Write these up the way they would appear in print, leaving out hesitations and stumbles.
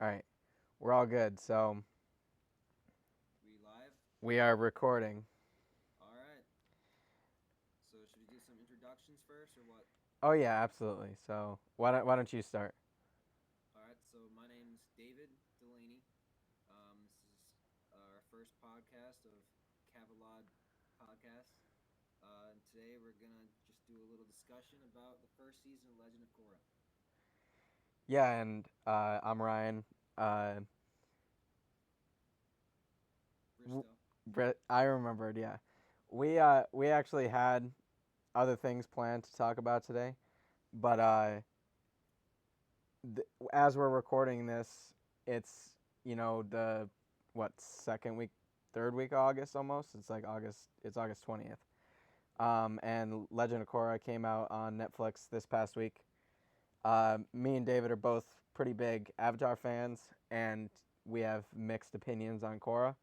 All right, we're all good. So We live? we are recording. All right. So should we do some introductions first or what? Oh yeah, absolutely. So why don't you start? All right. So my name's David Delaney. This is our first podcast of Cavalàde podcast. And today we're gonna just do a little discussion about the first season of Legend of Korra. Yeah, and I'm Ryan. Uh, w- Bristow. I remembered. Yeah, we actually had other things planned to talk about today, but as we're recording this, it's the what second week, third week of August almost. It's like August. It's August 20th. And Legend of Korra came out on Netflix this past week. Me and David are both pretty big Avatar fans, and we have mixed opinions on Korra.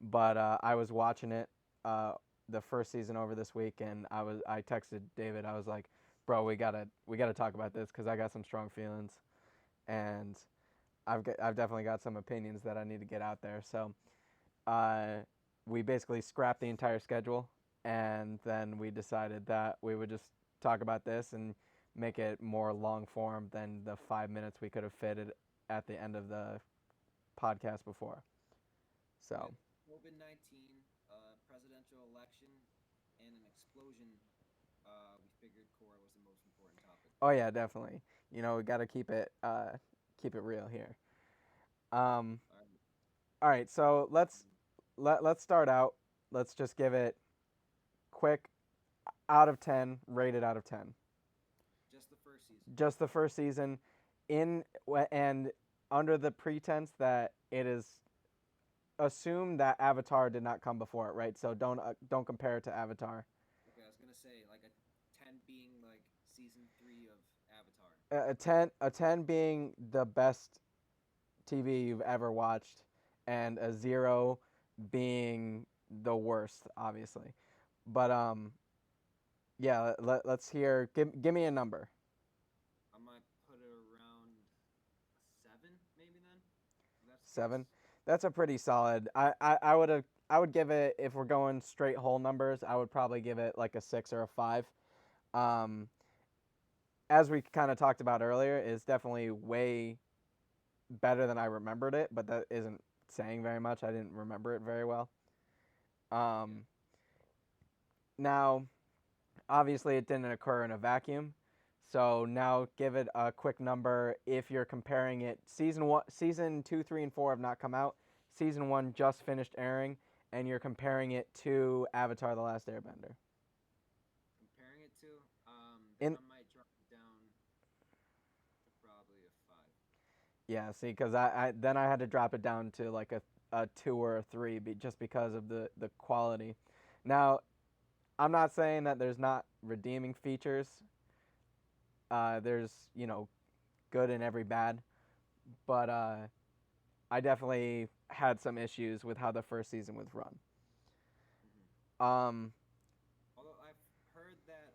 But I was watching it the first season over this week, and I texted David. I was like, "Bro, we gotta talk about this because I got some strong feelings, and I've definitely got some opinions that I need to get out there." So uh, we basically scrapped the entire schedule, and then we decided that we would just talk about this and make it more long form than the 5 minutes we could have fitted at the end of the podcast before. With So, COVID-19, presidential election, and an explosion, we figured Korra was the most important topic. oh yeah, definitely. We got to keep it real here. Um, All right. all right, so let's Um, let's start out. Let's just give it quick out of 10, rated out of 10. just the first season. Just the first season in and under the pretense that it is assumed that Avatar did not come before it, right? So don't compare it to Avatar. Okay, I was gonna say like a 10 being like season 3 of Avatar. A ten being the best TV you've ever watched, and a 0 being the worst, obviously. But yeah, let's hear. Give me a number. I might put it around a 7, maybe then. If that's the Seven. case. That's a pretty solid. I would give it, if we're going straight whole numbers, I would probably give it like a 6 or a 5. Um, as we kind of talked about earlier, it's definitely way better than I remembered it, but that isn't saying very much. I didn't remember it very well. Yeah. Um, Now, obviously, it didn't occur in a vacuum. So now, give it a quick number. If you're comparing it, season two, three, and four have not come out. Season one just finished airing, and you're comparing it to Avatar: The Last Airbender. Comparing it to, then In I might drop it down to probably a 5. Yeah, see, because I then I had to drop it down to like a two or a three, just because of the quality. Now, I'm not saying that there's not redeeming features. There's good in every bad, but I definitely had some issues with how the first season was run. Hmm. Um, Although I've heard that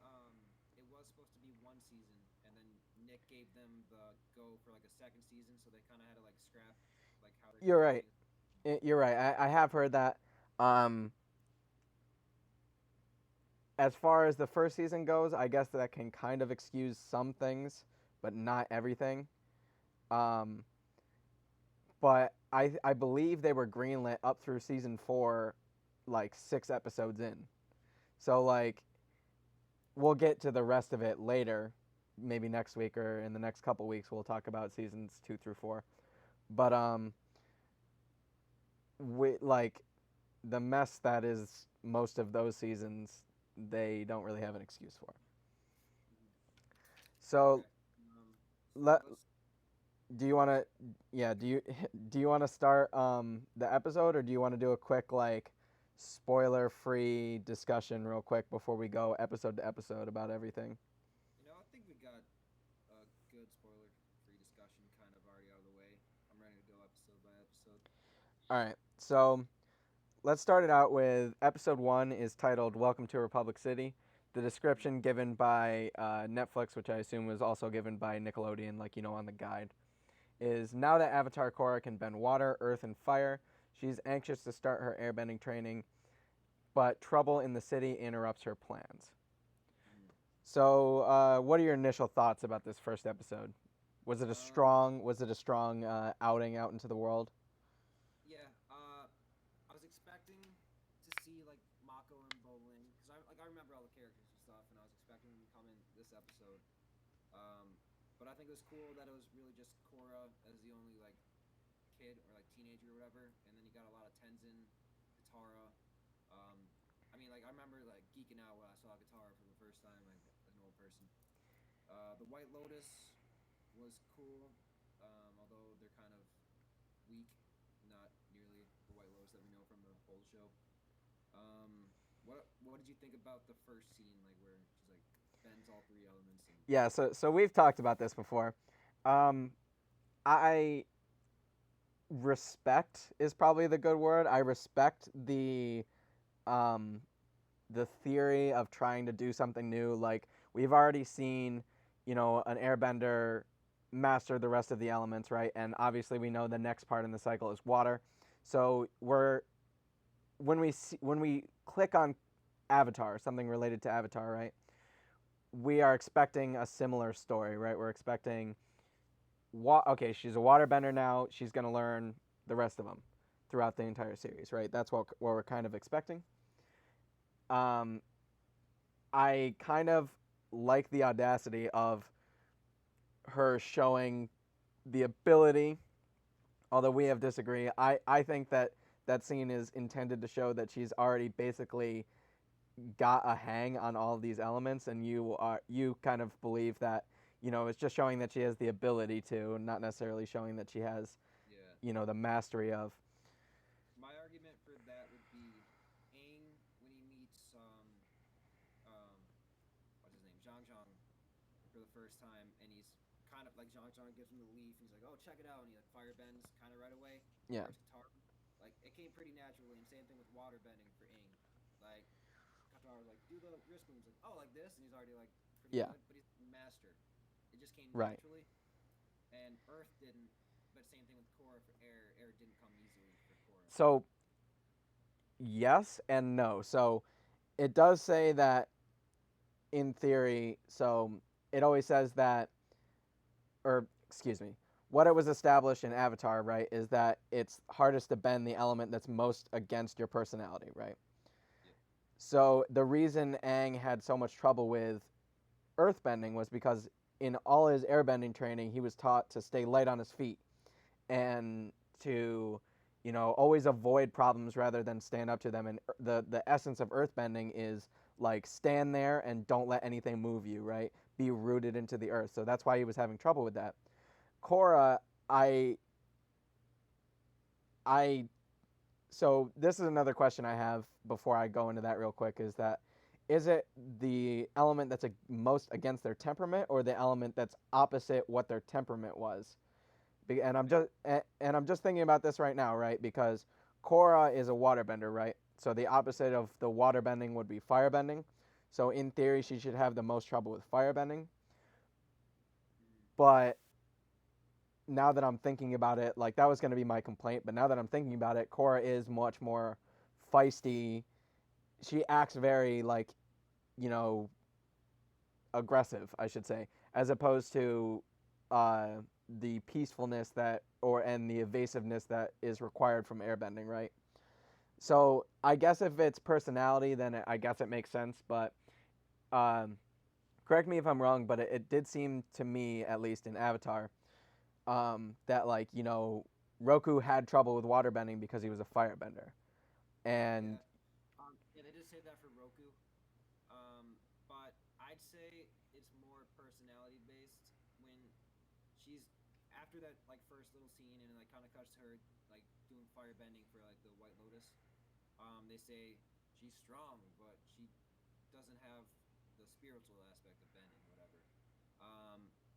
it was supposed to be one season, and then Nick gave them the go for like a second season, so they kind of had to like scrap like how they're you're gonna right. play. You're right. I have heard that. Um, as far as the first season goes, I guess that can kind of excuse some things, but not everything. Um, but I believe they were greenlit up through season four, like 6 episodes in. So like we'll get to the rest of it later, maybe next week or in the next couple weeks. We'll talk about seasons 2 through 4. But we like the mess that is most of those seasons. They don't really have an excuse for. Hmm. So Okay. So let let's. do you want to yeah do you want to start the episode, or do you want to do a quick like spoiler free discussion real quick before we go episode to episode about everything? I think we got a good spoiler-free discussion kind of already out of the way. I'm ready to go episode by episode. All right, so let's start it out with episode one is titled "Welcome to Republic City." The Hmm. description given by Netflix, which I assume was also given by Nickelodeon, like on the guide. is now that Avatar Korra can bend water, earth, and fire, she's anxious to start her airbending training, but trouble in the city interrupts her plans. Mm. So, what are your initial thoughts about this first episode? Was it a strong outing out into the world? Yeah. I was expecting to see like Mako and Bolin because I remember all the characters and stuff, and I was expecting them to come in this episode. Um, but I think it was cool that it was really just Korra as the only like kid or like teenager or whatever, and then you got a lot of Tenzin, Katara. Um, I mean, like I remember like geeking out when I saw Katara for the first time, like as an old person. The White Lotus was cool, although they're kind of weak, not nearly the White Lotus that we know from the old show. What did you think about the first scene, like where she's like bends all three elements and Yeah, so we've talked about this before. Um, I respect is probably the good word. I respect um, the theory of trying to do something new. Like we've already seen, an airbender master the rest of the elements, right? And obviously we know the next part in the cycle is water. So when we click on Avatar, something related to Avatar, right? We are expecting a similar story, right? We're expecting okay, she's a waterbender now. She's going to learn the rest of them throughout the entire series, right? That's what we're kind of expecting. Um, I kind of like the audacity of her showing the ability, although we have disagree. I think that that scene is intended to show that she's already basically got a hang on all of these elements, and you kind of believe that it's just showing that she has the ability to, not necessarily showing that she has yeah. the mastery of. My argument for that would be Aang when he meets what's his name, Zhang Zhang for the first time, and he's kind of like Zhang Zhang gives him the leaf, and he's like, oh check it out, and he like fire bends kind of right away Yeah, towards Katara. Like it came pretty naturally, and same thing with water bending for Aang. Like Katara was like, do the wrist moves, like oh like this, and he's already like pretty yeah, good, but he's master. It just came right. naturally, and Earth didn't. But same thing with Korra for air. Air didn't come easily for Korra. So yes and no. So it does say that in theory. So it always says that, or excuse me, what it was established in Avatar, right, is that it's hardest to bend the element that's most against your personality, right? Yeah. So the reason Aang had so much trouble with earthbending was because in all his airbending training, he was taught to stay light on his feet and to, always avoid problems rather than stand up to them. And the essence of earthbending is like stand there and don't let anything move you, right? Be rooted into the earth. So that's why he was having trouble with that. Korra, I I so this is another question I have before I go into that real quick, is it the element that's most against their temperament or the element that's opposite what their temperament was? And I'm just thinking about this right now, right? Because Korra is a waterbender, right? So the opposite of the waterbending would be firebending. So in theory, she should have the most trouble with firebending. Mm. But now that I'm thinking about it, like that was going to be my complaint. But now that I'm thinking about it, Korra is much more feisty. She acts very like, you know, aggressive, I should say, as opposed to uh, the peacefulness and the evasiveness that is required from airbending, right? So I guess if it's personality, then I guess it makes sense. But um, correct me if I'm wrong, but it did seem to me, at least in Avatar, that like Roku had trouble with waterbending because he was a firebender, and Yeah. Yeah, they did say that for Roku. But I'd say it's more personality based when she's after that like first little scene and it like kind of cuts to her like doing fire bending for like the White Lotus. They say she's strong, but she doesn't have the spiritual aspect of bending, whatever.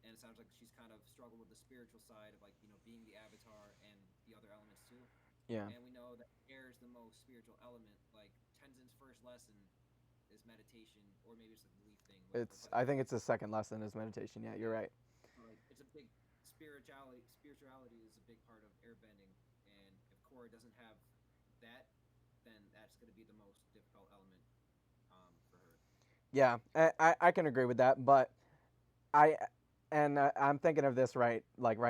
And it sounds like she's kind of struggled with the spiritual side of like being the avatar and the other elements too. yeah, And we know that air is the most spiritual element. Like Tenzin's first lesson is meditation, or maybe it's a belief thing, whatever. it's But I think it's the second lesson is meditation. Yeah, you're yeah, right. like it's a big spirituality spirituality is a big part of airbending, and if Korra doesn't have that, then that's going to be the most difficult element for her. Yeah, I can agree with that, but I I'm thinking of this right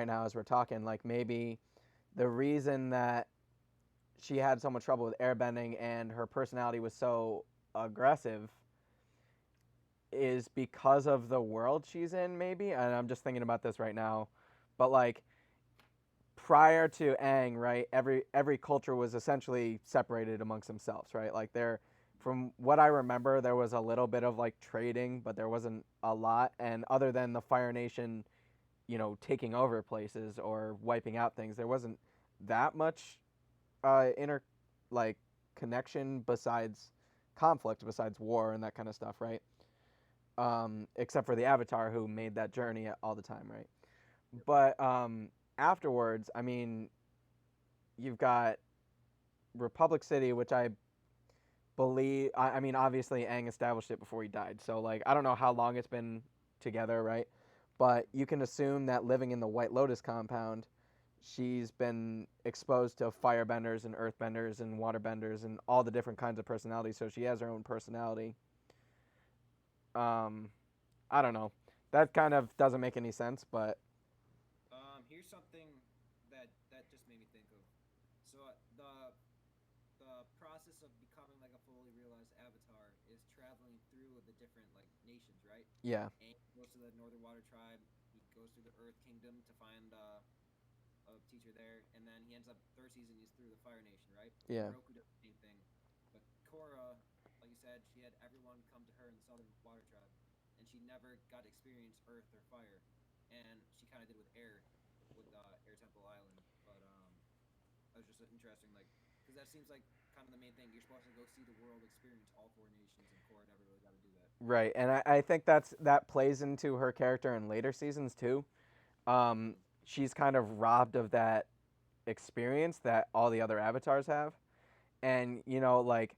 now as we're talking. Like maybe the reason that she had so much trouble with airbending and her personality was so aggressive is because of the world she's in, maybe. And I'm just thinking about this right now, but like prior to Aang, right? Every culture was essentially separated amongst themselves, right? Like there, from what I remember, there was a little bit of like trading, but there wasn't a lot. And other than the Fire Nation, taking over places or wiping out things, there wasn't that much inner like connection besides conflict, besides war and that kind of stuff, right? Except for the Avatar who made that journey all the time, right? Yep. But afterwards, I mean, you've got Republic City, which I believe. I mean, obviously, Aang established it before he died, so like I don't know how long it's been together, right? But you can assume that living in the White Lotus compound, she's been exposed to firebenders and earthbenders and waterbenders and all the different kinds of personalities. So she has her own personality. Um, I don't know. That kind of doesn't make any sense, but Here's something that just made me think of. So the process of becoming like a fully realized avatar is traveling through the different like nations, right? yeah, And he goes to the Northern Water Tribe. He goes through the Earth Kingdom to find a teacher there, and then he ends up third season. He's through the Fire Nation, right? yeah, Roku does the same thing, but Korra, like you said, she had everyone come to her in the Southern Water Tribe, and she never got to experience Earth or Fire, and she kind of did with Air, with Air Temple Island. But that was just interesting, like, because that seems like kind of the main thing. You're supposed to go see the world, experience all four nations, and Korra never really got to do that. right. And I think that plays into her character in later seasons too. Um, Mm. she's kind of robbed of that experience that all the other avatars have, and like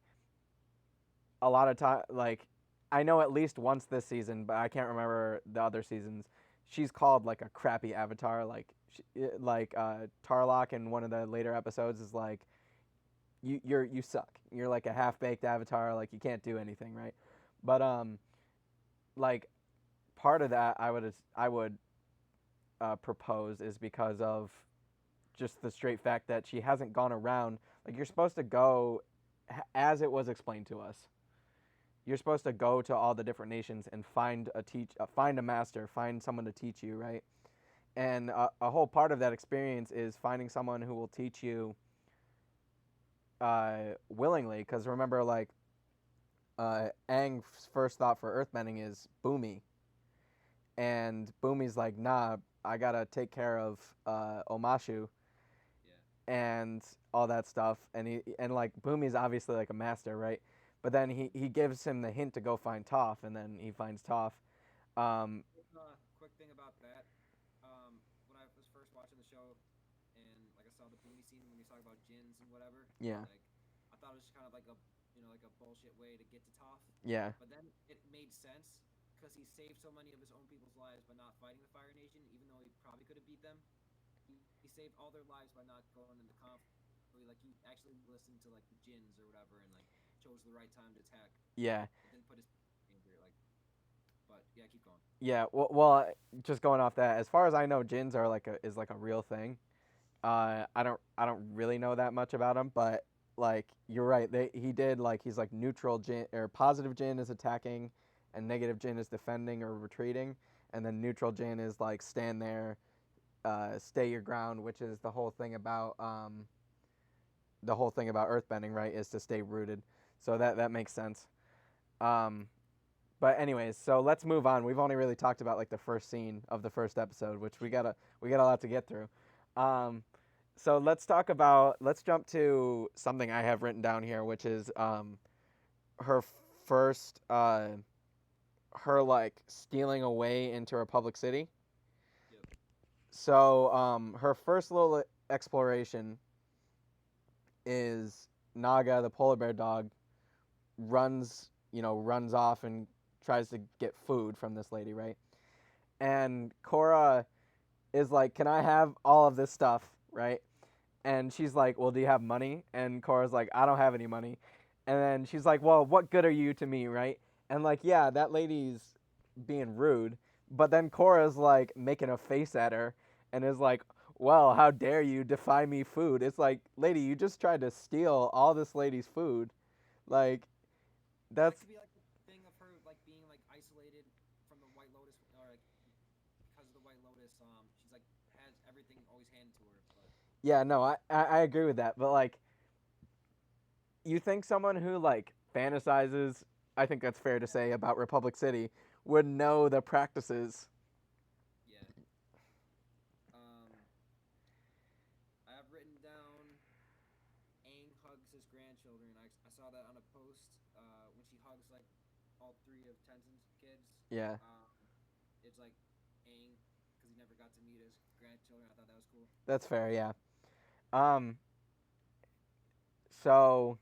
a lot of time, like I know at least once this season, but I can't remember the other seasons. She's called like a crappy avatar, like Tarlock in one of the later episodes is like you suck. You're like a half baked avatar, like you can't do anything, right? But like part of that I would propose is because of just the straight fact that she hasn't gone around. Like you're supposed to go, as it was explained to us. You're supposed to go to all the different nations and find a master, find someone to teach you, right? And a whole part of that experience is finding someone who will teach you willingly. Because remember, like Aang's first thought for earthbending is Boomy, and Boomy's like, nah, I gotta take care of Omashu Yeah. and all that stuff. And like Boomy's obviously like a master, right? But then he gives him the hint to go find Toph, and then he finds Toph. Um, Quick thing about that. When I was first watching the show, and like I saw the Boomy scene when he's talking about gins and whatever, yeah, like I thought it was just kind of like a like a bullshit way to get to Toph. yeah, But then it made sense because he saved so many of his own people's lives by not fighting the Fire Nation, even though he probably could have beat them. He saved all their lives by not going into conflict. Like he actually listened to like the Jins or whatever, and like chose the right time to attack. yeah, It didn't put his danger. Like, but yeah, keep going. yeah. Well, just going off that, as far as I know, Jins are like a real thing. I don't really know that much about him, but like you're right. He did like he's like neutral Jin or positive Jin is attacking, and negative Jin is defending or retreating, and then neutral Jin is like stand there, stay your ground, which is the whole thing about earthbending, right? Is to stay rooted. So that makes sense. Um, but anyways, so let's move on. We've only really talked about like the first scene of the first episode, which we got a lot to get through. Um, so let's jump to something I have written down here, which is her first her like stealing away into Republic City. Yep. So her first little exploration is Naga, the polar bear dog, runs off and tries to get food from this lady, right? And Korra is like, "Can I have all of this stuff?" Right? And she's like, "Well, do you have money?" And Korra's like, "I don't have any money." And then she's like, "Well, what good are you to me, right?" And like, yeah, that lady's being rude, but then Korra's like making a face at her and is like, "Well, how dare you defy me food?" It's like, lady, you just tried to steal all this lady's food. Like, That that's could be like the thing of her like being like isolated from the White Lotus, or like because of the White Lotus. She's like has everything always handed to her, but yeah, no, I agree with that, but like, you think someone who like fantasizes, I think that's fair to yeah, say about Republic City, would know the practices. yeah. Um, I have written down Aang hugs his grandchildren. I saw that on a post when she hugs like all three of Tenzin's kids. Yeah, Um, it's like Aang because he never got to meet his grandchildren. I thought that was cool. that's fair. Yeah. Um. So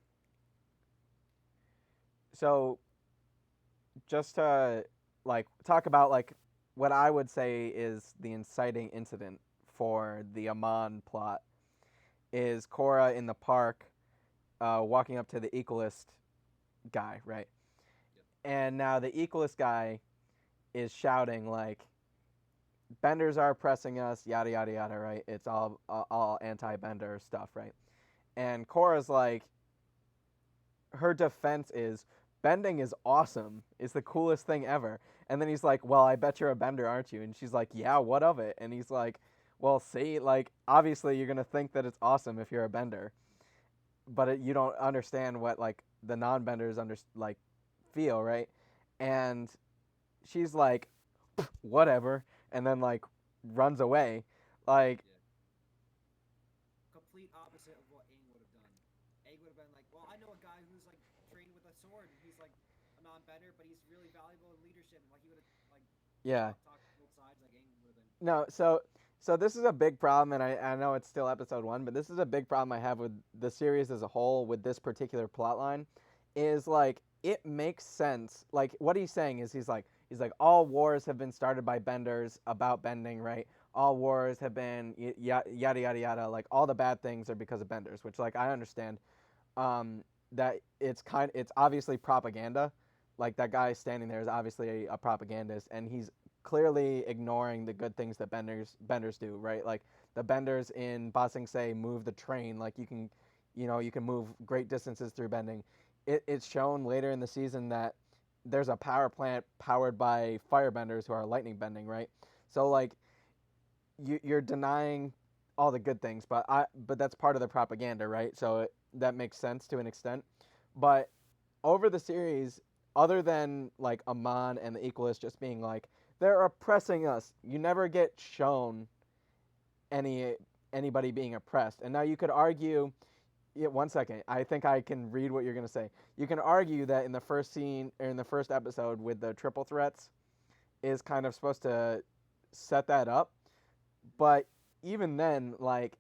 so just to like talk about like what I would say is the inciting incident for the Amon plot is Korra in the park, walking up to the equalist guy, right? Yep. And now the equalist guy is shouting like, "Benders are oppressing us, yada yada yada," right? It's all anti-Bender stuff, right? And Korra's like, her defense is, "Bending is awesome. It's the coolest thing ever." And then he's like, "Well, I bet you're a bender, aren't you?" And she's like, "Yeah, what of it?" And he's like, "Well, see, like obviously you're going to think that it's awesome if you're a bender, but you don't understand what like the non-benders like feel, right?" And she's like, "Whatever." And then like runs away. Like, Yeah. Complete opposite of what Aang would have done. Aang would have been like, "Well, I know a guy who's like trained with a sword, and he's like a non-bender, but he's really valuable in leadership." And like he would have like yeah. talked both sides. Like Aang would have been. No, so this is a big problem, and I know it's still episode one, but this is a big problem I have with the series as a whole with this particular plot line, is like it makes sense. Like what he's saying is he's like all wars have been started by benders about bending, right? All wars have been yada yada yada. Like all the bad things are because of benders, which like I understand. That it's obviously propaganda. Like that guy standing there is obviously a propagandist, and he's clearly ignoring the good things that benders do, right? Like the benders in Ba Sing Se move the train, like you can move great distances through bending. It's shown later in the season that there's a power plant powered by firebenders who are lightning bending, right? So like you're denying all the good things, but that's part of the propaganda, right? So that makes sense to an extent. But over the series, other than like Amon and the Equalists just being like they're oppressing us, you never get shown any anybody being oppressed. And now you could argue. Yeah, one second. I think I can read what you're gonna say. You can argue that in the first scene or in the first episode with the triple threats is kind of supposed to set that up, but even then, like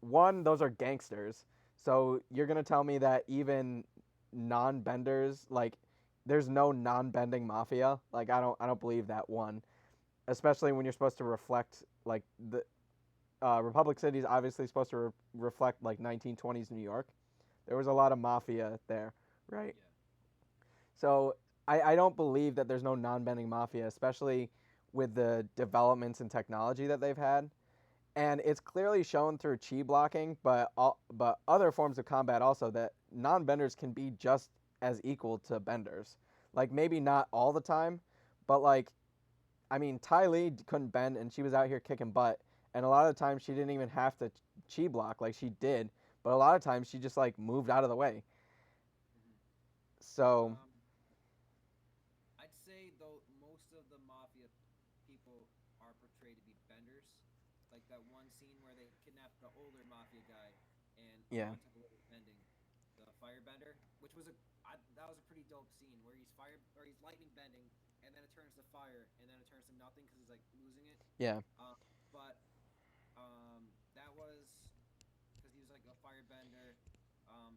one, those are gangsters. So you're gonna tell me that even non-benders, like there's no non-bending mafia? Like I don't believe that one, especially when you're supposed to reflect like the Republic City is obviously supposed to reflect like 1920s New York. There was a lot of mafia there, right? Yeah. So I don't believe that there's no non-bending mafia, especially with the developments in technology that they've had, and it's clearly shown through chi blocking, but other forms of combat also that non-benders can be just as equal to benders. Like maybe not all the time, but like I mean Ty Lee couldn't bend and she was out here kicking butt, and a lot of the times she didn't even have to chi block like she did, but a lot of times she just like moved out of the way. Mm-hmm. So Um, I'd say though most of the mafia people are portrayed to be benders. Like that one scene where they kidnapped the older mafia guy and yeah, Amon took away his bending, the firebender, which was that was a pretty dope scene where he's lightning bending and then it turns to fire and then it turns to nothing because he's like losing it. yeah, But that was because he was like a firebender.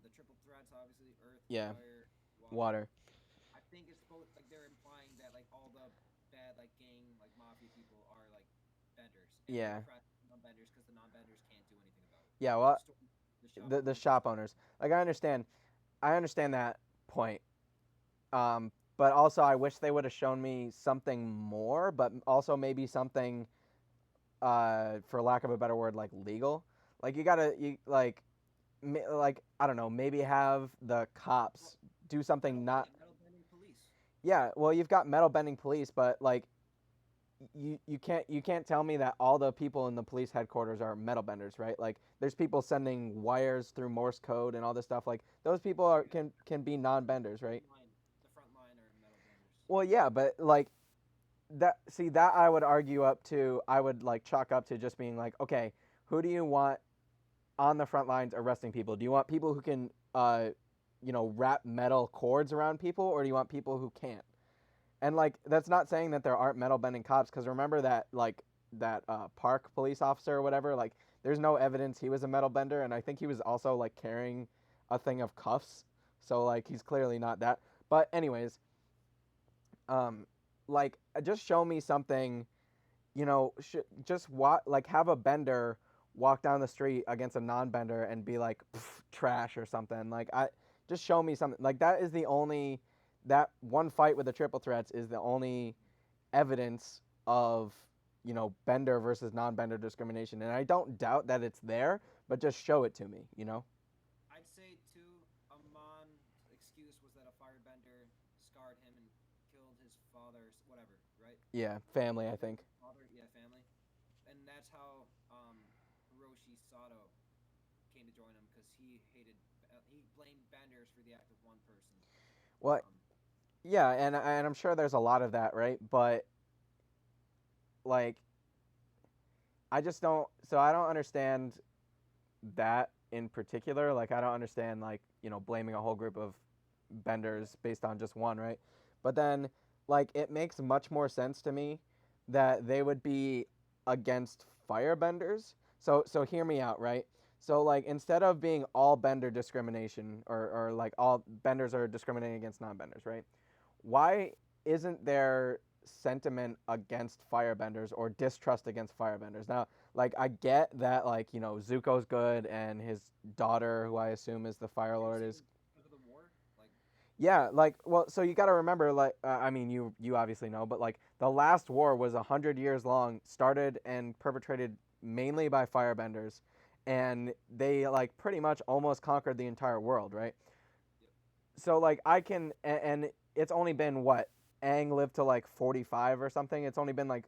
The triple threats obviously earth, yeah, fire, water. water. I think it's both like they're implying that like all the bad like gang like mafia people are like benders, and they Yeah. oppress non-benders because the non-benders can't do anything about it. Yeah, The well, store, the shop the owners. shop owners. Like I understand that point. But also I wish they would have shown me something more, but also maybe something for lack of a better word, like legal. Like you like like I don't know, maybe have the Well, cops do something not. metal bending police. Yeah, well, you've got metal bending police, but like you can't tell me that all the people in the police headquarters are metal benders, right? Like there's people sending wires through Morse code and all this stuff. Like those people are Yeah, can be non-benders, right? the front line are metal benders. Well, yeah, but like that I would argue up to I would like chalk up to just being like, okay, who do you want on the front lines arresting people? Do you want people who can wrap metal cords around people, or do you want people who can't? And like that's not saying that there aren't metal bending cops, because remember that like that park police officer or whatever, like there's no evidence he was a metal bender, and I think he was also like carrying a thing of cuffs, so like he's clearly not that. But anyways, um like just show me something, just like have a bender walk down the street against a non-bender and be like trash or something. Like I just show me something like that is the only that one fight with the triple threats is the only evidence of bender versus non-bender discrimination, and I don't doubt that it's there, but just show it to me. I'd say too, Amon's excuse was that a firebender scarred him and killed his father, whatever, right? Yeah, family, I think. Father, yeah, family, and that's how Hiroshi Sato came to join him because he blamed benders for the act of one person. Well, Um, yeah, and I'm sure there's a lot of that, right? But like I don't understand that in particular. Like I don't understand like, blaming a whole group of yeah, benders based on just one, right? But then like it makes much more sense to me that they would be against firebenders. So hear me out, right? So like instead of being all bender discrimination, or like all benders are discriminating against non-benders, right? Why isn't there sentiment against firebenders or distrust against firebenders? Now, like I get that like, Zuko's good and his daughter, who I assume is the Fire you're Lord, saying is. because of the war, like Yeah, like, well, so you got to remember, like, I mean, you obviously know, but like the last war was 100 years long, started and perpetrated mainly by firebenders, and they like pretty much almost conquered the entire world, right? yep. So like I can, and it's only been what, Aang lived to like 45 or something. It's only been like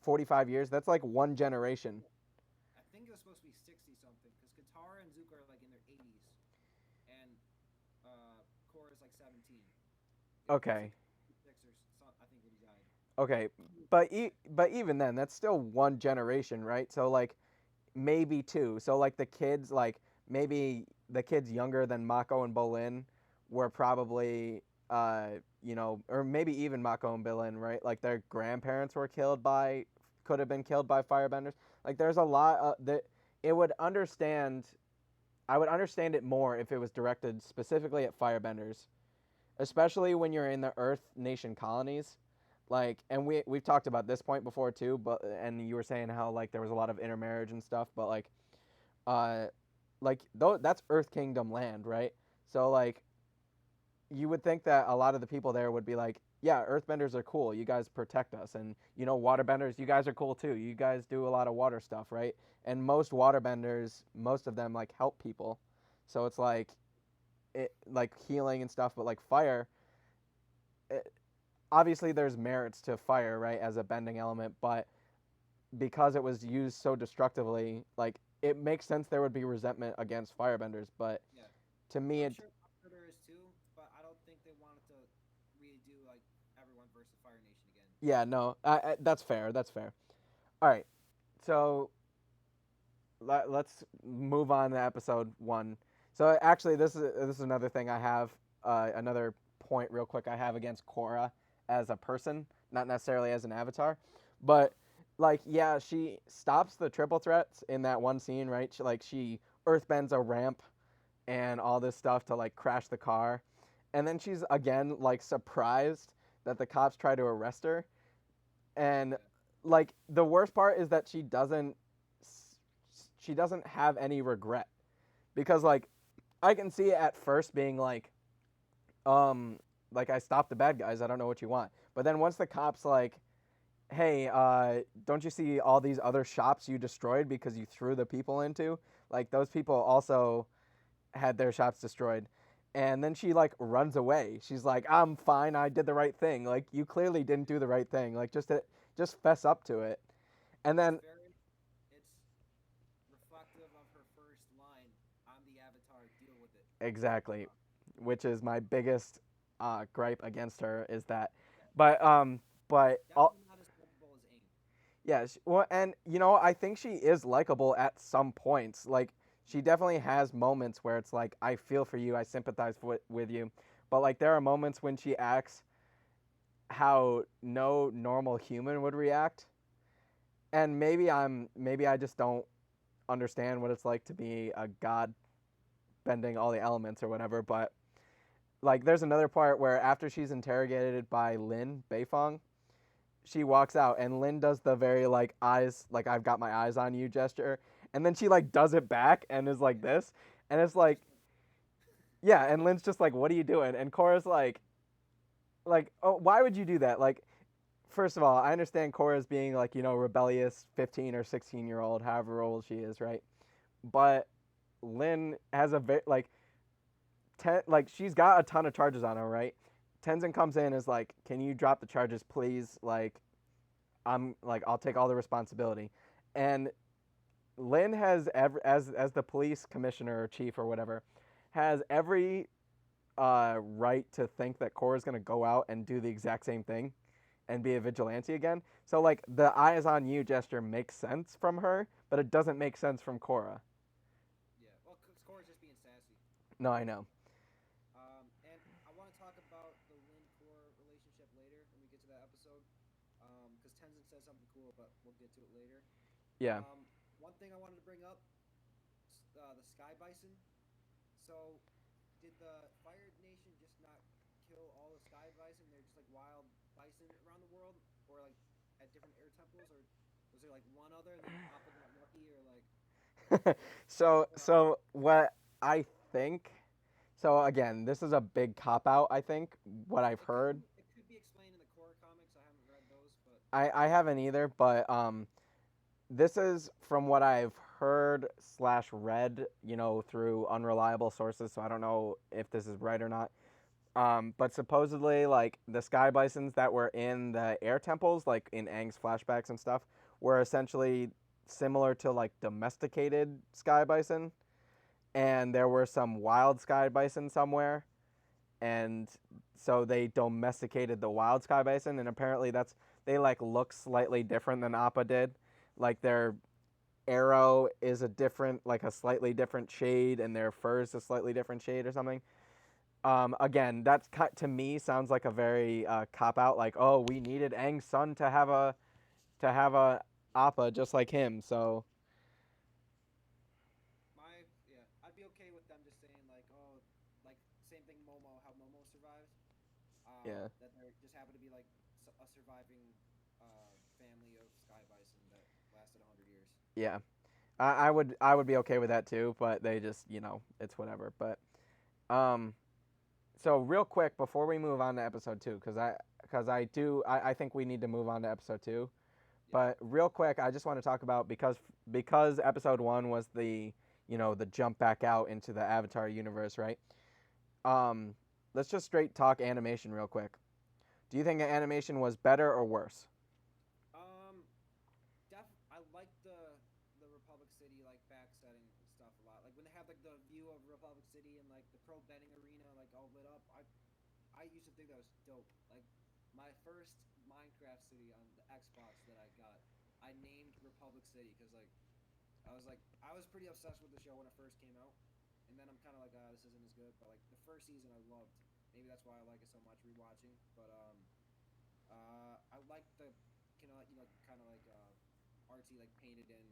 45 years. That's like one generation. I think it was supposed to be 60 something because Katara and Zuko are like in their 80s, and Korra's like 17. He was Okay, like 6 or so, I think when he died. okay, but even then, that's still one generation, right? So like maybe two. So like the kids, like maybe the kids younger than Mako and Bolin were probably or maybe even Mako and Bolin, right? Like their grandparents could have been killed by firebenders. Like there's a lot that it would understand. I would understand it more if it was directed specifically at firebenders, especially when you're in the Earth Nation colonies. Like, and we've talked about this point before too, but and you were saying how like there was a lot of intermarriage and stuff, but uh, like though that's Earth Kingdom land, right? So like you would think that a lot of the people there would be like, yeah, Earthbenders are cool. You guys protect us, and Waterbenders, you guys are cool too. You guys do a lot of water stuff, right? And most Waterbenders, most of them like help people, so it's like healing and stuff. But like fire, it, obviously there's merits to fire, right, as a bending element, but because it was used so destructively, like it makes sense there would be resentment against firebenders. But Yeah, to me, I'm sure there is too, but I don't think they wanted to redo like everyone versus Fire Nation again. yeah, no, that's fair. That's fair. All right, so let's move on to episode one. So actually, this is another thing I have, another point real quick I have against Korra as a person, not necessarily as an avatar, but like yeah, she stops the triple threats in that one scene, right? She earthbends a ramp and all this stuff to like crash the car, and then she's again like surprised that the cops try to arrest her, and Yeah, like the worst part is that she doesn't have any regret because like I can see it at first being um like I stopped the bad guys, I don't know what you want. But then once the cops like, hey, don't you see all these other shops you destroyed because you threw the people into? Like those people also had their shops destroyed. And then she like runs away. She's like, "I'm fine. I did the right thing." Like you clearly didn't do the right thing. Like just fess up to it. And It's then very, it's reflective of her first line. I'm the Avatar. Deal with it. exactly, which is my biggest gripe against her is that. Yeah. But Definitely not as lovable as AIM. yeah, well, and I think she is likable at some points. Like she definitely has moments where it's like I feel for you, I sympathize with you, but like there are moments when she acts how no normal human would react, and maybe I just don't understand what it's like to be a god bending all the elements or whatever. But like there's another part where after she's interrogated by Lin Beifong, she walks out and Lin does the very like eyes, like I've got my eyes on you gesture, and then she like does it back and is like this, and it's like, Just like, yeah, and Lin's just like, what are you doing? And Korra's like, oh, why would you do that? Like, first of all, I understand Korra's being like, rebellious 15 or 16-year old, however old she is, right? But Lin has a very like she's got a ton of charges on her, right? Tenzin comes in and is like, can you drop the charges, please? Like, I'm like, I'll take all the responsibility. And Lin has as the police commissioner or chief or whatever, has every right to think that Korra's gonna go out and do the exact same thing and be a vigilante again. So like the eyes on you gesture makes sense from her, but it doesn't make sense from Korra. yeah. Well, Score's just being sassy. No, I know. And I want to talk about the Lin Core relationship later when we get to that episode. Because Tenzin says something cool, but we'll get to it later. Yeah. One thing I wanted to bring up, the Sky Bison. So, did the Fire Nation just not kill all the Sky Bison? They're just like wild bison around the world, or like at different air temples, or was there like one other and then Appa got lucky, or like what's going on? So what I think. So again, this is a big cop out. I think what I've heard. It could be explained in the core comics. I haven't read those, but I haven't either, but this is from what I've heard slash read, through unreliable sources. So I don't know if this is right or not. But supposedly, like the sky bisons that were in the air temples, like in Aang's flashbacks and stuff, were essentially similar to like domesticated sky bison, and there were some wild sky bison somewhere, and so they domesticated the wild sky bison, and apparently they like look slightly different than Appa did, like their arrow is like a slightly different shade, and their fur is a slightly different shade or something. Again, that's to me sounds like a very cop out. Like, oh, we needed Aang's son to have a Appa just like him. So yeah, I'd be okay with them just saying like, oh, like same thing Momo, how Momo survives. yeah, That there just happened to be like a surviving family of sky bison that lasted 100 years. yeah. I would be okay with that too. But they just it's whatever. But um, so real quick before we move on to episode 2, because I think we need to move on to episode 2. Yeah. But real quick, I just want to talk about because episode 1 was the jump back out into the Avatar universe, right? Um, let's just straight talk animation real quick. Do you think the animation was better or worse? Um, I like the Republic City like back setting and stuff a lot. Like when they have like the view of Republic City and like the pro betting arena like all lit up. I used to think that was dope. Like my first Minecraft city on the Xbox that I got, I named Republic City because I was pretty obsessed with the show when it first came out, and then I'm kind of like, ah, this isn't as good. But like the first season, I loved. Maybe that's why I like it so much rewatching. But I like the kind of like artsy like painted in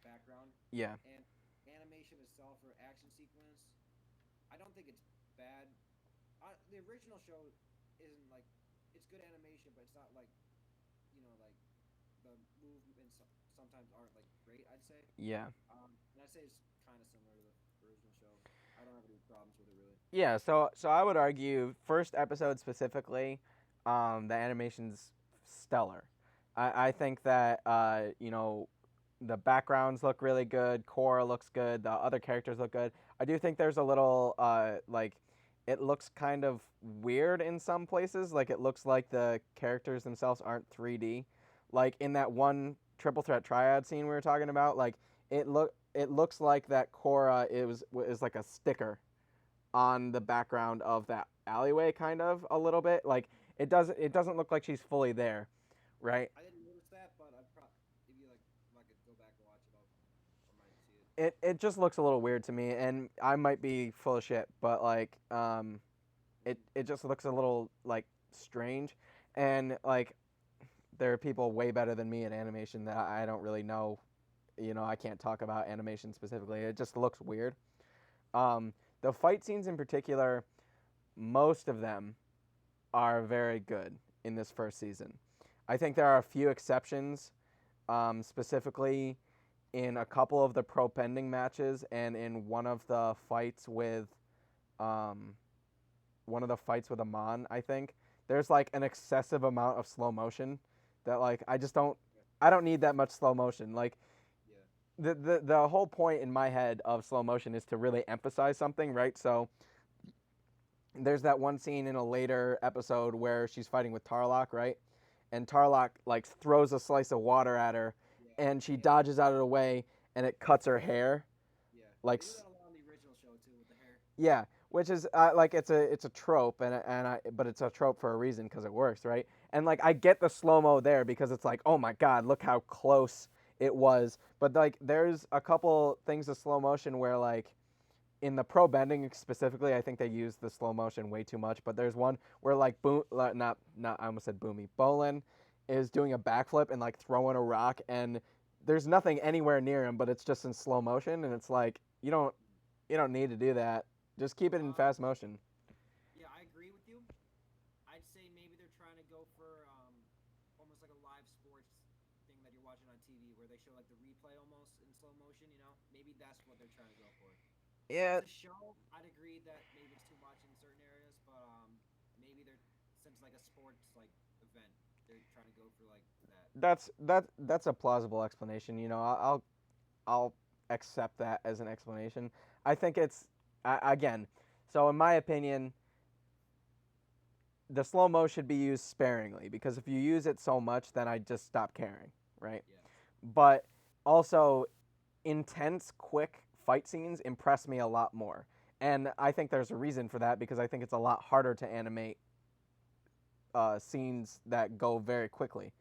background Yeah, and animation itself or action sequence. I don't think it's bad. The original show isn't like it's good animation, but it's not like like the movement sometimes aren't like great. I'd say. Yeah. And I'd say it's kind of similar to the original show. I don't have any problems with it really. Yeah, so I would argue first episode specifically, the animation's stellar. I think that the backgrounds look really good. Korra looks good. The other characters look good. I do think there's a little like it looks kind of weird in some places. Like it looks like the characters themselves aren't 3D. Like in that one triple threat triad scene we were talking about, like it looks like that Korra is like a sticker on the background of that alleyway, kind of a little bit. Like it doesn't look like she's fully there, right? I didn't notice that, but I'd probably if you like if I could go back and watch it, I might see it. It just looks a little weird to me, and I might be full of shit, but like it just looks a little like strange, and like there are people way better than me at animation that I don't really know. I can't talk about animation specifically. It just looks weird. The fight scenes in particular, most of them are very good in this first season. I think there are a few exceptions, specifically in a couple of the pro pending matches and in um, one of the fights with Amon. I think there's like an excessive amount of slow motion that like I don't need that much slow motion. Like Yeah. the whole point in my head of slow motion is to really emphasize something, right? So there's that one scene in a later episode where she's fighting with Tarlock, right? And Tarlock like throws a slice of water at her, Yeah. and she Yeah. dodges out of the way, and it cuts her hair. Yeah. Like, They do that a lot in the original show too with the hair. yeah, which is like it's a trope, but it's a trope for a reason because it works, right? And like I get the slow mo there because it's like, oh my god, look how close it was. But like there's a couple things of slow motion where like in the pro bending specifically, I think they use the slow motion way too much. But there's one where like boom, not I almost said Boomy. Bolin is doing a backflip and like throwing a rock, and there's nothing anywhere near him, but it's just in slow motion, and it's like you don't need to do that. Just keep it in Um, fast motion. yeah, I agree with you. I'd say maybe they're trying to go for almost like a live sports thing that you're watching on TV, where they show like the replay almost in slow motion. Maybe that's what they're trying to go for. Yeah, As a show, I'd agree that maybe it's too much in certain areas, but maybe they're since like a sports like event, they're trying to go for like that. that's a plausible explanation. I'll accept that as an explanation. I think it's again. So in my opinion, the slow mo should be used sparingly because if you use it so much, then I just stop caring, right? Yeah. But also, intense, quick fight scenes impress me a lot more, and I think there's a reason for that because I think it's a lot harder to animate scenes that go very quickly,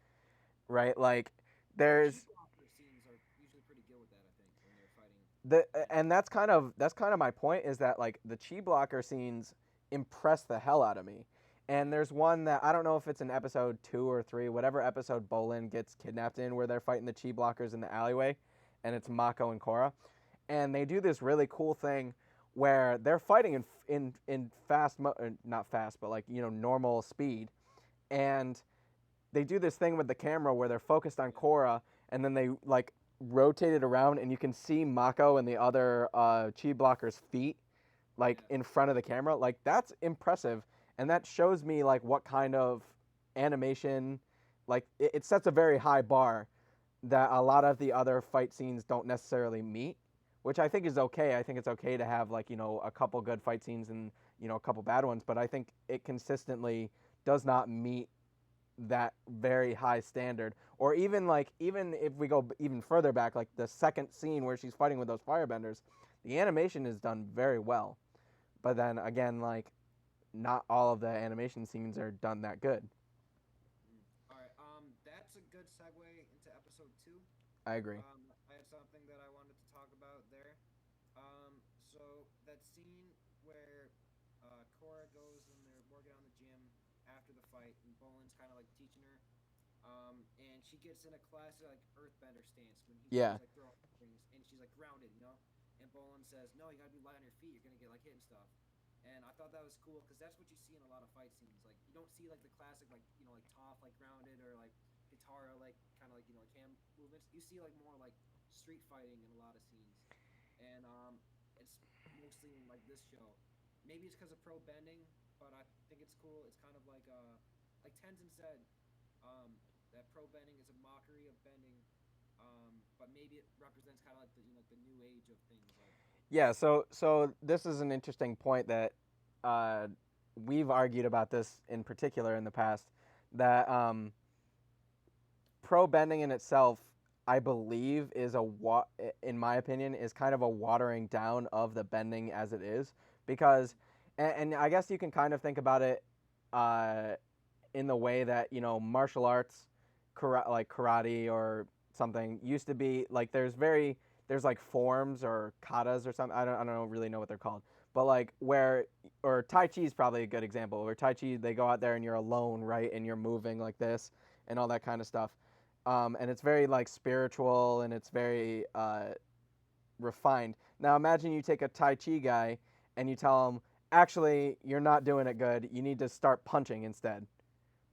right? Like The there's cheap blocker scenes are usually pretty good with that. I think when they're fighting. the and that's kind of my point is that like the chi blocker scenes impress the hell out of me. And there's one that I don't know if it's in episode 2 or 3, whatever episode Bolin gets kidnapped in, where they're fighting the chi blockers in the alleyway, and it's Mako and Korra, and they do this really cool thing where they're fighting in not fast, but like normal speed, and they do this thing with the camera where they're focused on Korra, and then they like rotate it around, and you can see Mako and the other chi blockers' feet like Yeah. in front of the camera. Like that's impressive, and that shows me like what kind of animation. Like it sets a very high bar that a lot of the other fight scenes don't necessarily meet, which I think is okay. I think it's okay to have like a couple good fight scenes and a couple bad ones, but I think it consistently does not meet that very high standard. Or even if we go even further back, like the second scene where she's fighting with those firebenders, the animation is done very well. But then again, like not all of the animation scenes are done that good. Mm. All right. That's a good segue into episode 2. I agree. I had something that I wanted to talk about there. So that scene where Korra goes and they're working on the gym after the fight, and Bolin's kind of like teaching her. And she gets in a classic like earthbender stance when Yeah. he's like throwing things, and she's like grounded. And Bolin says, "No, you gotta be light on your feet. You're gonna get like hit and stuff." And I thought that was cool because that's what you see in a lot of fight scenes. Like you don't see like the classic like like Toph like grounded or like Katara like kind of like cam movements. You see like more like street fighting in a lot of scenes, and it's mostly in like this show. Maybe it's because of pro bending, but I think it's cool. It's kind of like Tenzin said, that pro bending is a mockery of bending, but maybe it represents kind of like the new age of things like. Yeah, so this is an interesting point that uh, we've argued about this in particular in the past, that pro bending in itself, I believe, is in my opinion, is kind of a watering down of the bending as it is, because, and I guess you can kind of think about it uh, in the way that martial arts, like karate or something, used to be like there's like forms or katas or something. I don't really know what they're called, but like where or Tai Chi is probably a good example. Where Tai Chi, they go out there and you're alone, right, and you're moving like this and all that kind of stuff, and it's very like spiritual and it's very refined. Now imagine you take a Tai Chi guy and you tell him, actually, you're not doing it good. You need to start punching instead,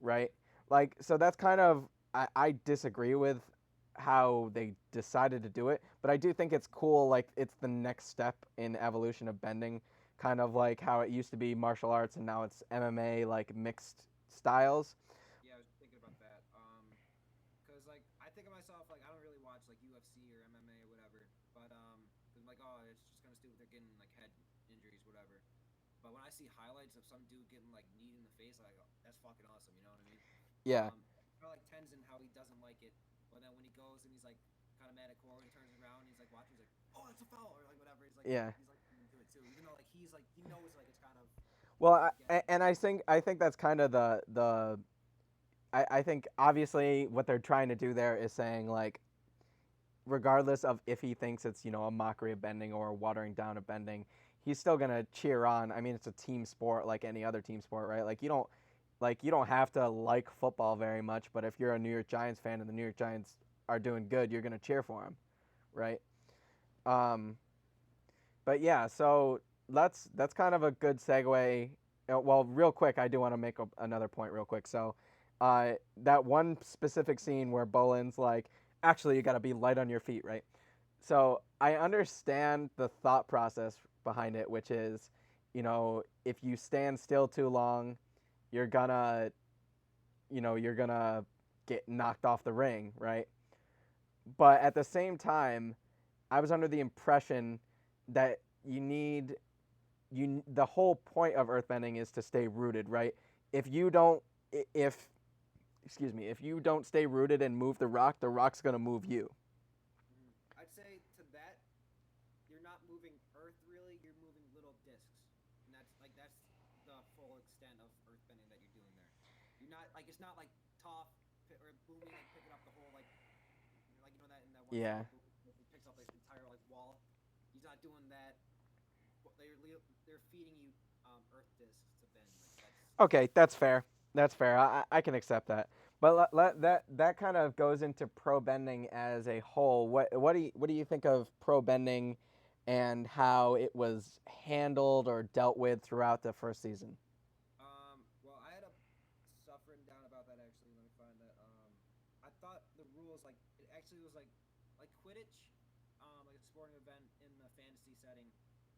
right? Like, so that's kind of, I disagree with how they decided to do it, but I do think it's cool. Like, it's the next step in evolution of bending, kind of like how it used to be martial arts and now it's MMA, like mixed styles. Yeah, I was thinking about that. Cause like I think of myself like I don't really watch like UFC or MMA or whatever, but cause I'm like oh it's just kind of stupid they're getting like head injuries whatever. But when I see highlights of some dude getting like kneed in the face, like oh, that's fucking awesome. You know what I mean? Yeah, Kind of like Tenzin how he doesn't like it, but then when he goes and he's like kind of mad at Korra and he turns around and he's like watching, he's like oh that's a foul or like whatever. yeah. He's like into it too, even though like he's like he knows like it's kind of Well, against. and I think that's kind of the I think obviously what they're trying to do there is saying like, regardless of if he thinks it's a mockery of bending or a watering down of bending, he's still gonna cheer on. I mean, it's a team sport like any other team sport, right? Like you don't have to like football very much, but if you're a New York Giants fan and the New York Giants are doing good, you're gonna cheer for them, right? Um, but yeah, so that's kind of a good segue. Well, real quick, I do want to make another point real quick. So, that one specific scene where Bolin's like, actually, you got to be light on your feet, right? So I understand the thought process behind it, which is, if you stand still too long, you're gonna, you're gonna get knocked off the ring, right? But at the same time, I was under the impression that the whole point of earthbending is to stay rooted, right? If you don't if excuse me, if you don't stay rooted and move the rock's going to move you. I'd say to that you're not moving Earth really. You're moving little discs, and that's the full extent of Earth bending that you're doing there. You're not like it's not like Toph or Boomy like picking up the whole like that in that one scene Yeah. where Boomy picks up like the entire like wall. He's not doing that. They're feeding you Earth discs to bend. Like that's Okay, that's fair. That's fair. I can accept that. But that kind of goes into pro bending as a whole. What do you think of pro bending and how it was handled or dealt with throughout the first season? well, I had a stuff written down about that actually. Let me find that. I thought the rules like it actually was like Quidditch, like a sporting event in the fantasy setting.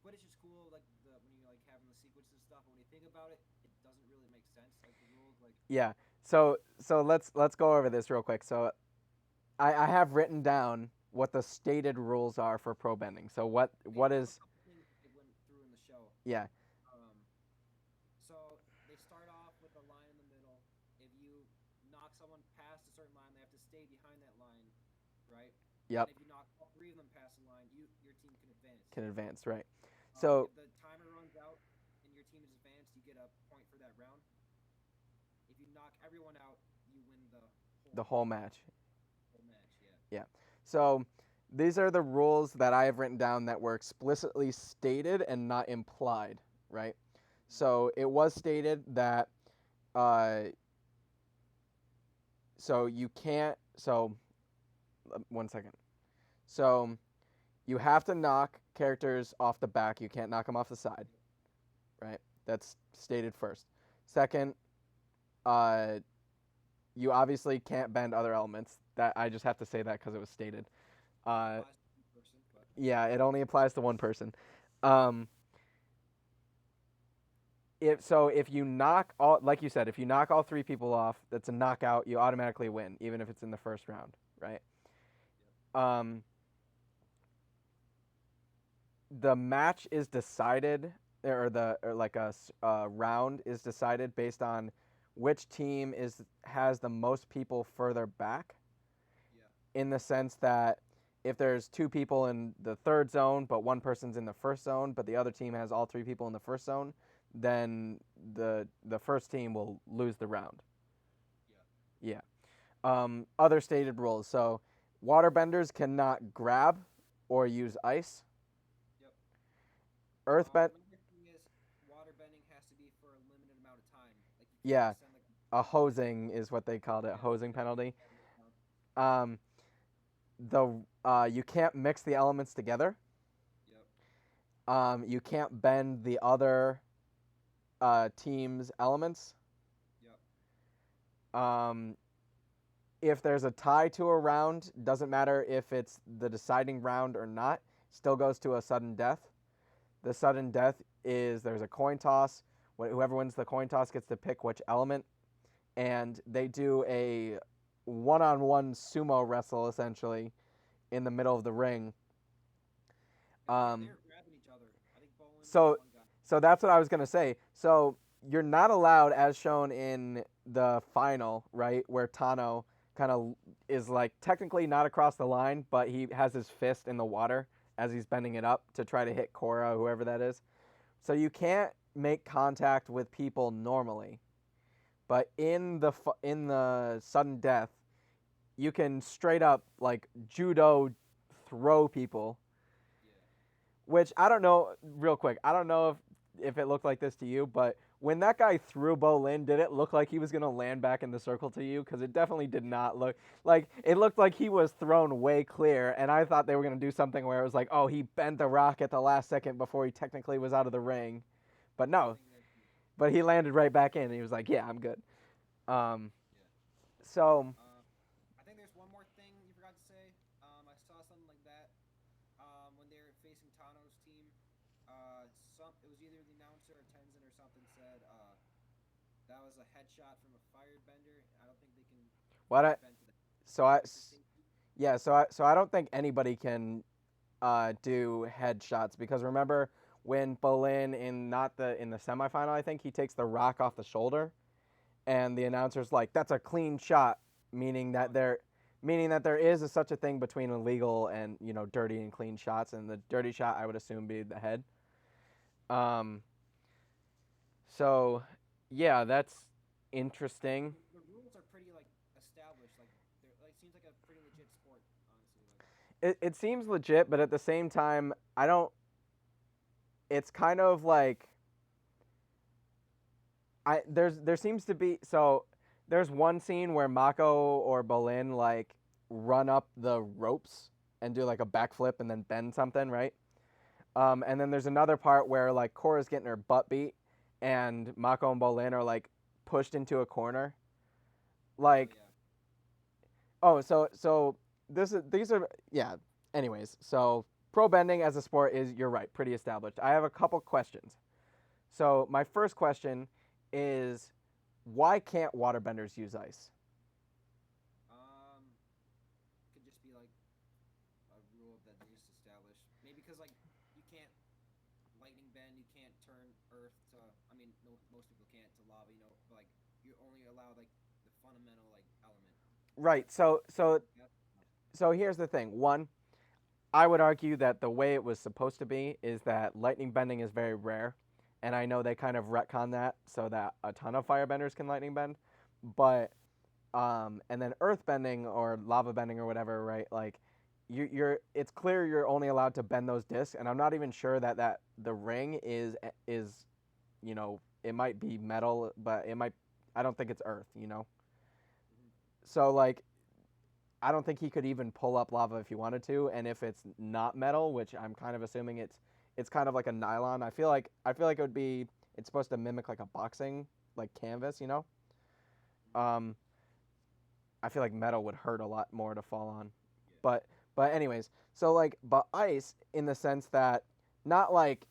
Quidditch is cool, like the when you like having the sequences and stuff. But when you think about it, it doesn't really make sense. Like the rules, like Yeah. So let's go over this real quick. So I have written down what the stated rules are for pro bending. So okay, what I have a is couple things that they went through in the show. yeah. Um, so they start off with a line in the middle. If you knock someone past a certain line, they have to stay behind that line, right? And Yep. if you knock all three of them past the line, your team can advance. Can advance, right? So If the timer runs out and your team is advanced, you get a point for that round. If you knock everyone out, you win the the whole whole match. whole match. Yeah. Yeah. So these are the rules that I have written down that were explicitly stated and not implied, right? So it was stated that uh, so you can't so 1 second. So you have to knock characters off the back. You can't knock them off the side, right? That's stated first. Second, uh, you obviously can't bend other elements. that I just have to say that because it was stated. Uh, Applies to one person, but yeah, it only applies to one person. Um, if you knock all, like you said, if you knock all three people off, that's a knockout. You automatically win, even if it's in the first round, right? Um, the match is decided, or like round is decided based on which team has the most people further back. yeah, In the sense that if there's two people in the third zone, but one person's in the first zone, but the other team has all three people in the first zone, then the first team will lose the round. yeah. Yeah. Other stated rules. So, waterbenders cannot grab or use ice. Yep. Earthbend, Another thing is water bending has to be for a limited amount of time. Like you can't yeah, extend like a hosing is what they called it, yeah, hosing penalty. yeah, yeah. Um, you can't mix the elements together. Yep. You can't bend the other team's elements. Yep. Um, if there's a tie to a round, doesn't matter if it's the deciding round or not, still goes to a sudden death. The sudden death is there's a coin toss. Whoever wins the coin toss gets to pick which element, and they do a one-on-one sumo wrestle essentially in the middle of the ring. Yeah, Um, they're grabbing each other. I think Bolin so, and one guy. so that's what I was gonna say. So you're not allowed, as shown in the final, right, where Tano kind of is like technically not across the line, but he has his fist in the water as he's bending it up to try to hit Korra, whoever that is. So you can't make contact with people normally, but in the sudden death, you can straight up like judo throw people, Yeah. which I don't know. Real quick, I don't know if it looked like this to you, but when that guy threw Bolin, did it look like he was gonna land back in the circle to you? Because it definitely did not look like it looked like he was thrown way clear, and I thought they were gonna do something where it was like, oh, he bent the rock at the last second before he technically was out of the ring, but I no, think that but he landed right back in, and he was like, yeah, I'm good. Um, yeah. so I think there's one more thing you forgot to say. I saw something like that. When they were facing Tano's team, some it was either the announcer or Tenzin or something said that was a headshot from a firebender. I don't think they can what I bend to that so I for safety. yeah so I don't think anybody can do headshots because remember when Bolin in the semifinal, I think he takes the rock off the shoulder, and the announcer's like, "That's a clean shot," meaning that Oh yeah, there is such a thing between illegal and dirty and clean shots, and the dirty shot I would assume be the head. Um, so yeah, that's interesting. the rules are pretty like established. Like they're like seems like a pretty legit sport, honestly. Like It seems legit, but at the same time, I don't. It's kind of like there seems to be there's one scene where Mako or Bolin like run up the ropes and do like a backflip and then bend something, right? And then there's another part where like Korra's getting her butt beat and Mako and Bolin are like pushed into a corner. oh Like, yeah, oh, so these are yeah. Anyways, so pro bending as a sport is, you're right, pretty established. I have a couple questions. So my first question is, why can't waterbenders use ice? could just be like a rule that they just established. Maybe because like you can't lightning bend, you can't turn earth to. I mean, no, most people can't to lava. You know, but like you only allow like the fundamental like element. Right. Like yeah, So here's the thing. One, I would argue that the way it was supposed to be is that lightning bending is very rare, and I know they kind of retcon that so that a ton of firebenders can lightning bend, but and then earth bending or lava bending or whatever, right? Like you're it's clear you're only allowed to bend those discs, and I'm not even sure that the ring is it might be metal, but I don't think it's earth. mm-hmm. So like I don't think he could even pull up lava if he wanted to, and if it's not metal, which I'm kind of assuming it's kind of like a nylon. I feel like it would be, it's supposed to mimic like a boxing like canvas. Mm-hmm. Um I feel like metal would hurt a lot more to fall on. Yeah. But but anyways, so like but ice in the sense that not like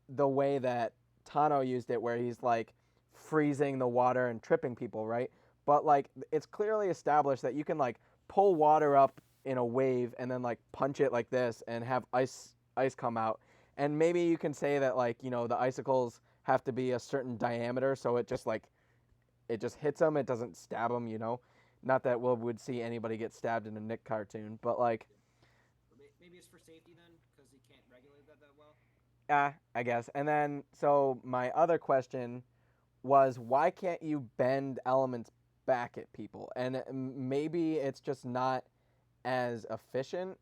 the way that Tano used it where he's like freezing the water and tripping people, right? But like it's clearly established that you can like pull water up in a wave and then like punch it like this and have ice come out. And maybe you can say that like, the icicles have to be a certain diameter so it just hits them, it doesn't stab them. Not that we would see anybody get stabbed in a Nick cartoon, but like Or maybe it's for safety then, because he can't regulate that well. I guess. And then so my other question was why can't you bend elements back at people? And maybe it's just not as efficient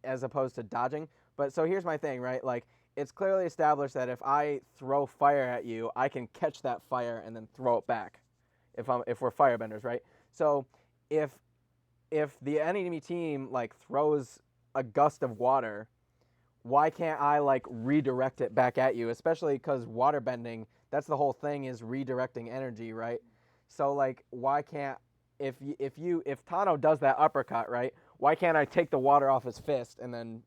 as opposed to dodging. But so here's my thing, right? Like it's clearly established that if I throw fire at you, I can catch that fire and then throw it back. If we're firebenders, right? So if if the enemy team like throws a gust of water, why can't I like redirect it back at you? Especially because water bending, that's the whole thing is redirecting energy, right? So like, why can't if Tano does that uppercut, right? Why can't I take the water off his fist and then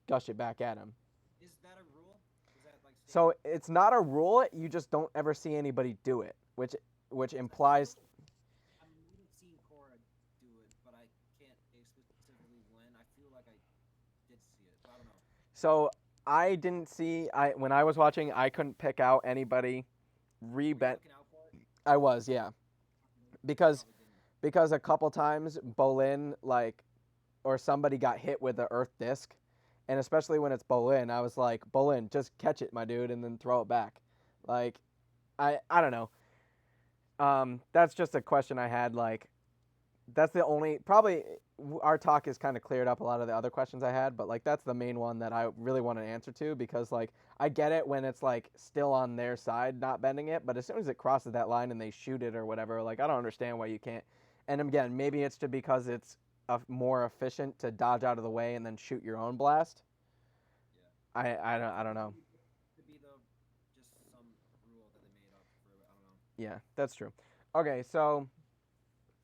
gush it back at him? Is that a rule? Is that like So stated? it's not a rule. You just don't ever see anybody do it, which I feel implies. I might have seen Korra do it, but I can't say specifically when. I feel like I did see it, but I don't know. So I didn't see. I when I was watching, I couldn't pick out anybody Were you rebent. looking out for it? I was, yeah, I because probably didn't. because a couple times Bolin like or somebody got hit with the Earth disc, and especially when it's Bolin, I was like, Bolin, just catch it, my dude, and then throw it back. Like, I don't know. That's just a question I had. Like, that's the only probably our talk has kind of cleared up a lot of the other questions I had, but like that's the main one that I really want an answer to because like I get it when it's like still on their side not bending it, but as soon as it crosses that line and they shoot it or whatever, like I don't understand why you can't. And again, maybe it's to because it's more efficient to dodge out of the way and then shoot your own blast. Yeah. I don't know. Maybe it could be the just some rule that they made up for it. I don't know. Yeah, that's true. Okay, so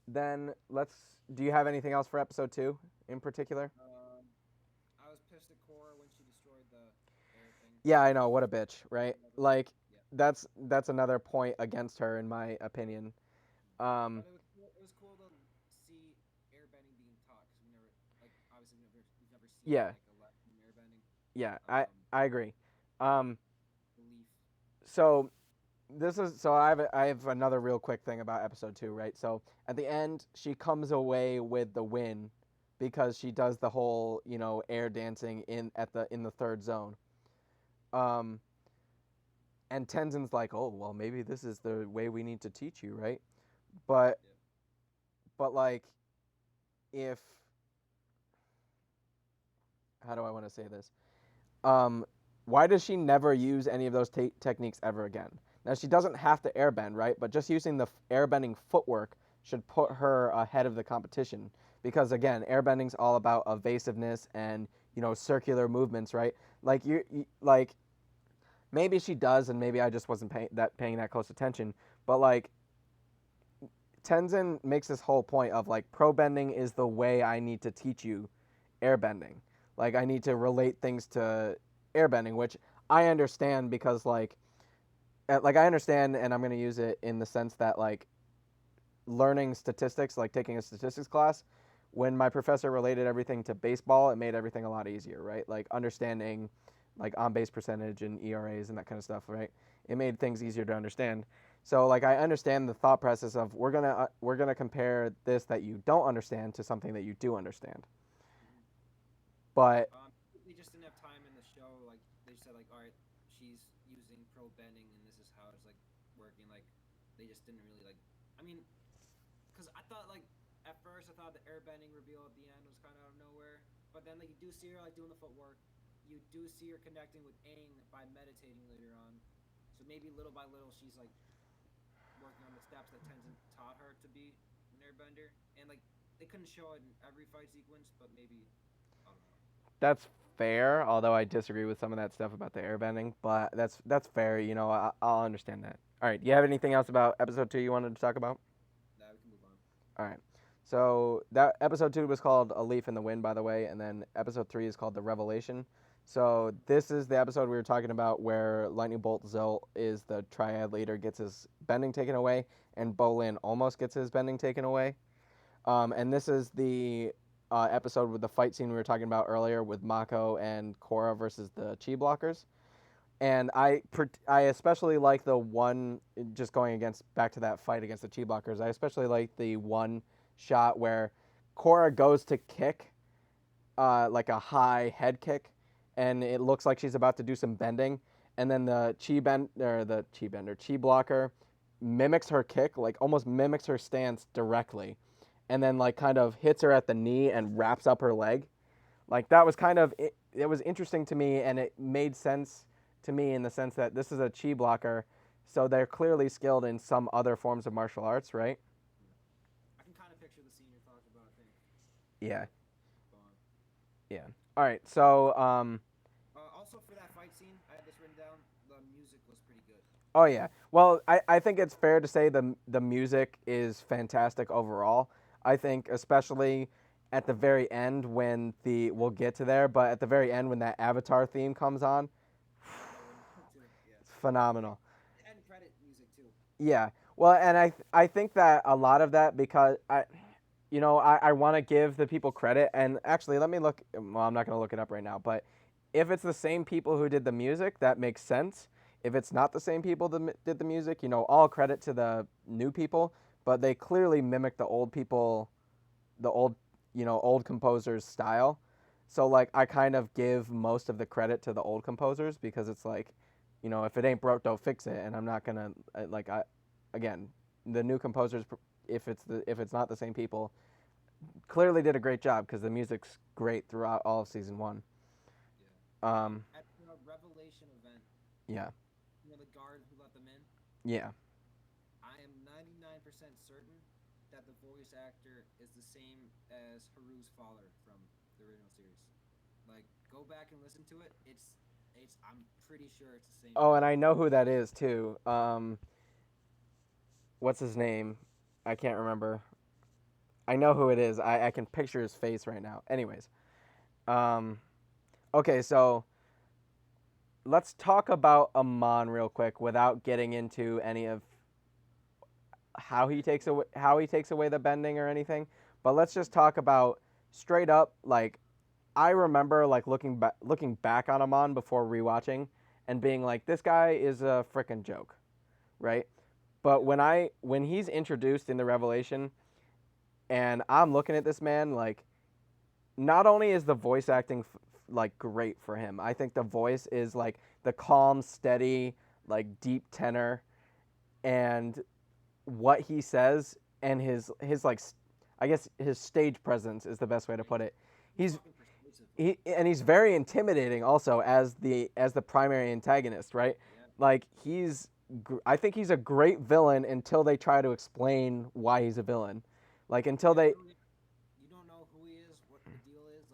then let's. Do you have anything else for episode 2 in particular? I was pissed at Korra when she destroyed the air thing. Yeah, I know. What a bitch, right? Whatever. Like Yeah. that's another point against her in my opinion. Um, But it was cool to see airbending being taught because we never like obviously we've never seen yeah, like a lesson in airbending. yeah, Um, I agree. Um, belief. so I have another real quick thing about episode 2, right? So at the end, she comes away with the win because she does the whole air dancing in the third zone. Um, and Tenzin's like, oh well, maybe this is the way we need to teach you, right? But Yeah. but like if how do I want to say this? Um, why does she never use any of those techniques ever again? Now she doesn't have to airbend, right? But just using the airbending footwork should put her ahead of the competition because again, airbending's all about evasiveness and circular movements, right? Like like maybe she does, and maybe I just wasn't paying that close attention. But like Tenzin makes this whole point of like pro bending is the way I need to teach you airbending. Like I need to relate things to airbending, which I understand because like I understand, and I'm going to use it in the sense that like learning statistics, like taking a statistics class, when my professor related everything to baseball, it made everything a lot easier, right? Like understanding like on base percentage and ERAs and that kind of stuff, right? It made things easier to understand. So like I understand the thought process of we're gonna compare this that you don't understand to something that you do understand. Mm-hmm. But They just didn't have time in the show. Like they said, like, all right, she's using pro bending, and this is how it's like working. Like they just didn't really like. I mean, because I thought like at first I thought the air bending reveal at the end was kind of out of nowhere, but then like you do see her like doing the footwork. You do see her connecting with Aang by meditating later on. So maybe little by little she's like working on the steps that Tenzin taught her to be an airbender. And like they couldn't show it in every fight sequence, but maybe I don't know. that's fair. Although I disagree with some of that stuff about the airbending, but that's fair. I'll understand that. All right. Do you have anything else about episode 2 you wanted to talk about? Now we can move on. All right. So that episode 2 was called A Leaf in the Wind, by the way, and then episode 3 is called The Revelation. So this is the episode we were talking about where Lightning Bolt Zolt is the triad leader, gets his bending taken away, and Bolin almost gets his bending taken away. And this is the episode with the fight scene we were talking about earlier with Mako and Korra versus the Chi blockers. And I especially like the one, just going against back to that fight against the Chi blockers. I especially like the one shot where Korra goes to kick, like a high head kick, and it looks like she's about to do some bending, and then the Chi blocker mimics her kick, like almost mimics her stance directly, and then like kind of hits her at the knee and wraps up her leg. Like that was kind of it was interesting to me, and it made sense to me in the sense that this is a Chi blocker, so they're clearly skilled in some other forms of martial arts, right? I can kind of picture the scene you're talking about. I think. Yeah, Go on. yeah. All right, so Also, for that fight scene, I had this written down. The music was pretty good. oh yeah. Well, I think it's fair to say the music is fantastic overall. I think especially at the very end when we'll get to there, but at the very end when that Avatar theme comes on, Yeah. it's phenomenal. And credit music too. Yeah. Well, and I think that a lot of that because I want to give the people credit, and actually let me look. Well, I'm not going to look it up right now, but if it's the same people who did the music, that makes sense. If it's not the same people that did the music, all credit to the new people, but they clearly mimic the old people, the old composers' style. So like I kind of give most of the credit to the old composers because it's like, if it ain't broke, don't fix it, and I'm not gonna again, the new composers, if it's not the same people, clearly did a great job because the music's great throughout all of season 1. Yeah. Um, At the Revelation event, yeah, the guard who let them in, yeah. I am 99% certain that the voice actor is the same as Haru's father from the original series. Like, go back and listen to it. It's. I'm pretty sure it's the same. Oh, and I know who that is too. What's his name? I can't remember. I know who it is. I can picture his face right now. Anyways, um, okay, so let's talk about Amon real quick without getting into any of how he takes away the bending or anything. But let's just talk about straight up. Like I remember like looking back on Amon before rewatching and being like, this guy is a freaking joke, right? But when he's introduced in the Revelation, and I'm looking at this man like, not only is the voice acting like great for him, I think the voice is like the calm, steady, like deep tenor, and what he says and his like, I guess his stage presence is the best way to put it. He's Fucking persuasive. he's very intimidating also as the primary antagonist, right? Yeah. Like I think he's a great villain until they try to explain why he's a villain. Like until they You don't know who he is, what the deal is.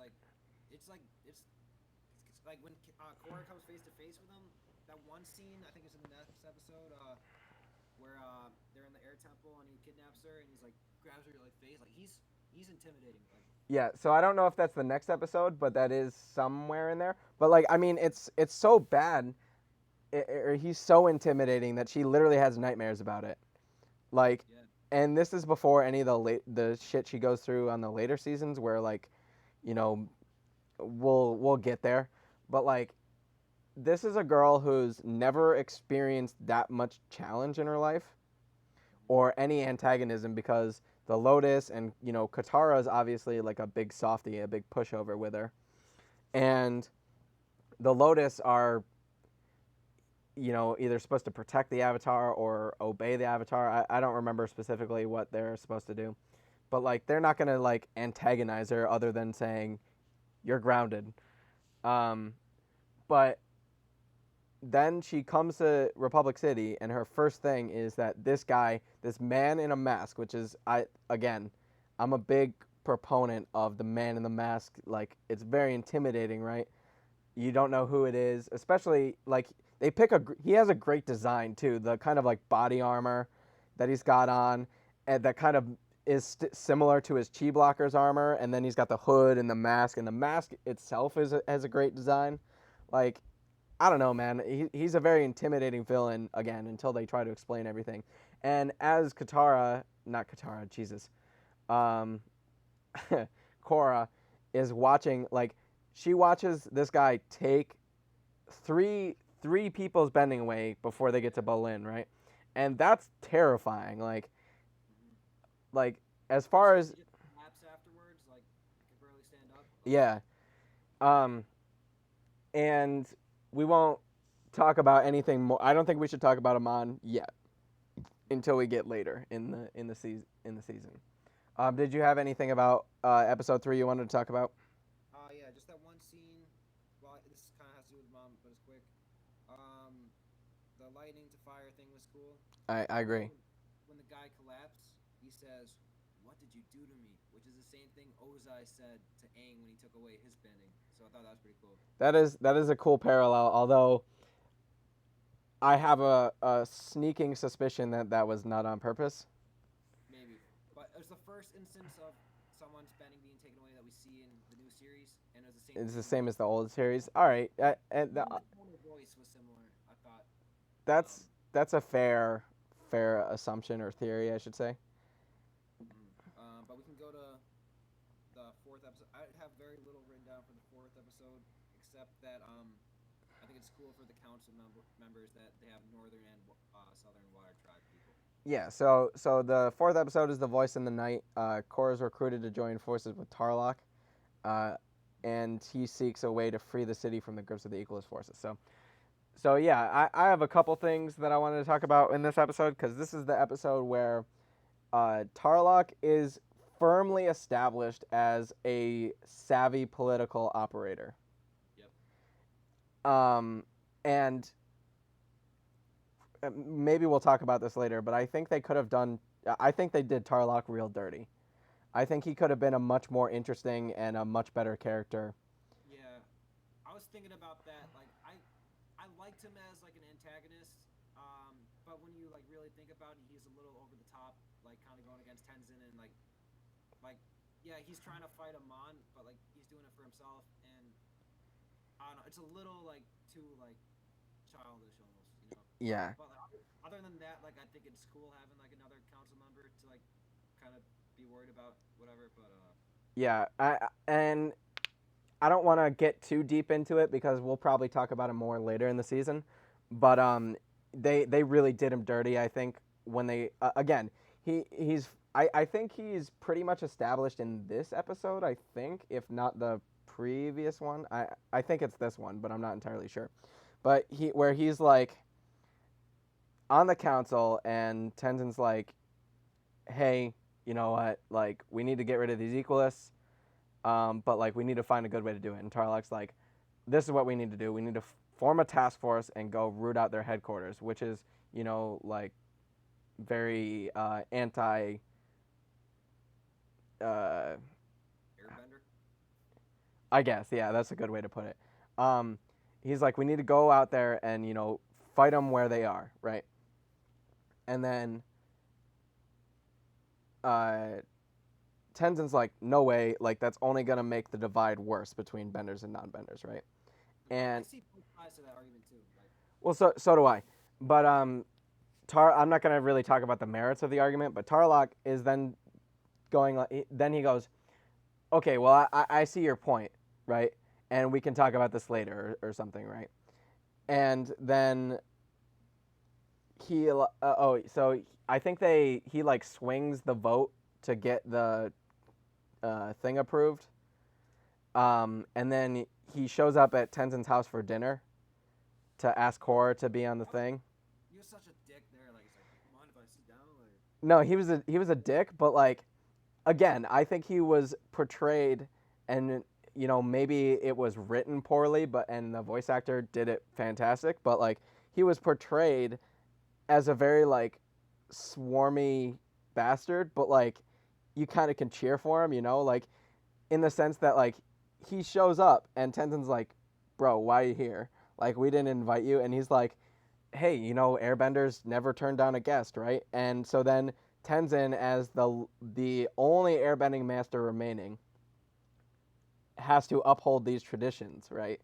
It's like when Korra comes face to face with him. That one scene, I think it's in the next episode, where they're in the air temple and he kidnaps her and he's like grabs her like face. Like he's intimidating. Like Yeah, so I don't know if that's the next episode, but that is somewhere in there. But like I mean it's so bad, or he's so intimidating that she literally has nightmares about it. Like, yeah, and this is before any of the shit she goes through on the later seasons where like, you know, we'll get there. But like this is a girl who's never experienced that much challenge in her life or any antagonism because the Lotus and Katara is obviously like a big softie, a big pushover with her. And the Lotus are either supposed to protect the Avatar or obey the Avatar. I don't remember specifically what they're supposed to do. But like they're not gonna like antagonize her other than saying you're grounded. But then she comes to Republic City, and her first thing is that this man in a mask, which is I'm a big proponent of the man in the mask. Like it's very intimidating, right? You don't know who it is, especially like he has a great design too. The kind of like body armor that he's got on, and that kind of is similar to his chi blocker's armor, and then he's got the hood and the mask itself has a great design. Like, I don't know, man. He's a very intimidating villain, again, until they try to explain everything. And as not Katara, Jesus, um, Korra is watching, like, she watches this guy take three people's bending away before they get to Berlin, right? And that's terrifying. Like as far as Just collapse afterwards, like I can barely stand up. yeah, um, and we won't talk about anything more. I don't think we should talk about Amon yet until we get later in the season. Did you have anything about episode 3 you wanted to talk about? Yeah, just that one scene. Well, this kind of has to do with mom, but it's quick. The lightning to fire thing was cool. I agree. When the guy collapsed, he says, "What did you do to me?" Which is the same thing Ozai said to Aang when he took away his bending. So I thought that was pretty cool. That is a cool parallel. Although I have a sneaking suspicion that that was not on purpose. Maybe, but it was the first instance of someone's bending being taken away that we see in the new series, and it was the same. It's the same as the old series. All right, and the tone of voice was similar. I thought. that's a fair assumption or theory, I should say. But we can go to the fourth episode. I have very little written down for the fourth episode, except that I think it's cool for the council members that they have northern and southern water tribe people. Yeah. So the fourth episode is the voice in the night. Korra is recruited to join forces with Tarlok, and he seeks a way to free the city from the grips of the Equalist forces. So yeah, I have a couple things that I wanted to talk about in this episode because this is the episode where Tarlok is firmly established as a savvy political operator. Yep. And maybe we'll talk about this later, but I think they could have done. I think they did Tarlok real dirty. I think he could have been a much more interesting and a much better character. Yeah, I was thinking about that. Like, I liked him as like an antagonist, but when you like really think about it, he's a little over the top, like kind of going against Tenzin and like yeah, he's trying to fight Amon, but like he's doing it for himself, and I don't know, it's a little like too like childish almost, you know. Yeah. But like, other than that, like I think it's cool having like another council member to like kind of be worried about whatever. But Yeah, and I don't want to get too deep into it because we'll probably talk about it more later in the season. But they really did him dirty. I think when they again I think he's pretty much established in this episode. I think if not the previous one, I think it's this one, but I'm not entirely sure. But he's like on the council and Tenzin's like, hey, you know what? Like, we need to get rid of these equalists, but like we need to find a good way to do it. And Tarlok's like, this is what we need to do. We need to form a task force and go root out their headquarters, which is, you know, like very anti. Airbender. I guess, yeah, that's a good way to put it. He's like, we need to go out there and, you know, fight them where they are, right? And then Tenzin's like, no way, like that's only gonna make the divide worse between benders and non-benders, right? And I see both sides to that argument too. Like, well, so do I, but I'm not gonna really talk about the merits of the argument, but Tarlok is then going like, then he goes, okay, well I see your point, right? And we can talk about this later or something, right? And then so I think he like swings the vote to get the thing approved, and then he shows up at Tenzin's house for dinner to ask Korra to be on the thing. he was such a dick there. Like, he's like, mind if I sit down? Like, No, he was a dick, but like, again, I think he was portrayed, and you know maybe it was written poorly, and the voice actor did it fantastic, but like he was portrayed as a very like swarmy bastard, but like you kind of can cheer for him, you know, like in the sense that like he shows up and Tenzin's like, bro, why are you here? Like we didn't invite you, and he's like, hey, you know, airbenders never turn down a guest, right? And so then Tenzin, as the only airbending master remaining, has to uphold these traditions, right?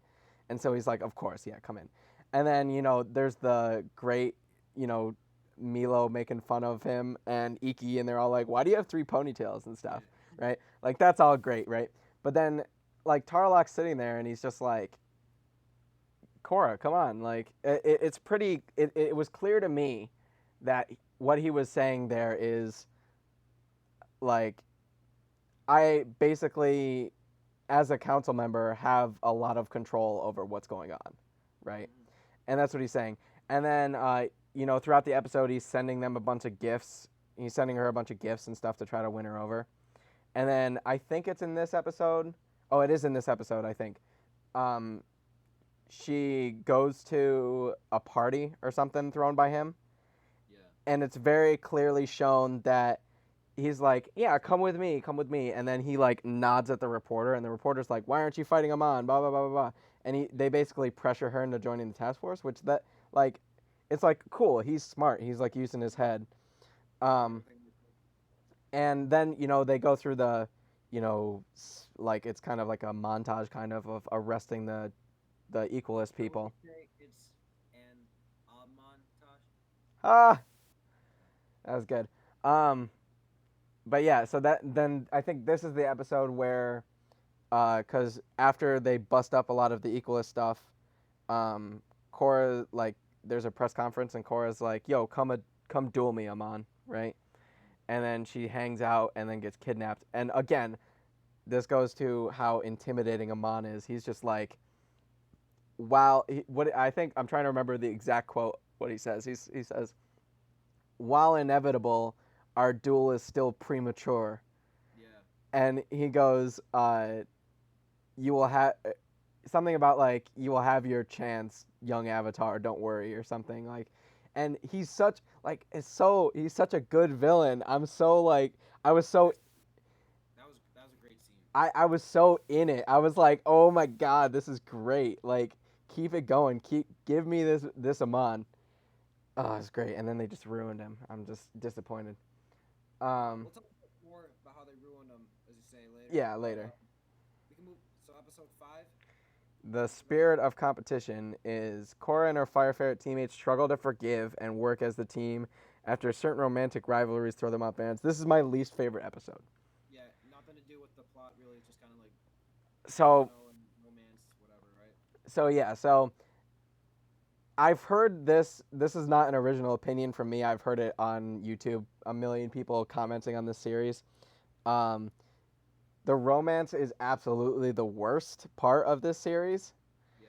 And so he's like, of course, yeah, come in. And then, there's the great, you know, Milo making fun of him and Iki, and they're all like, why do you have three ponytails and stuff, right? Like, that's all great, right? But then, like, Tarlok's sitting there, and he's just like, Korra, come on. Like, it's pretty, it was clear to me that what he was saying there is, like, I basically, as a council member, have a lot of control over what's going on, right? And that's what he's saying. And then, throughout the episode, he's sending them a bunch of gifts. He's sending her a bunch of gifts and stuff to try to win her over. And then I think it's in this episode. Oh, it is in this episode, I think. Um, she goes to a party or something thrown by him. Yeah. And it's very clearly shown that he's like, yeah, come with me, come with me. And then he like nods at the reporter, and the reporter's like, why aren't you fighting him on? Blah, blah, blah, blah, blah. And they basically pressure her into joining the task force, which like, it's like, cool, he's smart. He's like using his head. And then, they go through the, like, it's kind of like a montage kind of arresting the equalist people. It's an montage. Ah, that was good. But yeah, so then I think this is the episode where, because after they bust up a lot of the equalist stuff, Korra, like, there's a press conference, and Korra's like, yo, come duel me, Amon, right? And then she hangs out and then gets kidnapped. And again, this goes to how intimidating Amon is. He's just like, what I think, I'm trying to remember the exact quote, what he says. He says, while inevitable, our duel is still premature. Yeah. And he goes, you will have something about like, you will have your chance, young Avatar, don't worry, or something like. And he's such like, he's such a good villain. I'm so like, I was so That was a great scene. I was so in it. I was like, oh my god, this is great. Like, keep it going. Give me this Amon. Oh, it's great. And then they just ruined him. I'm just disappointed. We'll talk more about how they ruined him, as you say, later. Yeah, later. We can move. So episode 5. The spirit of competition is Korra and her Fire Ferret teammates struggle to forgive and work as the team after certain romantic rivalries throw them off balance. This is my least favorite episode. Yeah, nothing to do with the plot, really. Just kind of like So, and romance, whatever, right? so I've heard this. This is not an original opinion from me. I've heard it on YouTube. A million people commenting on this series. The romance is absolutely the worst part of this series. Yeah.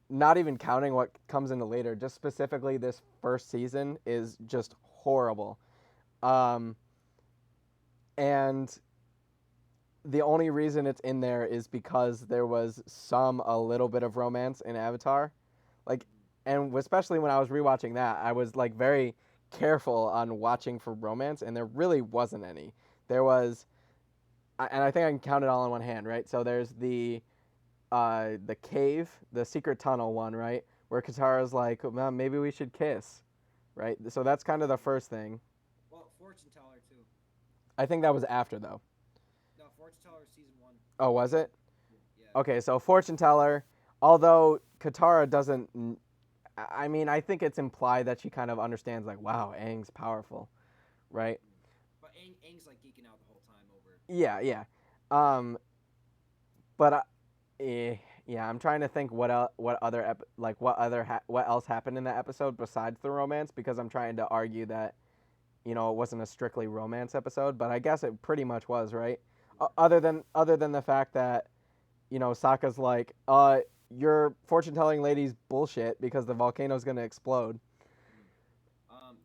Not even counting what comes into later. Just specifically, this first season is just horrible. And the only reason it's in there is because there was a little bit of romance in Avatar. Like, and especially when I was rewatching that, I was like very careful on watching for romance, and there really wasn't any. There was, and I think I can count it all on one hand, right? So there's the cave, the secret tunnel one, right? Where Katara's like, well, maybe we should kiss, right? So that's kind of the first thing. Well, Fortune Teller too. I think that was after though. No, Fortune Teller season 1. Oh, was it? Yeah. Okay, so fortune teller. Although Katara doesn't, I mean, I think it's implied that she kind of understands, like, wow, Aang's powerful, right? But Aang's like geeking out the whole time over. Yeah. But yeah, I'm trying to think what else happened in that episode besides the romance, because I'm trying to argue that, it wasn't a strictly romance episode, but I guess it pretty much was, right? Other than the fact that, Sokka's like, your fortune telling lady's bullshit because the volcano's gonna explode.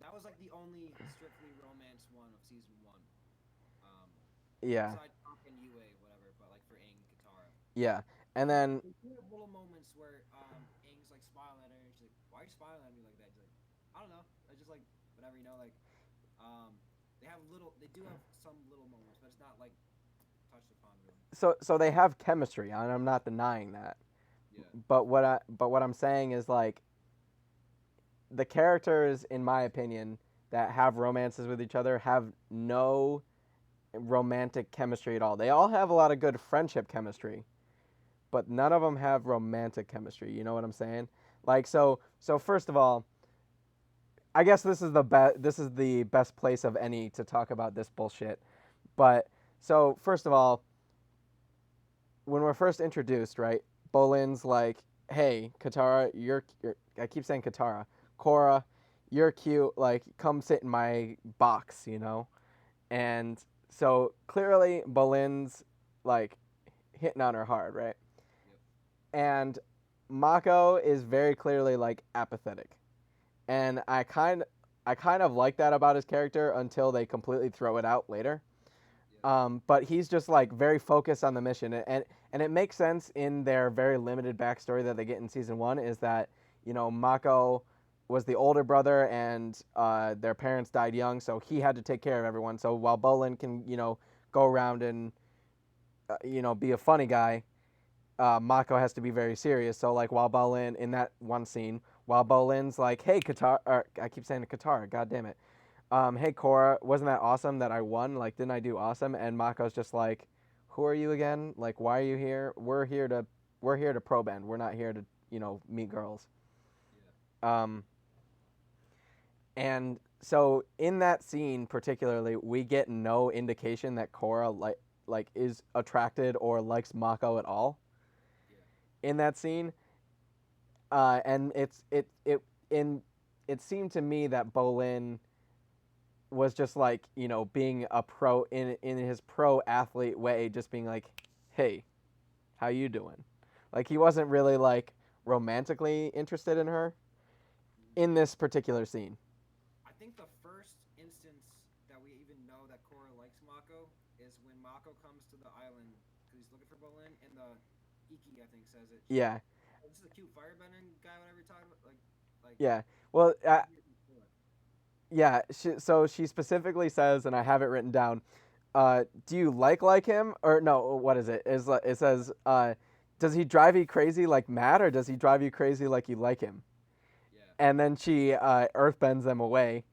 That was like the only strictly romance one of season 1. Yeah. Besides Top and Yue, whatever, but like for Aang and Katara. Yeah, and then There's little moments where Aang's like smiling at her, and she's like, "Why are you smiling at me like that?" She's like, "I don't know. I just like whatever, like." They do have some little moments, but it's not like touched upon really. so they have chemistry, and I'm not denying that. Yeah. But what I'm saying is, like, the characters, in my opinion, that have romances with each other have no romantic chemistry at all. They all have a lot of good friendship chemistry, but none of them have romantic chemistry. You know what I'm saying? Like so first of all, I guess this is the best place of any to talk about this bullshit. But so first of all, when we're first introduced, right? Bolin's like, "Hey, Katara, you're I keep saying Katara. Korra, you're cute. Like, come sit in my box, you know?" And so clearly Bolin's like hitting on her hard, right? Yep. And Mako is very clearly like apathetic. And I kind of like that about his character until they completely throw it out later. Yep. But he's just like very focused on the mission, and it makes sense in their very limited backstory that they get in season one is that Mako was the older brother and their parents died young, so he had to take care of everyone. So while Bolin can go around and be a funny guy, Mako has to be very serious. So like while Bolin in that one scene, while Bolin's like, "Hey, Qatar," or I keep saying Qatar, god damn it. Hey Korra, wasn't that awesome that I won? Like, didn't I do awesome? And Mako's just like, who are you again? Like, why are you here? We're here to pro band. We're not here to meet girls. Yeah. Um, and so in that scene particularly, we get no indication that Korra like is attracted or likes Mako at all Yeah. in that scene. And it seemed to me that Bolin was just like being a pro in his pro athlete way, just being like, "Hey, how you doing?" Like he wasn't really like romantically interested in her in this particular scene. I think the first instance that we even know that Korra likes Mako is when Mako comes to the island because he's looking for Bolin, and the Iki I think says it. She's like, Yeah, "Oh, this is a cute firebending guy." Whatever you're talking about, like yeah. Well, I hear before. yeah. So she specifically says, and I have it written down. Do you like him or no? What is it? It says, does he drive you crazy like Matt, or does he drive you crazy like you like him? Yeah. And then she earthbends them away.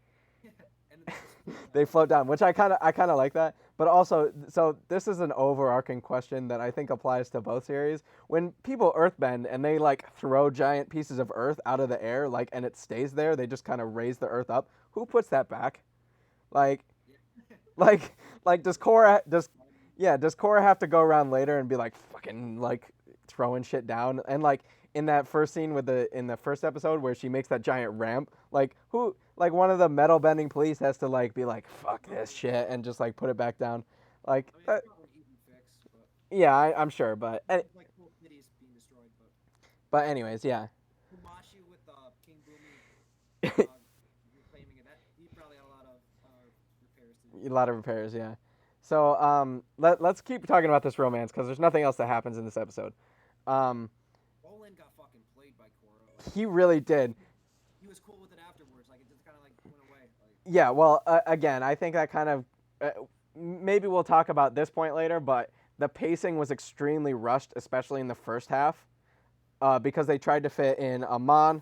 And then they just float They down. float down, which I kind of like that. But also, so this is an overarching question that I think applies to both series. When people earthbend and they like throw giant pieces of earth out of the air, like and it stays there, they just kind of raise the earth up. Who puts that back? Like, Yeah. like, like, does Like Korra Mako finally. does Korra have to go around later and be like fucking like throwing shit down and like in that first scene with the in the first episode where she makes that giant ramp, like who like one of the metal bending police has to like be like fuck this shit and just like put it back down, like I mean, it's probably an easy fix, but yeah, I'm sure, but it's like full cities being destroyed. but anyways, yeah, Kumashi with King Boomy reclaiming it, that he probably had a lot of repairs to do. a lot of repairs, yeah. So let's keep talking about this romance because there's nothing else that happens in this episode. Yeah. Um, Bolin got fucking played by Korra. Like he really did. he was cool with it afterwards. Like it just kind of like went away. Like Yeah, well, again, I think that kind of maybe we'll talk about this point later, but the pacing was extremely rushed, especially in the first half, because they tried to fit in Amon,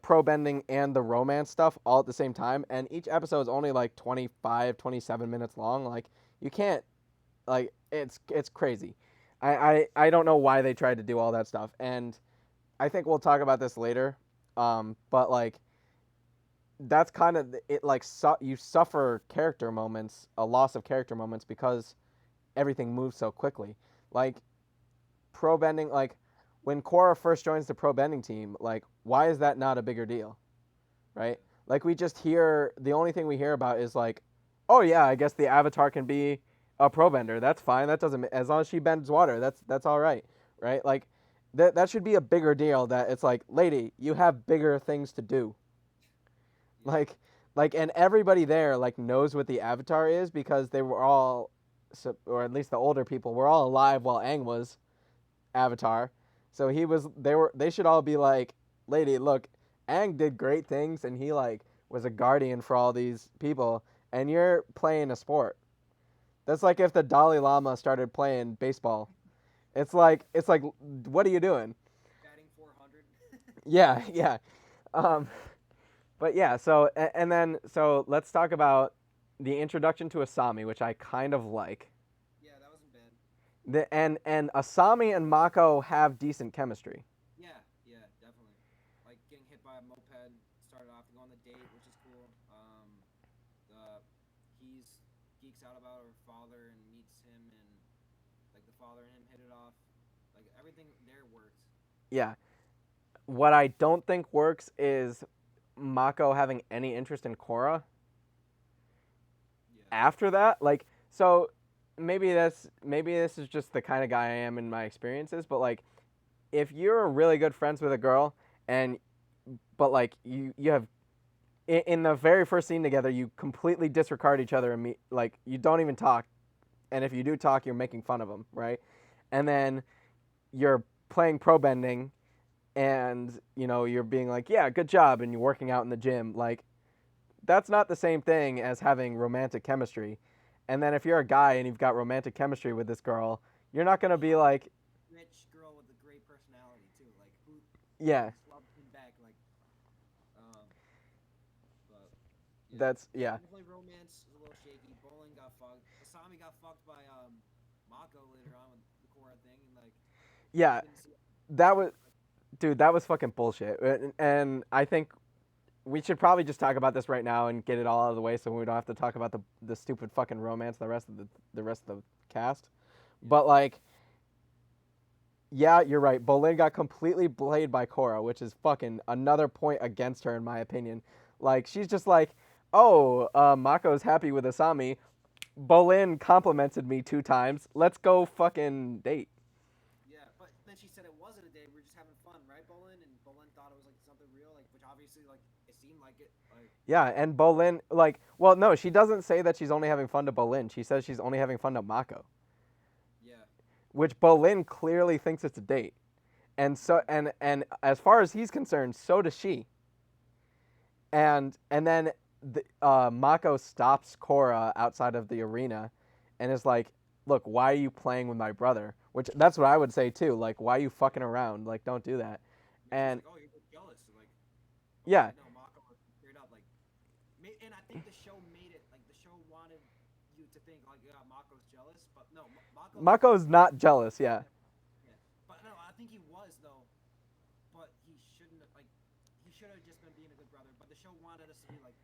pro bending, and the romance stuff all at the same time, and each episode is only like 25, 27 minutes long. Like you can't, like it's crazy. I don't know why they tried to do all that stuff, and I think we'll talk about this later. But like that's kind of it. Like you suffer character moments, a loss of character moments because everything moves so quickly. Like pro bending, like when Korra first joins the pro bending team, like why is that not a bigger deal, right? Like we just hear the only thing we hear about is like, oh yeah, I guess the Avatar can be a pro bender. That's fine. That doesn't as long as she bends water, that's all right, right? Like that should be a bigger deal. That it's like, lady, you have bigger things to do. yeah, Like and everybody there like knows what the Avatar is because they were all, or at least the older people were all alive while Aang was Avatar. So they should all be like, lady, look, Aang did great things and he like was a guardian for all these people and you're playing a sport. That's like if the Dalai Lama started playing baseball. It's like what are you doing? batting 400. Yeah, yeah. Um But yeah, so and then so let's talk about the introduction to Asami, which I kind of like. Yeah, that wasn't bad. And Asami and Mako have decent chemistry. Yeah, yeah, definitely. Like getting hit by a moped started off to go on the date, which is cool. He's geeks out about her father and meets him, and like the father and him hit it off. Like everything there worked. Yeah. What I don't think works is Mako having any interest in Korra Yeah, after that. Like, so maybe this is just the kind of guy I am in my experiences, but like if you're really good friends with a girl and but like you have in the very first scene together you completely disregard each other and like you don't even talk, and if you do talk you're making fun of them, right? And then you're playing pro bending and you're being like, yeah, good job, and you're working out in the gym. Like, that's not the same thing as having romantic chemistry. And then if you're a guy and you've got romantic chemistry with this girl, you're not going to be like, rich girl with a great personality too. Like who yeah, just loves him back. Um, but yeah, that's yeah. definitely romance is a little shaky. Bowling got fucked. Asami got fucked by Mako later on with the Korra thing, and like Yeah, we didn't see. that was dude, that was fucking bullshit. And I think we should probably just talk about this right now and get it all out of the way so we don't have to talk about the stupid fucking romance the rest of the cast. Yeah, But like, yeah, you're right. Bolin got completely played by Korra, which is fucking another point against her in my opinion. Like, she's just like, oh, Mako's happy with Asami. Bolin complimented me 2 times. Let's go fucking date. yeah. But then she said it wasn't a date. We are just having fun, right, Bolin? And Bolin thought it was like something real, like which obviously like it seemed like it. Like Yeah, and Bolin, like, well, no, she doesn't say that she's only having fun to Bolin. She says she's only having fun to Mako, yeah, which Bolin clearly thinks it's a date. And so, and as far as he's concerned, so does she. And then Mako stops Korra outside of the arena, and is like, "Look, why are you playing with my brother?" Which that's what I would say too. Like, why are you fucking around? Like, don't do that. yeah. She's And like, oh, you're just jealous. Like, but yeah, no, Mako was straight up like. And I think the show made it like the show wanted you to think like yeah Mako's jealous, but no, Mako like Mako's not jealous. should Yeah, have yeah, but no, I think he was though, but he shouldn't have like he should have just been being a good brother. But the show wanted us to be like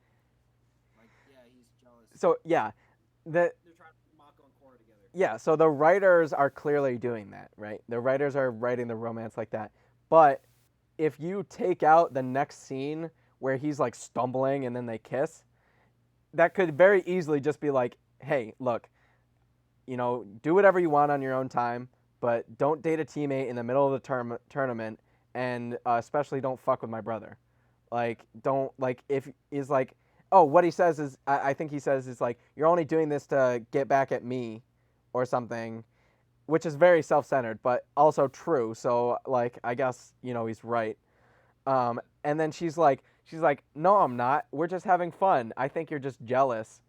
yeah he's jealous. so yeah, the They're trying to put Mako and Korra together. yeah, so the writers are clearly doing that, right? The writers are writing the romance like that. But if you take out the next scene where he's like stumbling and then they kiss, that could very easily just be like, hey, look, do whatever you want on your own time, but don't date a teammate in the middle of the tournament, and especially don't fuck with my brother. Like, don't, like, if he's like, oh, what he says is, I think he says is like, you're only doing this to get back at me or something, which is very self centered, but also true. So, like, I guess, he's right. And then she's like, no, I'm not. We're just having fun. I think you're just jealous.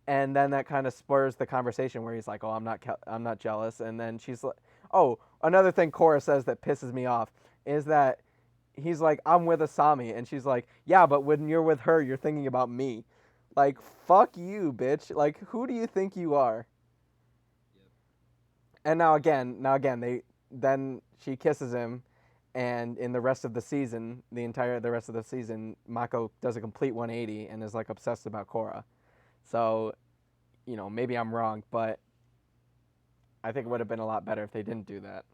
And then that kind of spurs the conversation where he's like, "Oh, I'm not jealous." And then she's like, "Oh, another thing Korra says that pisses me off is that he's like, I'm with Asami," and she's like, "Yeah, but when you're with her, you're thinking about me." Like, fuck you, bitch. Like, who do you think you are? Yep. And now again, then she kisses him, and in the rest of the season, the rest of the season, Mako does a complete 180 and is like obsessed about Korra. So, maybe I'm wrong, but I think it would have been a lot better if they didn't do that.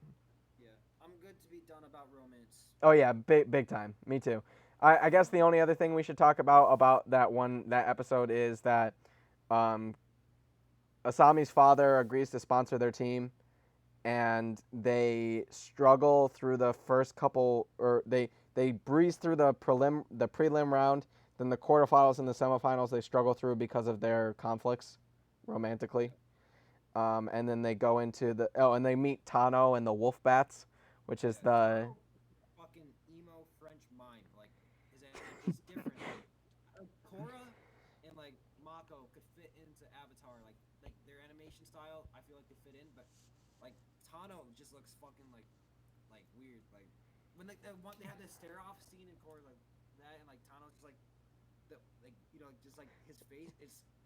Yeah, I'm good to be done about romance. Oh yeah, big time. Me too. I guess the only other thing we should talk about that episode is that um, Asami's father agrees to sponsor their team, and they struggle through the first couple, or they breeze through the prelim round. Then the quarterfinals and the semifinals they struggle through because of their conflicts romantically. Yeah. And then they go into and they meet Tano and the Wolf Bats, which is Yeah, the Tano, fucking emo French mind. Like, he's different. Like Korra and like Mako could fit into Avatar. Like their animation style, I feel like they fit in. But like Tano just looks fucking like weird. Like when they had the stare off scene in Korra, like that, and like Tano's just like just like his face.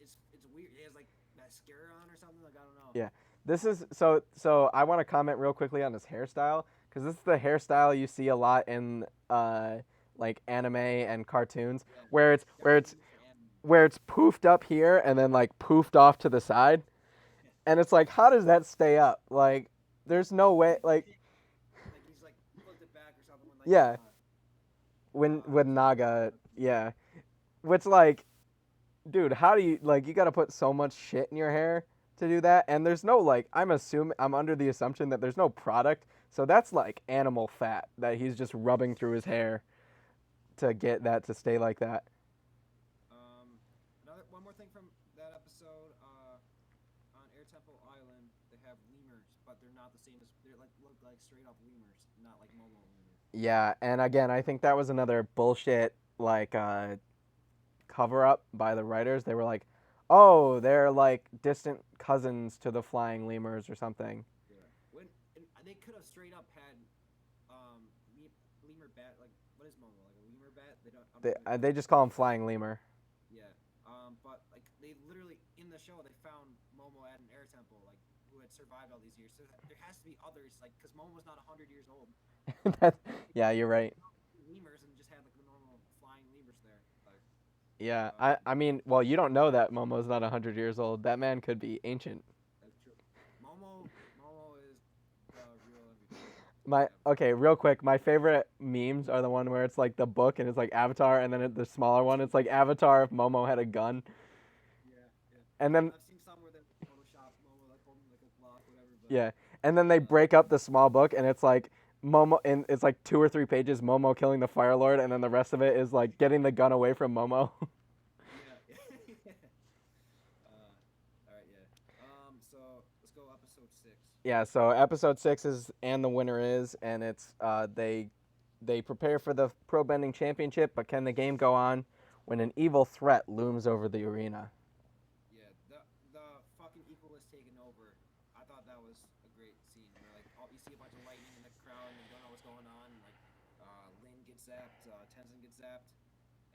It's weird. He has like mascara on or something. Like I don't know. Yeah. This is so I want to comment real quickly on his hairstyle because this is the hairstyle you see a lot in like anime and cartoons Yeah, where it's where definitely it's used for anime. where it's poofed up here and then like poofed off to the side. And it's like how does that stay up? Like there's no I way think like like he's like flipped it back or something when like yeah, when with Naga, Naga. yeah. Which like dude, how do you like you got to put so much shit in your hair to do that and there's no like I'm under the assumption that there's no product. So that's like animal fat that he's just rubbing through his hair to get that to stay like that. Another one more thing from that episode. On Air Temple Island, they have lemurs, but they're not the same as they're like look like straight up lemurs, not like Momo lemur. Yeah, and again, I think that was another bullshit like cover up by the writers. They were like, "Oh, they're like distant cousins to the flying lemurs or something." Yeah. When and they could have straight up had lemur bat. Like what is Momo? Like a lemur bat? They don't. I don't really They know. just call him flying lemur. Yeah. But like they literally in the show they found Momo at an air temple, like who had survived all these years. So there has to be others, like because Momo's not 100 years old. that, They yeah, could you're have right. lemurs and just had like the normal flying lemurs there. Like, Yeah, um, I mean, well, you don't know that Momo's not 100 years old. That man could be ancient. that's true. Momo is the real MVP. My Yep. okay, real quick. My favorite memes are the one where it's like the book and it's like Avatar, and then the smaller one, it's like Avatar if Momo had a gun, Yeah, yeah. and then I've seen some where they Photoshop Momo like holding like a Glock, whatever. But yeah, and then they break yeah, up the small book, and it's like Momo, and it's like 2 or 3 pages Momo killing the Fire Lord, and then the rest of it is like getting the gun away from Momo. yeah, yeah. All right, yeah. So let's go episode 6. Yeah, so episode 6 is and the winner is, and it's they prepare for the Pro Bending Championship, but can the game go on when an evil threat looms over the arena? Yeah, the fucking equal is taken over. I thought that was a great scene where like you see a bunch of lightning in the crowd and you don't know what's going on. And, like Lin gets zapped, Tenzin gets zapped,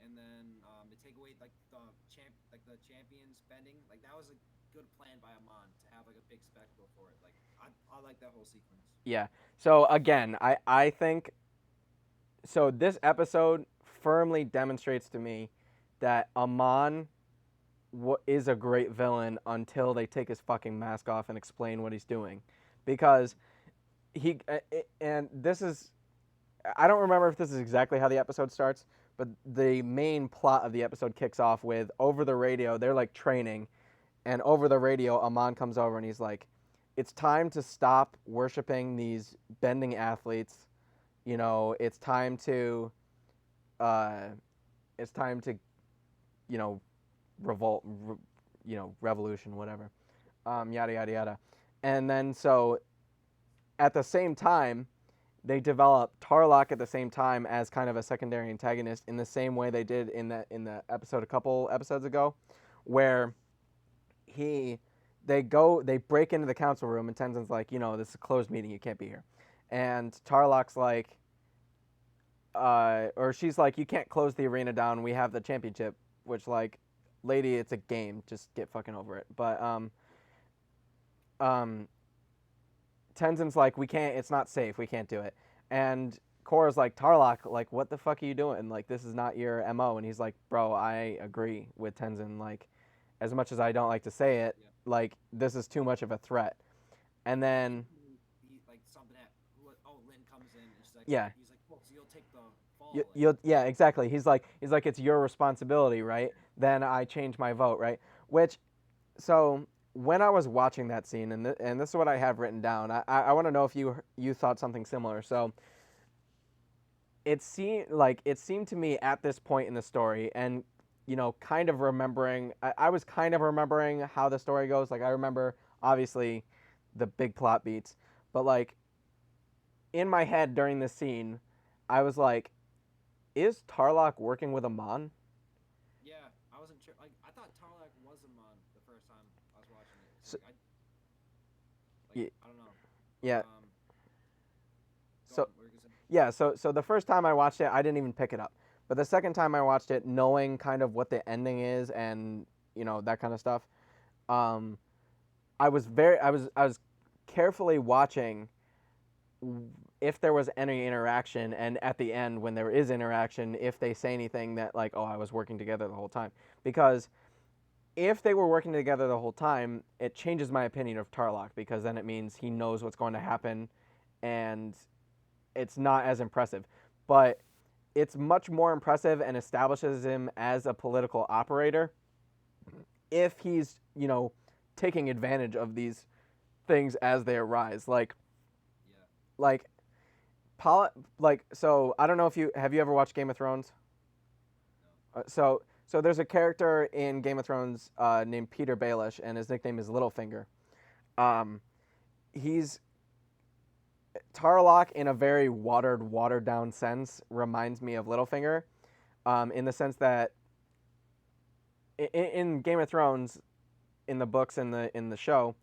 and then they take away like the champions bending. Like that was a good plan by Amon to have like a big spectacle for it. Like I like that whole sequence. Yeah. So again, I think so this episode firmly demonstrates to me that Amon is a great villain until they take his fucking mask off and explain what he's doing, because and this is I don't remember if this is exactly how the episode starts, but the main plot of the episode kicks off with over the radio. They're like training, and over the radio, Amon comes over and he's like, "It's time to stop worshiping these bending athletes. You know, uh, it's time to, you know, revolt, revolution, whatever, yada yada yada." And then so at the same time, they develop Tarlock at the same time as kind of a secondary antagonist in the same way they did in the episode a couple episodes ago, where he they break into the council room and Tenzin's like, this is a closed meeting, you can't be here, and Tarlock's like, or she's like, you can't close the arena down, we have the championship, which like, lady, it's a game, just get fucking over it. But um, Tenzin's like, we can't, it's not safe, we can't do it. And Korra's like, Tarlock, like, what the fuck are you doing? Like, this is not your MO. And he's like, bro, I agree with Tenzin. Like, as much as I don't like to say it, Yeah. like, this is too much of a threat. And then, He like something that Lin comes in and yeah, he's like, oh, so you'll take the fall. Like, yeah, exactly. He's like, it's your responsibility, right? Then I change my vote, right? Which, so when I was watching that scene, and this is what I have written down, I want to know if you thought something similar. So it seemed to me at this point in the story, and kind of remembering, I was kind of remembering how the story goes. Like I remember obviously the big plot beats, but like in my head during this scene, I was like, is Tarlock working with Amon? yeah, I wasn't sure. Like I thought Tarlac was Amon the first time I was watching it. So, Like, yeah, I don't know. yeah. Go So on, what were you gonna say? yeah, so the first time I watched it, I didn't even pick it up. But the second time I watched it, knowing kind of what the ending is and that kind of stuff, um, I was carefully watching if there was any interaction, and at the end when there is interaction, if they say anything that like, oh, I was working together the whole time, because if they were working together the whole time, it changes my opinion of Tarlock because then it means he knows what's going to happen, and it's not as impressive. But it's much more impressive and establishes him as a political operator if he's, taking advantage of these things as they arise. Yeah. Like, so I don't know if you ever watched Game of Thrones? So there's a character in Game of Thrones named Peter Baelish, and his nickname is Littlefinger. Um, he's Tarlock in a very watered down sense reminds me of Littlefinger, in the sense that in Game of Thrones, in the books and in the show,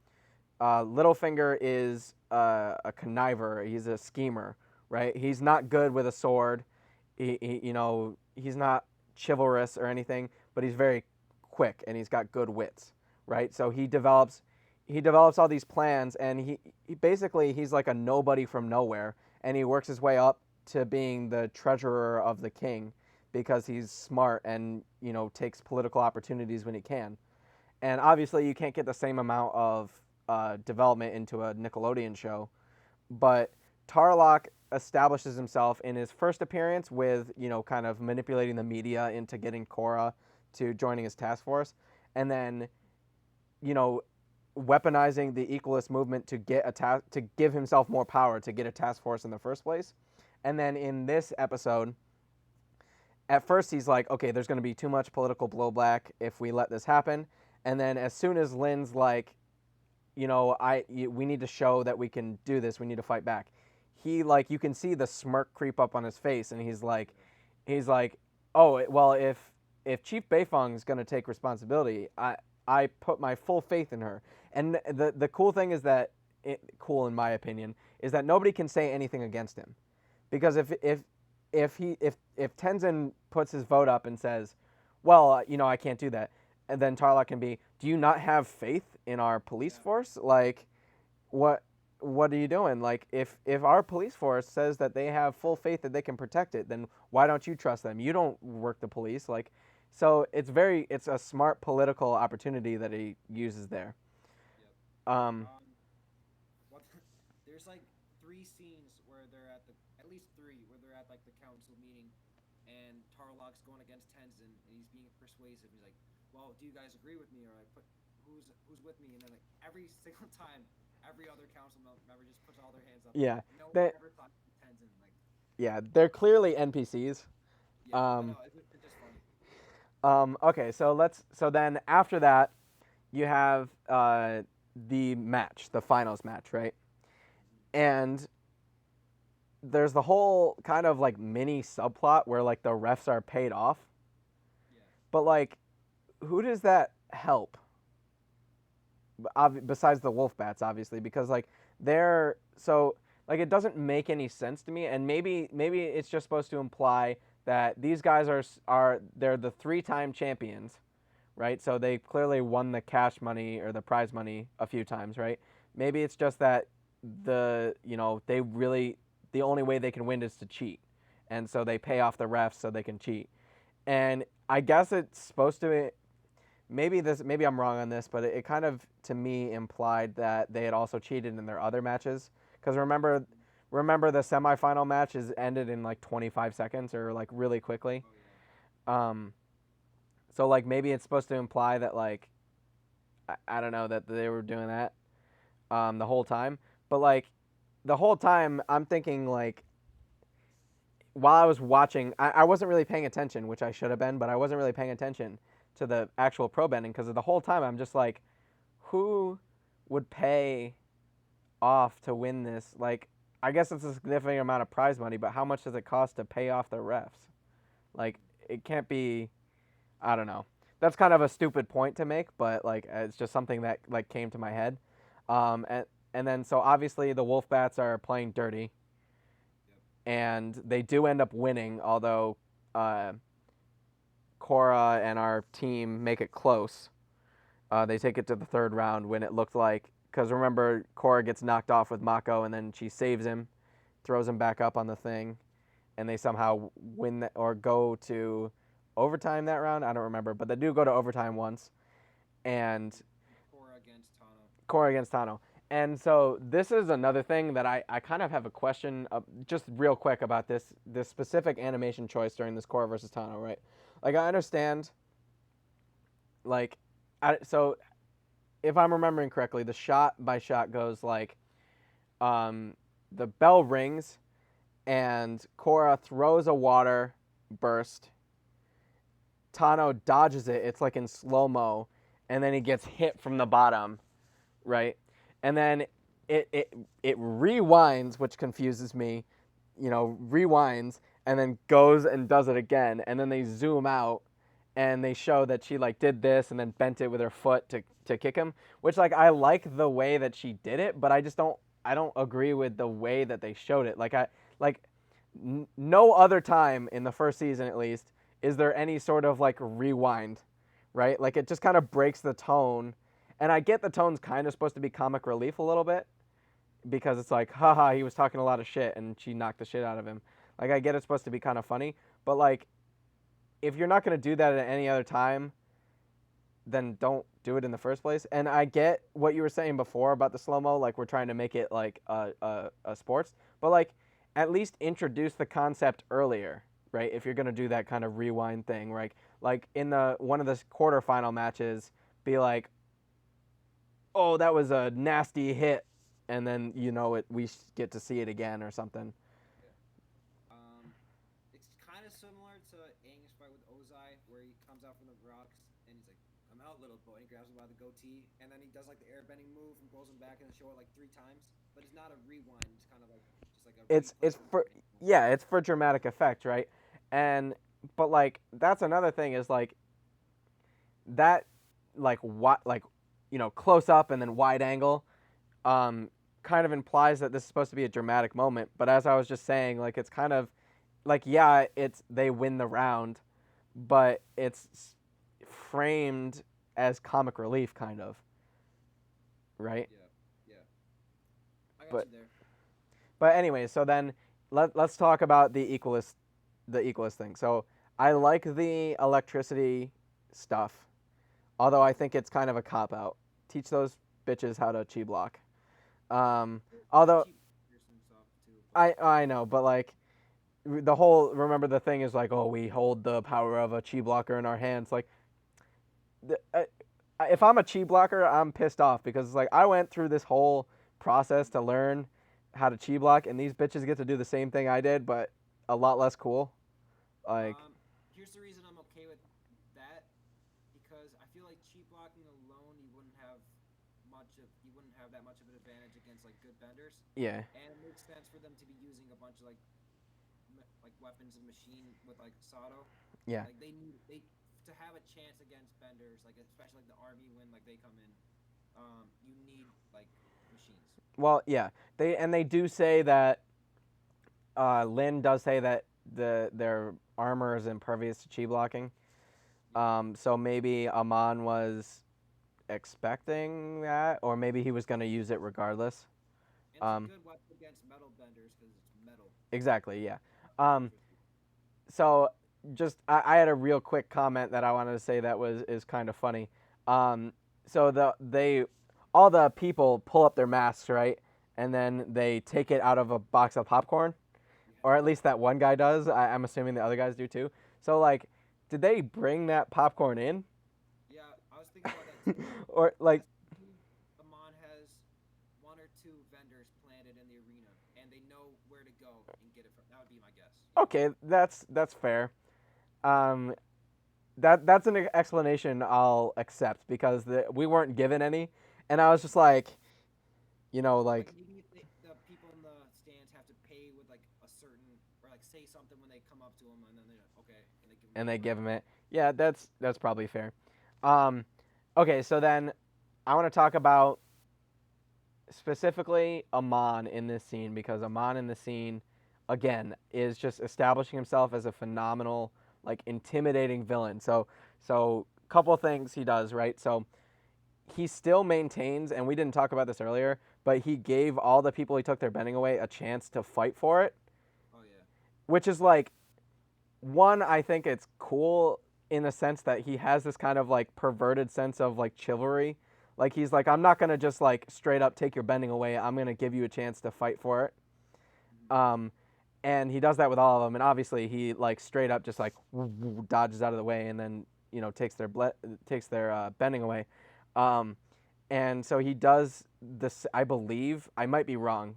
Littlefinger is a conniver. He's a schemer, right? He's not good with a sword. He's not chivalrous or anything, but he's very quick and he's got good wits, right? So he develops all these plans, and he basically he's like a nobody from nowhere, and he works his way up to being the treasurer of the king because he's smart and takes political opportunities when he can. And obviously, you can't get the same amount of development into a Nickelodeon show, but Tarlock establishes himself in his first appearance with, kind of manipulating the media into getting Korra to joining his task force, and then, you know, weaponizing the equalist movement to to give himself more power to get a task force in the first place. And then in this episode, at first he's like, okay, there's going to be too much political blowback if we let this happen. And then as soon as Lynn's like, we need to show that we can do this, we need to fight back. He like, you can see the smirk creep up on his face, and he's like, oh well, if Chief Beifong's going to take responsibility, I put my full faith in her. And the cool thing is that cool in my opinion is that nobody can say anything against him, because if Tenzin puts his vote up and says, well, I can't do that, and then Tarlock can be, do you not have faith in our police force? Like, what are you doing? Like, if our police force says that they have full faith that they can protect it, then why don't you trust them? You don't work the police. Like, so it's a smart political opportunity that he uses there. Yep. Um, What? There's like three scenes where they're at least three where they're at like the council meeting, and Tarlock's going against Tenzin, and he's being persuasive. He's like, "Well, do you guys agree with me, or I put who's with me?" And then like every single time, every other council member just puts all their hands up. yeah, No one they ever talks to Tenzin. Like, yeah, they're clearly NPCs. yeah, I Um, know it's just funny. okay, so then after that, you have the match, the finals match, right? And there's the whole kind of like mini subplot where like the refs are paid off, Yeah, but like, who does that help? Besides the Wolfbats, obviously, because like they're so like it doesn't make any sense to me, and maybe it's just supposed to imply that these guys they're the 3-time champions, right? So they clearly won the cash money or the prize money a few times, right? Maybe it's just that the only way they can win is to cheat, and so they pay off the refs so they can cheat. And I guess it's supposed to, maybe I'm wrong on this, but it kind of to me implied that they had also cheated in their other matches, because remember the semifinal matches ended in like 25 seconds or like really quickly. oh yeah, Um, so like maybe it's supposed to imply that like I don't know, that they were doing that the whole time, but like the whole time I'm thinking like while I was watching, I wasn't really paying attention, which I should have been, but I wasn't really paying attention to the actual pro bending because the whole time I'm just like, who would pay off to win this? Like, I guess it's a significant amount of prize money, but how much does it cost to pay off the refs? Like, it can't be. I don't know. That's kind of a stupid point to make, but like, it's just something that like came to my head. And then so obviously the Wolfbats are playing dirty, yep, and they do end up winning, although uh, Korra and our team make it close. They take it to the third round when it looked like, because remember, Korra gets knocked off with Mako and then she saves him, throws him back up on the thing, and they somehow win or go to overtime that round. I don't remember, but they do go to overtime once, and Korra against Tano. Korra against Tano. And so this is another thing that I kind of have a question, just real quick about this specific animation choice during this Korra versus Tano, right? Like I understand, like, so if I'm remembering correctly, the shot by shot goes like, the bell rings, and Korra throws a water burst. Tano dodges it. It's like in slow mo, and then he gets hit from the bottom, right? And then it rewinds, which confuses me. Rewinds and then goes and does it again, and then they zoom out and they show that she like did this and then bent it with her foot to kick him, which like I like the way that she did it, but I don't agree with the way that they showed it. No other time in the first season at least is there any sort of like rewind, right? Like it just kind of breaks the tone. And I get the tone's kind of supposed to be comic relief a little bit because it's like, haha, he was talking a lot of shit and she knocked the shit out of him. Like I get it's supposed to be kind of funny, but like if you're not going to do that at any other time, then don't do it in the first place. And I get what you were saying before about the slow-mo, like we're trying to make it like a sports, but like at least introduce the concept earlier, right? If you're going to do that kind of rewind thing, right? Like in the one of the quarterfinal matches, be like, oh, that was a nasty hit, and then we get to see it again or something. It's kind of similar to Aang's fight with Ozai, where he comes out from the rocks and he's like, "Come out, little boy." And he grabs him by the goatee, and then he does like the airbending move and pulls him back and show it like 3 times. But it's not a rewind; it's kind of like just like a It's replay. for yeah, it's for dramatic effect, right? And but like that's another thing is like that like what like close up and then wide angle um kind of implies that this is supposed to be a dramatic moment, but as I was just saying, like it's kind of like yeah, it's they win the round, but it's framed as comic relief kind of, right? Yeah, yeah. I got But you there. anyway, so then let's talk about the equalist thing. So I like the electricity stuff, although I think it's kind of a cop out. Teach those bitches how to chi block. Um, although Cheap Pearson stuff too, but I know, but like the whole remember the thing is like, oh, we hold the power of a chi blocker in our hands. Like the, if I'm a chi blocker, I'm pissed off because it's like I went through this whole process to learn how to chi block, and these bitches get to do the same thing I did, but a lot less cool. Like, here's the reason I'm okay with that, because I feel like cheap blocking alone, you wouldn't have that much of an advantage against like good benders, yeah, and it makes sense for them to be using a bunch of like weapons and machine with like Sato. yeah. Like they to have a chance against benders, like especially like the army when like they come in, you need like machines. Well, yeah. They do say that Lin does say that their armor is impervious to chi blocking. So maybe Amon was expecting that, or maybe he was going to use it regardless. And it's a good weapon against metal benders because it's metal. Exactly, yeah. Not Um, electricity. so just I had a real quick comment that I wanted to say that is kind of funny. So all the people pull up their masks, right, and then they take it out of a box of popcorn, Yeah. or at least that one guy does. I'm assuming the other guys do too. So like, did they bring that popcorn in, Yeah, I was thinking about that too. or like? Amon has 1 or 2 vendors planted in the arena, and they know where to go and get it from. That would be my guess. Okay, that's fair. Um, that's an explanation I'll accept because we weren't given any, and I was just like, Like like, maybe if the people in the stands have to pay with like a certain, or like say something when they come up to them, and then they're like, okay, and they give whatever. him it. Yeah, that's probably fair. Um, okay, so then I want to talk about specifically Amon in this scene because Amon in the scene, again, is just establishing himself as a phenomenal like intimidating villain. So couple things he does, right? So he still maintains, and we didn't talk about this earlier, but he gave all the people he took their bending away a chance to fight for it, Oh yeah. which is like one, I think it's cool in the sense that he has this kind of like perverted sense of like chivalry. Like he's like, I'm not gonna just like straight up take your bending away. I'm gonna give you a chance to fight for it. Mm-hmm. Um, and he does that with all of them. And obviously he like straight up just like dodges out of the way and then takes their bending away. Um, and so he does this. I believe I might be wrong,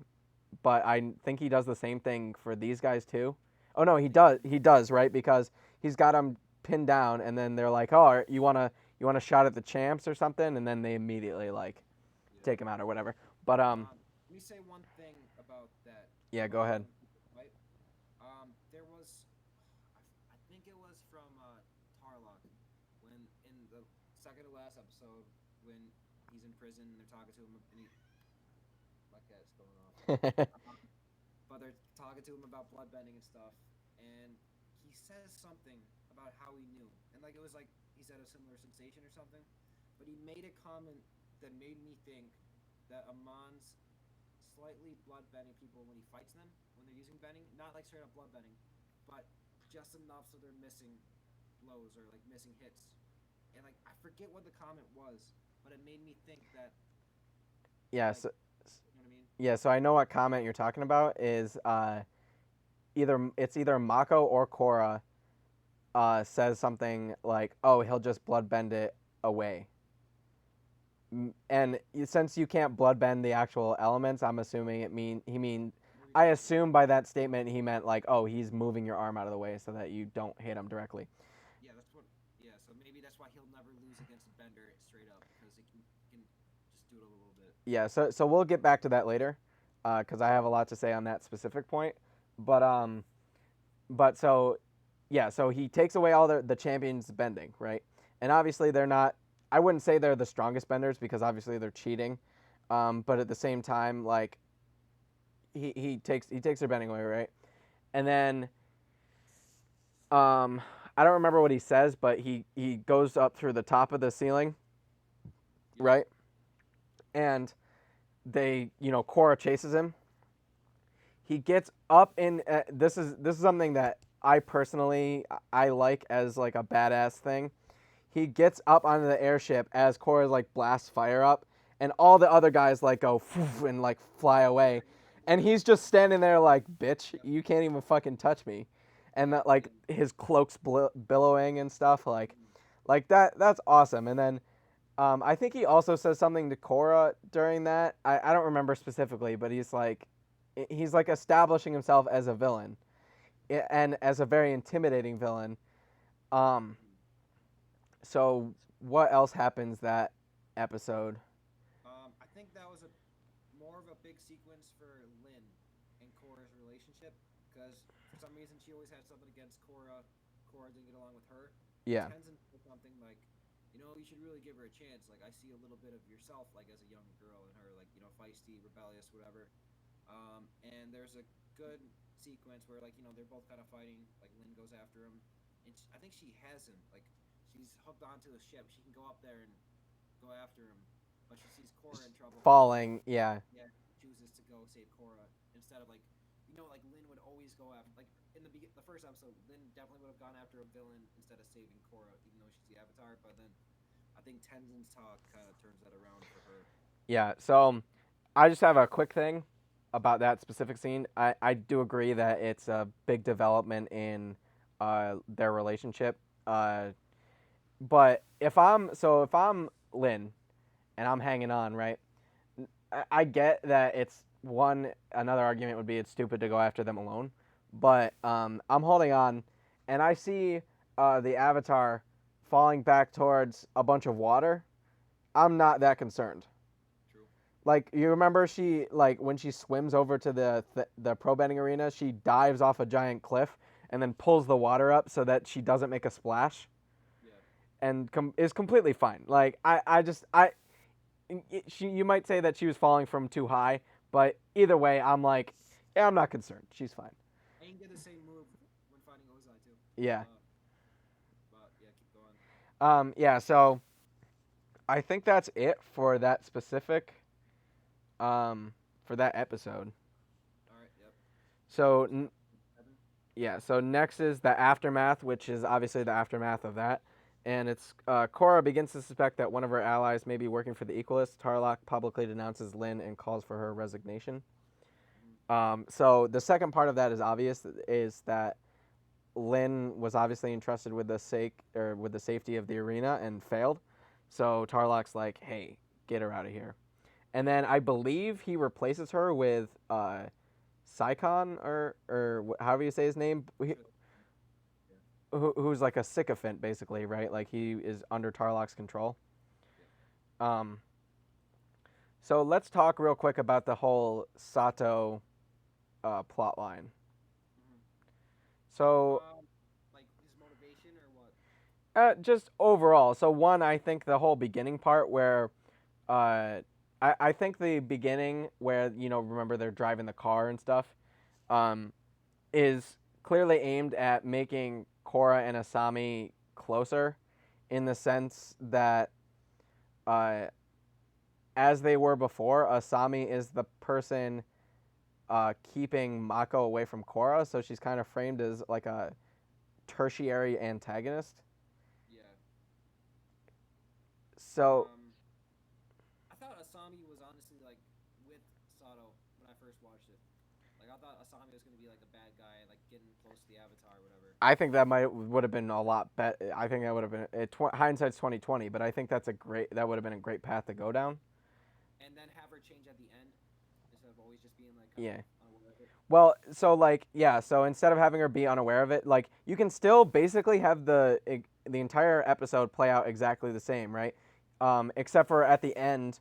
but I think he does the same thing for these guys too. Oh no, he does. He does, right? Because he's got them pinned down, and then they're like, "Oh, you want a shot at the champs or something?" And then they immediately like Yeah. take him out or whatever. But Let me say one thing about that. yeah, go About ahead. when people fight. There was, I think it was from Tarlock, when in the second to last episode, when he's in prison and they're talking to him, and my cat's going off. Um, but they're talking to him about bloodbending and stuff, and he says something about how he knew, and like it was like he's had a similar sensation or something, but he made a comment that made me think that Amon's slightly bloodbending people when he fights them when they're using bending, not like straight up bloodbending, but just enough so they're missing blows or like missing hits, and like I forget what the comment was, but it made me think that Yeah, like so, you know what I mean? yeah, so I know what comment you're talking about is either Mako or Korra says something like, "Oh, he'll just bloodbend it away." And since you can't bloodbend the actual elements, I'm assuming Moving I your arm away. assume by that statement he meant like, "Oh, he's moving your arm out of the way so that you don't hit him directly." Yeah, that's what. Yeah, so maybe that's why he'll never lose against a bender straight up because it can just do it a little bit. Yeah, so we'll get back to that later, because I have a lot to say on that specific point. But so yeah, so he takes away all the champions bending, right? And obviously they're not. I wouldn't say they're the strongest benders because obviously they're cheating, but at the same time, like he takes their bending away, right? And then I don't remember what he says, but he goes up through the top of the ceiling, Yeah. right? And Korra chases him. He gets up in this is something that I personally I like as like a badass thing. He gets up onto the airship as Korra like blasts fire up, and all the other guys like go and like fly away, and he's just standing there like, "Bitch, Yep. you can't even fucking touch me," and Yeah. that like his cloak's billowing and stuff Mhm. like that. That's awesome. And then I think he also says something to Korra during that. I don't remember specifically, but he's like establishing himself as a villain and as a very intimidating villain. Um, Mhm. so what else happens that episode? I think that was a more of a big sequence for Lynn and Korra's relationship because for some reason she always had something against Korra. Korra didn't get along with her, and Yeah, Tenzin said something like, you should really give her a chance. Like I see a little bit of yourself, like as a young girl in her, like feisty, rebellious, whatever. And there's a good sequence where they're both kind of fighting. Like Lynn goes after him, and I think she has him. Like she's hooked onto the ship. She can go up there and go after him, but she sees Korra in trouble. falling. Yeah, Yeah, chooses to go save Korra instead of like Lynn would always go after in the first episode. Lynn definitely would have gone after a villain instead of saving Korra, even though she's the Avatar. But then I think Tenzin's talk kind of turns that around for her. yeah. So I just have a quick thing about that specific scene. I do agree that it's a big development in their relationship. But if I'm Lynn and I'm hanging on, right? I get that it's another argument would be it's stupid to go after them alone, but I'm holding on, and I see the Avatar falling back towards a bunch of water. I'm not that concerned. True. Like you remember, she like when she swims over to the pro bending arena, she dives off a giant cliff and then pulls the water up so that she doesn't make a splash Yeah. and is completely fine. Like I just I you might say that she was falling from too high, but either way, I'm like, yeah, I'm not concerned. She's fine. Aang did the same move when fighting Ozai too. Yeah. Yeah. So I think that's it for that specific for that episode. All right. Yep. So So, Evan. yeah. So next is the aftermath, which is obviously the aftermath of that. And it's Korra begins to suspect that one of her allies may be working for the Equalists. Tarlok publicly denounces Lin and calls for her resignation. Mhm. So the second part of that is obvious is that Lin was obviously entrusted with the sake or with the safety of the arena and failed. So Tarlok's like, "Hey, get her out of here." And then I believe he replaces her with Saikon or however you say his name, Should. Yeah. who's like a sycophant basically, right? Like he is under Tarlok's control. Yep. Um, so let's talk real quick about the whole Sato plot line. Mhm. So Like his motivation or what? just overall, so one, I think the whole beginning part where uh, I think the beginning where remember they're driving the car and stuff, um, is clearly aimed at making Korra and Asami closer, in the sense that uh, as they were before, Asami is the person keeping Mako away from Korra, so she's kind of framed as like a tertiary antagonist. Yeah. So I thought Asami was honestly like with Sato when I first watched it. Like I thought Asami was gonna be like the bad guy, like getting close to the Avatar or whatever. I think that might would have been a lot better. I think that would have been hindsight's 2020, but I think that would have been a great path to go down. And then have her change at the end instead of always just being like kind of Yeah. unaware of it. Well, so like yeah, so instead of having her be unaware of it, like you can still basically have the entire episode play out exactly the same, right? Except for at the end,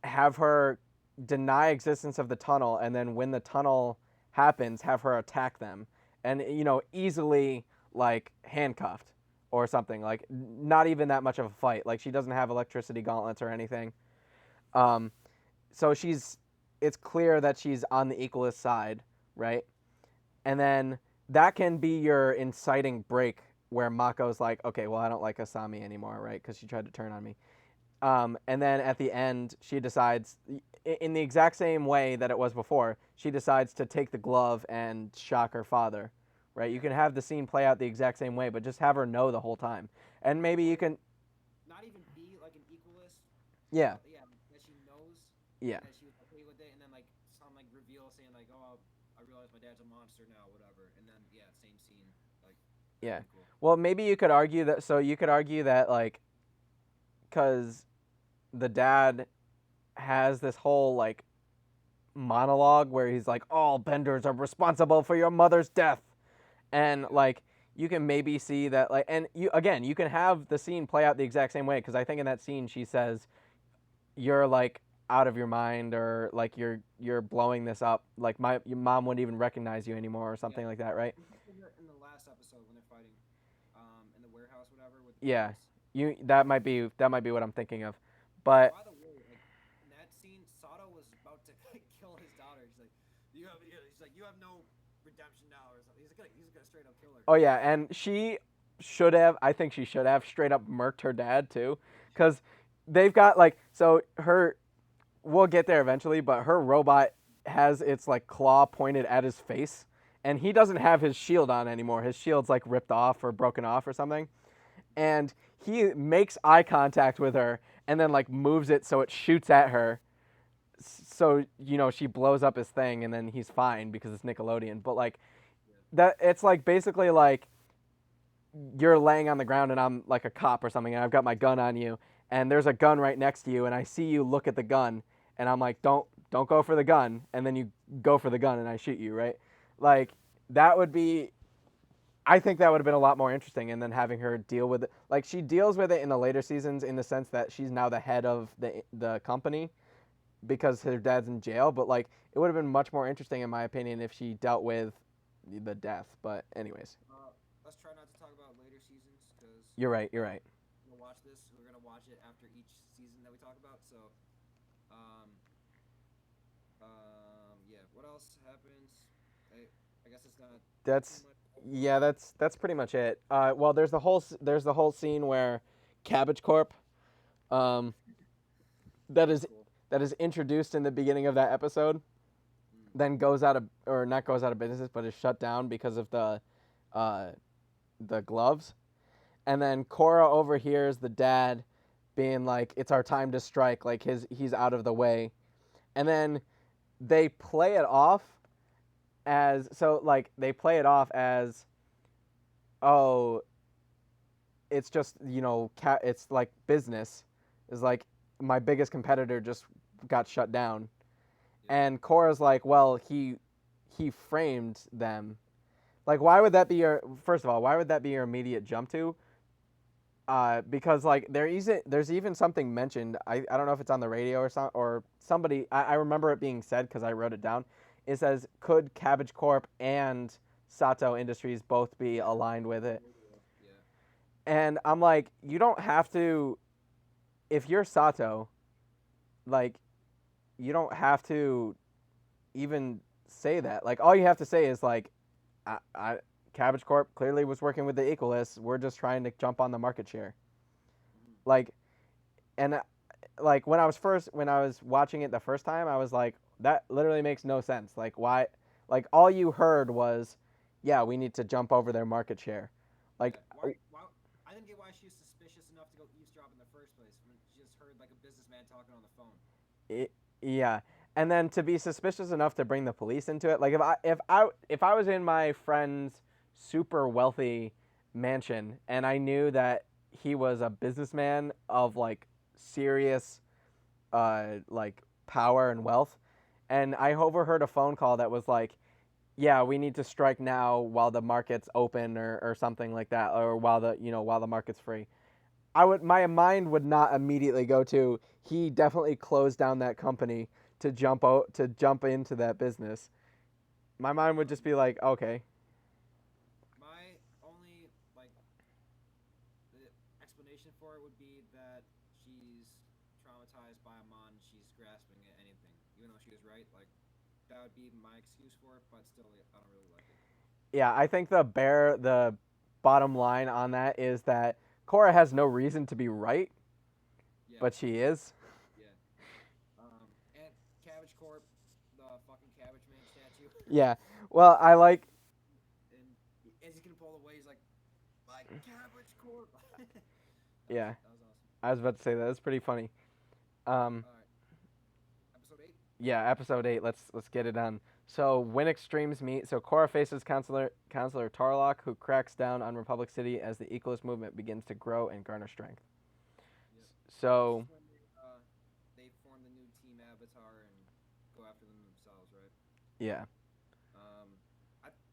have her deny existence of the tunnel, and then when the tunnel happens, have her attack them, and easily like handcuffed or something. Like not even that much of a fight. Like she doesn't have electricity gauntlets or anything. Um, so it's clear that she's on the equalist side, right? And then that can be your inciting break where Mako's like, okay, well, I don't like Asami anymore, right? Because she tried to turn on me. And then at the end, she decides, in the exact same way that it was before, she decides to take the glove and shock her father, right? You Yeah. can have the scene play out the exact same way, but just have her know the whole time. And maybe Or you can, not even be like an equalist, yeah, but yeah, that she knows yeah, and that she was okay with it, and then like some like reveal saying like, oh, I realize my dad's a monster now, whatever, and then yeah, same scene, like that yeah. would be cool. Well, maybe you could argue that, so you could argue that, like, because the dad has this whole, like, monologue where he's like, all benders are responsible for your mother's death. And Yeah. like you can maybe see that, like, and you can have the scene play out the exact same way, because I think in that scene she says you're like out of your mind, or like you're blowing this up, like your mom wouldn't even recognize you anymore or Yeah. something like that, right? In the last episode when they're fighting, in the warehouse, whatever, with the Yeah, parents. you that might be what I'm thinking of. But By the way, like in that scene, Sato was about to like, kill his daughter. He's like, he's like, you have no redemption now, or something. He's gonna straight up kill her. oh yeah, and I think she should have straight up murked her dad too, Yeah. because they've got like, so her, we'll get there eventually, but her robot has its like claw pointed at his face, and he doesn't have his shield on anymore. His shield's like ripped off or broken off or something. And he makes eye contact with her and then like moves it so it shoots at her. So, she blows up his thing, and then he's fine because it's Nickelodeon. But like Yeah. that, it's like basically like you're laying on the ground and I'm like a cop or something, and I've got my gun on you, and there's a gun right next to you, and I see you look at the gun, and I'm like, don't go for the gun, and then you go for the gun and I shoot you, right? Like that would be, I think that would have been a lot more interesting, and then having her deal with it, like she deals with it in the later seasons, in the sense that she's now the head of the company because her dad's in jail. But like it would have been much more interesting, in my opinion, if she dealt with the death. But anyways, Let's try not to talk about later seasons because you're right. You're right. we're gonna watch this. We're gonna watch it after each season that we talk about. So, um, yeah. What else happens? I guess it's not too That's much Yeah, that's pretty much it. Well, there's the whole scene where Cabbage Corp, um, that That's is cool. that is introduced in the beginning of that episode, Mm. then goes out of or not goes out of business, but is shut down because of uh, the gloves. And then Korra overhears the dad being like, "It's our time to strike." Like he's out of the way, and then they play it off they play it off as, oh, it's just it's like business is like my biggest competitor just got shut down, Yeah. and Korra's like, well, he framed them. Like, why would that be your first of all? Why would that be your immediate jump to? Because like there's even something mentioned. I don't know if it's on the radio or somebody. I remember it being said because I wrote it down. It says, could Cabbage Corp and Sato Industries both be Yeah. aligned with it? Yeah. And I'm like, you don't have to. If you're Sato, like, you don't have to even say that. Like, all you have to say is like, I Cabbage Corp clearly was working with the Equalists. We're just trying to jump on the market share. Mm-hmm. Like, and like when I was watching it the first time, I was like, that literally makes no sense. Like, why? Like, all you heard was, yeah, we need to jump over their market share. Yeah. Like, Why? Why? I didn't get why she was suspicious enough to go eavesdrop in the first place when she just heard like a businessman talking on the phone. it, yeah. And then to be suspicious enough to bring the police into it, like if I was in my friend's super wealthy mansion and I knew that he was a businessman of like serious like power and wealth, and I overheard a phone call that was like, yeah, we need to strike now while the market's open or something like that, or while the market's free. My mind would not immediately go to, he definitely closed down that company to jump into that business. My mind would just be like, okay. My only like the explanation for it would be that she's traumatized by Amon. She's grasping at anything, even though she was right. Like that would be my excuse for it, but still, I don't really like it. Yeah, I think the bottom line on that is that Korra has no reason to be right, Yeah, but she is. yeah. And Cabbage Corp, the fucking Cabbage Man statue, Yeah. Well, I like. and as he can pull away, he's like Cabbage Corp. Yeah, That was awesome. I was about to say that. That's pretty funny. Um, All right, episode 8. yeah, episode 8. Let's get it on. So when extremes meet, so Korra faces Counselor Tarlock, who cracks down on Republic City as the Equalist movement begins to grow and garner strength. Yep. This So is when they form the new team Avatar and go after them themselves, right? yeah, Um,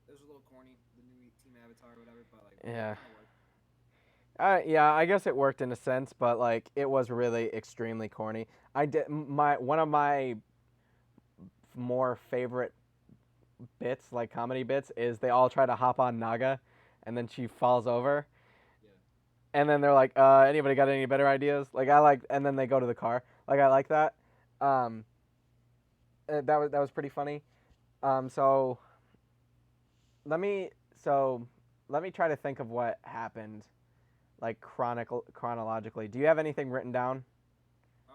it was a little corny, the new team Avatar or whatever, but like it yeah, kind of worked. yeah. I guess it worked in a sense, but like it was really extremely corny. I did my one of my more favorite bits, like comedy bits, is they all try to hop on Naga, and then she falls over, Yeah. and then they're like, anybody got any better ideas? Like and then they go to the car. Like I like that. Um, that was pretty funny. So let me so let me try to think of what happened, like chronologically. Do you have anything written down? A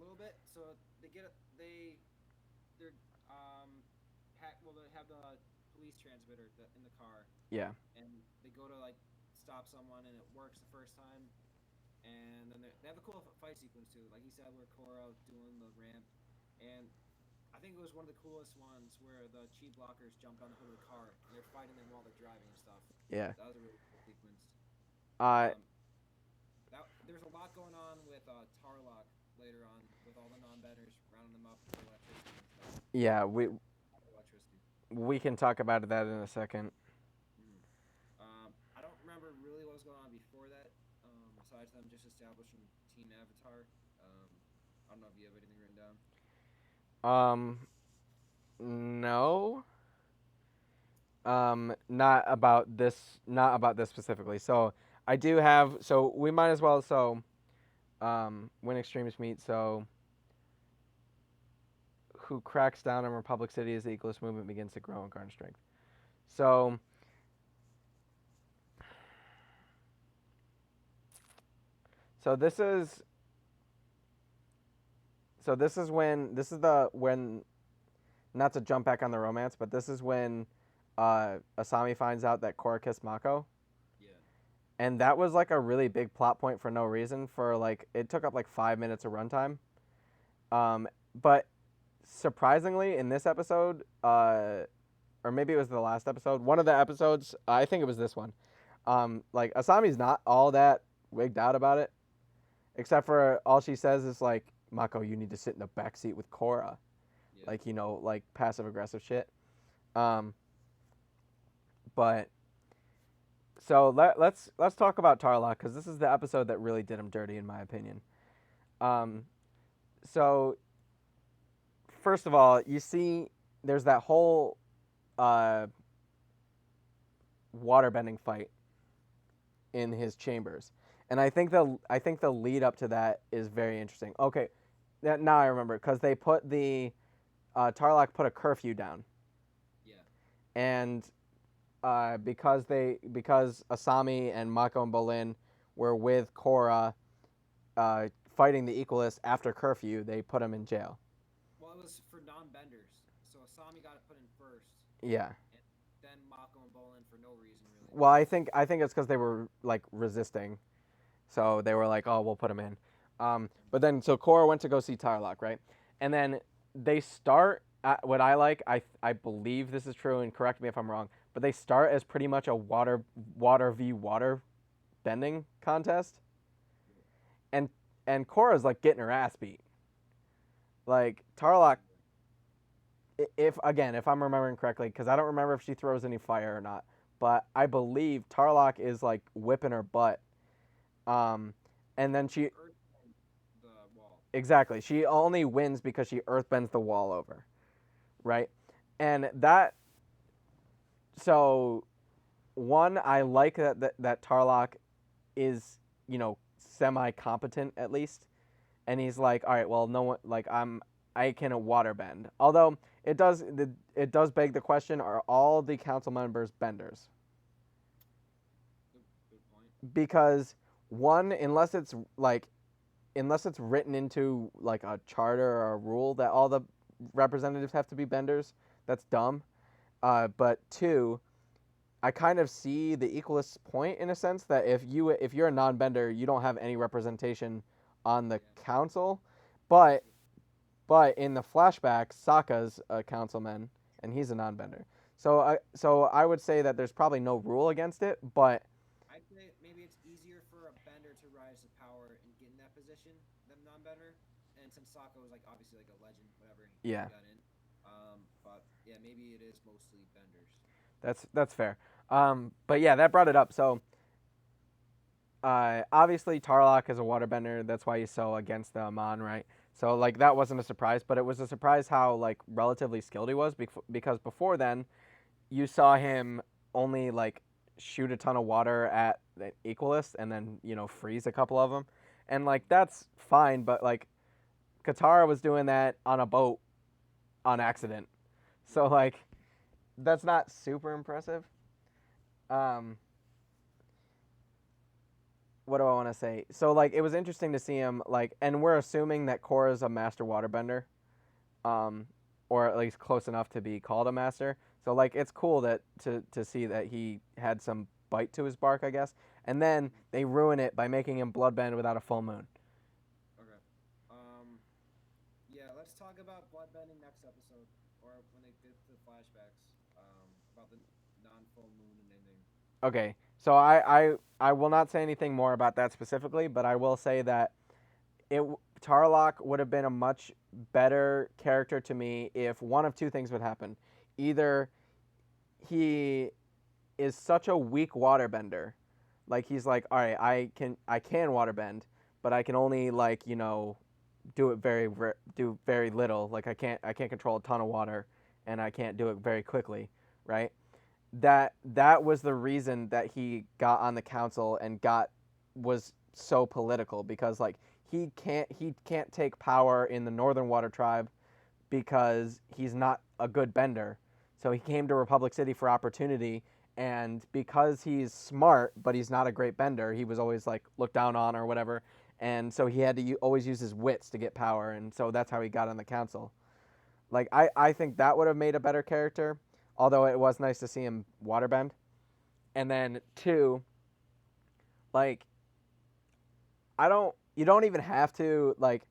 little bit. So they're pack. Well, they have the police transmitter in the car, Yeah, and they go to like stop someone, and it works the first time. And then they have a cool fight sequence too, like he said, where Korra doing the ramp, and I think it was one of the coolest ones where the chi blockers jumped on the hood of the car and they're fighting them while they're driving and stuff. yeah. That was a really cool sequence. Uh, Um, there's a lot going on with Tarlock later on with all the non-benders rounding them up with electricity and stuff. yeah. Electricity. We can talk about that in a second. Mm. I don't remember really what was going on before that. Besides them just establishing Team Avatar. I don't know if you have anything written down. Um, no. Not about this specifically. So I do have. So we might as well. So, when extremes meet. So who cracks down on Republic City as the Equalist movement begins to grow and garner strength. So So this is when not to jump back on the romance, but this is when Asami finds out that Korra kissed Mako. Yeah. And that was like a really big plot point for no reason. For like, it took up like 5 minutes of runtime. But surprisingly, in this episode, or maybe it was the last episode, one of the episodes, I think it was this one. Like Asami's not all that wigged out about it, except for all she says is like, "Mako, you need to sit in the back seat with Korra," Yeah. like like passive aggressive shit. Um, but so let's talk about Tarlok because this is the episode that really did him dirty in my opinion. Um, so first of all, you see, there's that whole uh, waterbending fight in his chambers, and I think the lead up to that is very interesting. Okay, now I remember because they put the Tarlok put a curfew down, Yeah. and because Asami and Mako and Bolin were with Korra fighting the Equalists after curfew, they put him in jail. Well, it was for non-benders, so Asami got it put in first, Yeah. and then Mako and Bolin for no reason really. Well, I think it's because they were like resisting, so they were like, "Oh, we'll put him in." But then so Korra went to go see Tarlok, right? And then they start at what I believe this is true, and correct me if I'm wrong, but they start as pretty much a water v water bending contest, and Korra's like getting her ass beat. Like Tarlok, if I'm remembering correctly, because I don't remember if she throws any fire or not, but I believe Tarlok is like whipping her butt. And then she Earth the wall. exactly she only wins because she earthbends the wall over, right? And that so one I like that Tarlok is semi competent at least, and he's like, all right, well, no one like I can waterbend. Although it does beg the question: are all the council members benders? Good point. Because one, unless it's written into like a charter or a rule that all the representatives have to be benders, that's dumb. But two, I kind of see the equalist point in a sense that if you're a non-bender, you don't have any representation on the Yeah. council. But in the flashback, Sokka's a councilman and he's a non-bender. So I would say that there's probably no rule against it, but I'd say maybe it's easier for a bender to rise to power and get in that position than non-bender. And since Sokka was like obviously like a legend, whatever, he yeah, got in. But yeah, maybe it is mostly benders. that's fair. But yeah, that brought it up. So obviously Tarlok is a waterbender. That's why he's so against the Amon, right? So like that wasn't a surprise, but it was a surprise how like relatively skilled he was because before then you saw him only like shoot a ton of water at the Equalist and then freeze a couple of them, and like that's fine, but like Katara was doing that on a boat on accident, so like that's not super impressive. Um, what do I want to say? So like it was interesting to see him like, and we're assuming that Korra's a master waterbender, um, or at least close enough to be called a master. So like it's cool that to see that he had some bite to his bark, I guess. And then they ruin it by making him bloodbend without a full moon. Okay. Yeah, let's talk about bloodbending next episode, or when they get the flashbacks. About the non-full moon and ending. Okay, so I will not say anything more about that specifically, but I will say that it Tarlok would have been a much better character to me if one of two things would happen. Either he is such a weak waterbender, like he's like, all right, I can waterbend, but I can only like do it do very little. Like I can't control a ton of water, and I can't do it very quickly, right? That was the reason that he got on the council and was so political because like he can't take power in the Northern Water Tribe because he's not a good bender. So he came to Republic City for opportunity, and because he's smart but he's not a great bender, he was always like looked down on or whatever. and so he had to always use his wits to get power, and so that's how he got on the council. Like I think that would have made a better character, although it was nice to see him waterbend. And then two, like you don't even have to like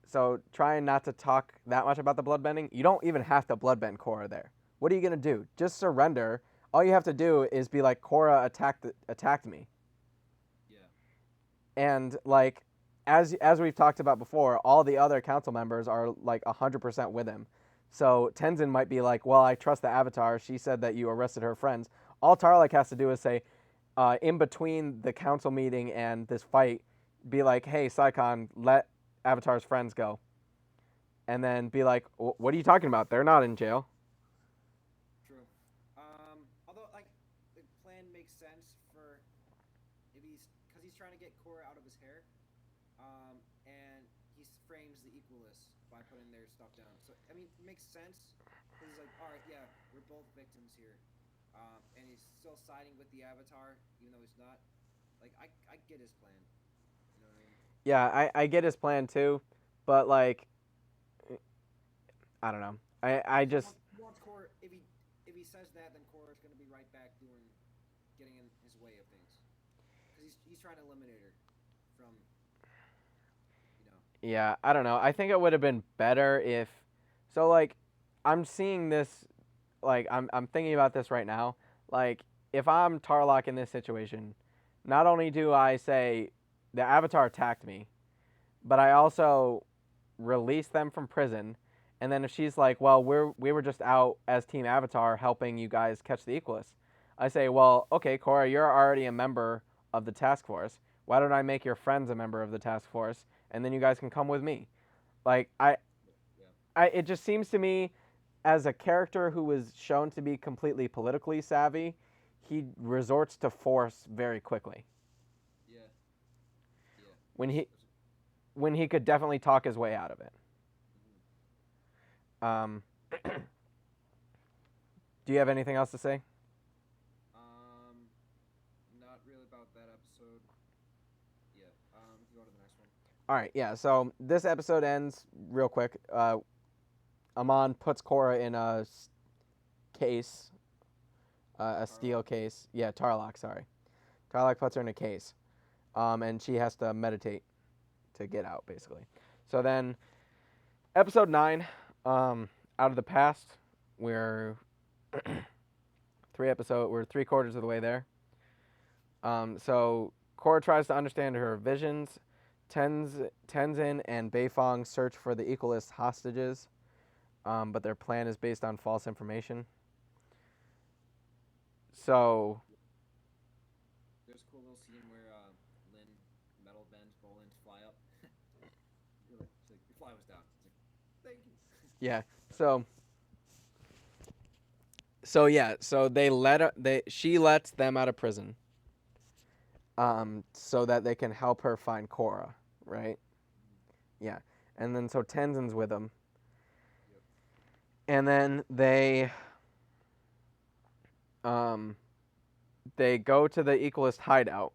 so trying not to talk that much about the bloodbending. You don't even have to bloodbend Korra there. What are you gonna do? Just surrender. All you have to do is be like Korra attacked me. Yeah. And like as we've talked about before, all the other council members are like 100% with him. So Tenzin might be like, "Well, I trust the Avatar. She said that you arrested her friends." All Tarlek has to do is say, in between the council meeting and this fight, be like, "Hey, Saikon, let Avatar's friends go," and then be like, "What are you talking about? They're not in jail." True. Although like the plan makes sense for if because he's trying to get Korra out of his hair, and he frames the Equalists by putting their stuff down. So I mean, it makes sense because he's like, all right, yeah, we're both victims here, and he's still siding with the Avatar even though he's not. Like I get his plan. You know what I mean? Yeah, I get his plan too, but like, I don't know. I Because just he wants Korra. If he says that, then Korra's gonna be right back getting in his way of things. Because he's trying to eliminate her from you know. yeah, I don't know. I think it would have been better if so like I'm seeing this like I'm thinking about this right now. Like if I'm Tarlok in this situation, not only do I say the Avatar attacked me, but I also release them from prison. And then if she's like, "Well, we were just out as Team Avatar helping you guys catch the Equalists," I say, "Well, okay, Korra, you're already a member of the task force. Why don't I make your friends a member of the task force, and then you guys can come with me?" Like Yeah. it just seems to me as a character who was shown to be completely politically savvy, he resorts to force very quickly Yeah. Yeah. when he That's when he could definitely talk his way out of it. mm-hmm. Um, do you have anything else to say? Um, not really about that episode. Yeah. We can go to the next one. All right, yeah. So this episode ends real quick. Amon puts Korra in a case, a steel Tarlock. case. Yeah, Tarlok. Sorry, Tarlok puts her in a case, and she has to meditate to get out, basically. So then, episode 9, out of the past, we're we're 3/4 of the way there. So Korra tries to understand her visions. Tenzin and Beifong search for the Equalist hostages, but their plan is based on false information. So, There's a cool little scene where Lin metal bends, Bolin's fly up. She's like, your fly was down. It's like, thank you. yeah. So, so she lets them out of prison, so that they can help her find Korra, right? Yeah. And then so Tenzin's with them, Yep. and then um they go to the Equalist hideout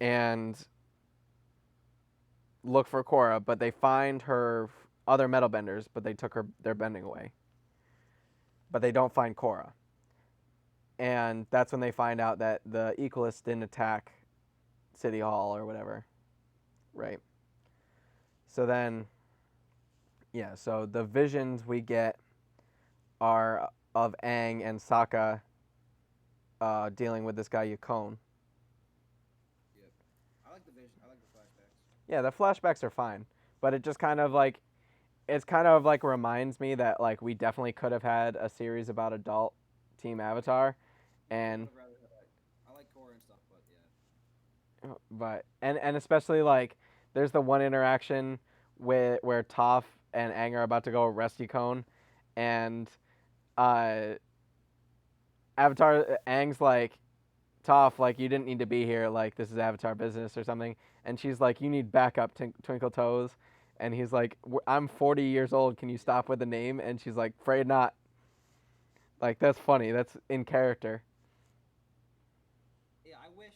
and look for Korra, but they find her other metal benders, but they took their bending away. But they don't find Korra. And that's when they find out that the Equalists didn't attack City Hall or whatever. Right. So then so the visions we get are of Aang and Sokka dealing with this guy Yukon. Yep. I like the vision. I like the flashbacks. Yeah, the flashbacks are fine, but it just kind of like it's kind of like reminds me that like we definitely could have had a series about adult Team Avatar, I and would rather have that. I like Korra and stuff, but yeah. and especially like there's the one interaction where Toph and Aang are about to go arrest Yukon, and uh, Avatar Aang's like Toph, like you didn't need to be here, like this is Avatar business or something, and she's like you need backup, Twinkle Toes, and he's like I'm 40 years old, can you stop with the name? And she's like afraid not. Like that's funny, that's in character. Yeah, I wish.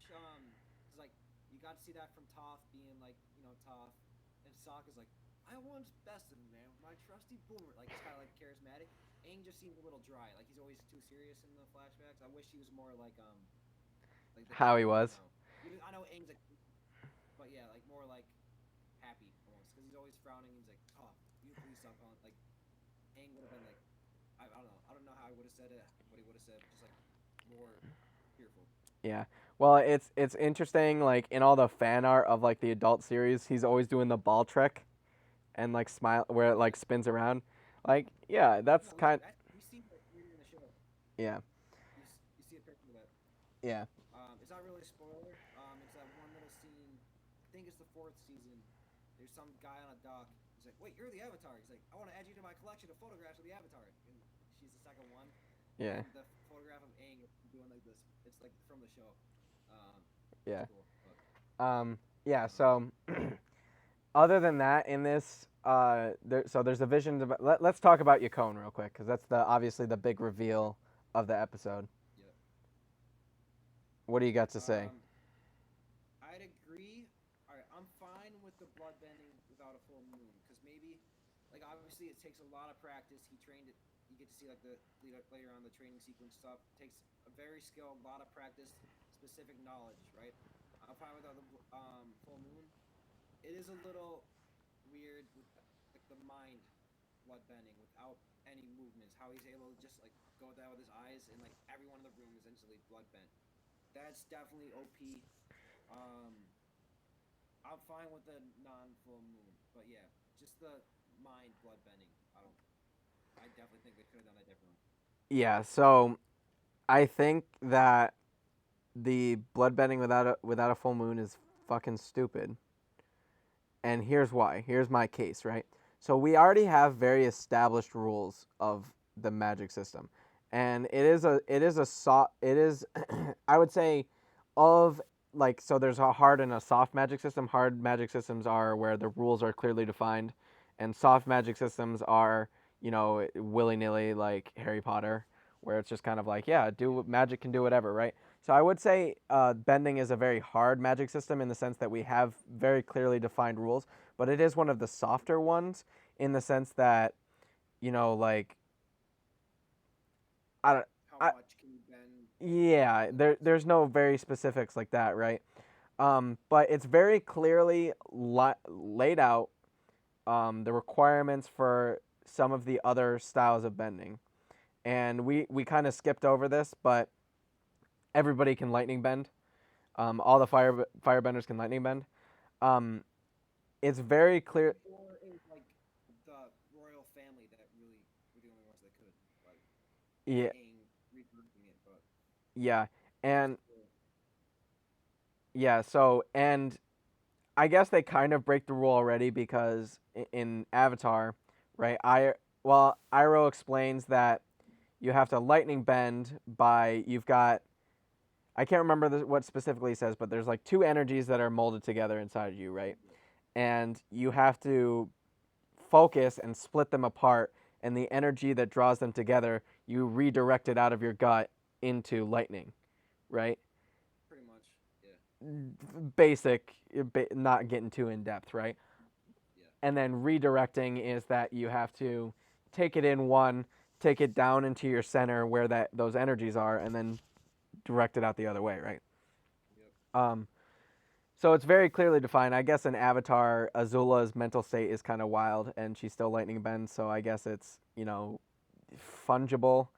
Sokka's like, I once bested a man with my trusty boomer. Like he's kind of like charismatic. Aang just seems a little dry. Like he's always too serious in the flashbacks. I wish he was more like the How he I don't was. know. Even I know Aang's like, but yeah, like more like happy almost because he's always frowning. He's like, oh, you please stop calling. Like Aang would have been like, I don't know. I don't know how he would have said it. What he would have said, just like more fearful. Yeah. Well, it's interesting. Like in all the fan art of like the adult series, he's always doing the ball trick and like smile where it like spins around. Like yeah, that's No, kind. that you see that later in the show. Yeah. You see a picture of that. Yeah. It's not really a spoiler. It's that one little scene. I think it's the fourth season. There's some guy on a dock. He's like, "Wait, you're the Avatar." He's like, "I want to add you to my collection of photographs of the Avatar." And she's the second one. Yeah. And the photograph of Aang is doing like this. It's like from the show. Um, it's Yeah. cool. But Yeah. um, So other than that, in this, so there's a vision. Let's talk about Yukon real quick because that's the obviously the big reveal of the episode. yeah. What do you got to say? Um, I'd agree. All right, I'm fine with the blood bending without a full moon because maybe, like, obviously it takes a lot of practice. He trained it. You get to see like the later on the training sequence stuff. It takes a very skilled, a lot of practice, specific knowledge, right? I'm fine without the full moon. It is a little weird with like the mind blood bending without any movements. How he's able to just like go down with his eyes and like everyone in the room is instantly blood bent. That's definitely OP. Um, I'm fine with the non full moon, but yeah, just the mind blood bending. I don't. I definitely think they could have done that differently. Yeah. So I think that the bloodbending without a full moon is fucking stupid. And here's why. Here's my case, right? So we already have very established rules of the magic system. And it is I would say of like so there's a hard and a soft magic system. Hard magic systems are where the rules are clearly defined and soft magic systems are, willy-nilly like Harry Potter where it's just kind of like, yeah, do magic can do whatever, right? So I would say bending is a very hard magic system in the sense that we have very clearly defined rules, but it is one of the softer ones in the sense that, like I don't, How I much can you bend? yeah, there's no very specifics like that, right? But it's very clearly laid out the requirements for some of the other styles of bending, and we kind of skipped over this, but everybody can lightning bend. All the firebenders can lightning bend. Um, it's very clear. Or is like the royal family that really were the only ones that could like with Yeah, Aang regrouping it, but yeah, that's and cool. yeah. So and I guess they kind of break the rule already because in Avatar, right? Iroh explains that you have to lightning bend by you've got I can't remember what specifically he says, but there's like two energies that are molded together inside you, right? Yeah. And you have to focus and split them apart, and the energy that draws them together, you redirect it out of your gut into lightning, right? Pretty much. Yeah. Basic, not getting too in depth, right? Yeah. And then redirecting is that you have to take it in one, take it down into your center where those energies are, and then direct it out the other way, right? Yep. Um, so it's very clearly defined. I guess in Avatar, Azula's mental state is kind of wild, and she's still lightning bends. So I guess it's fungible,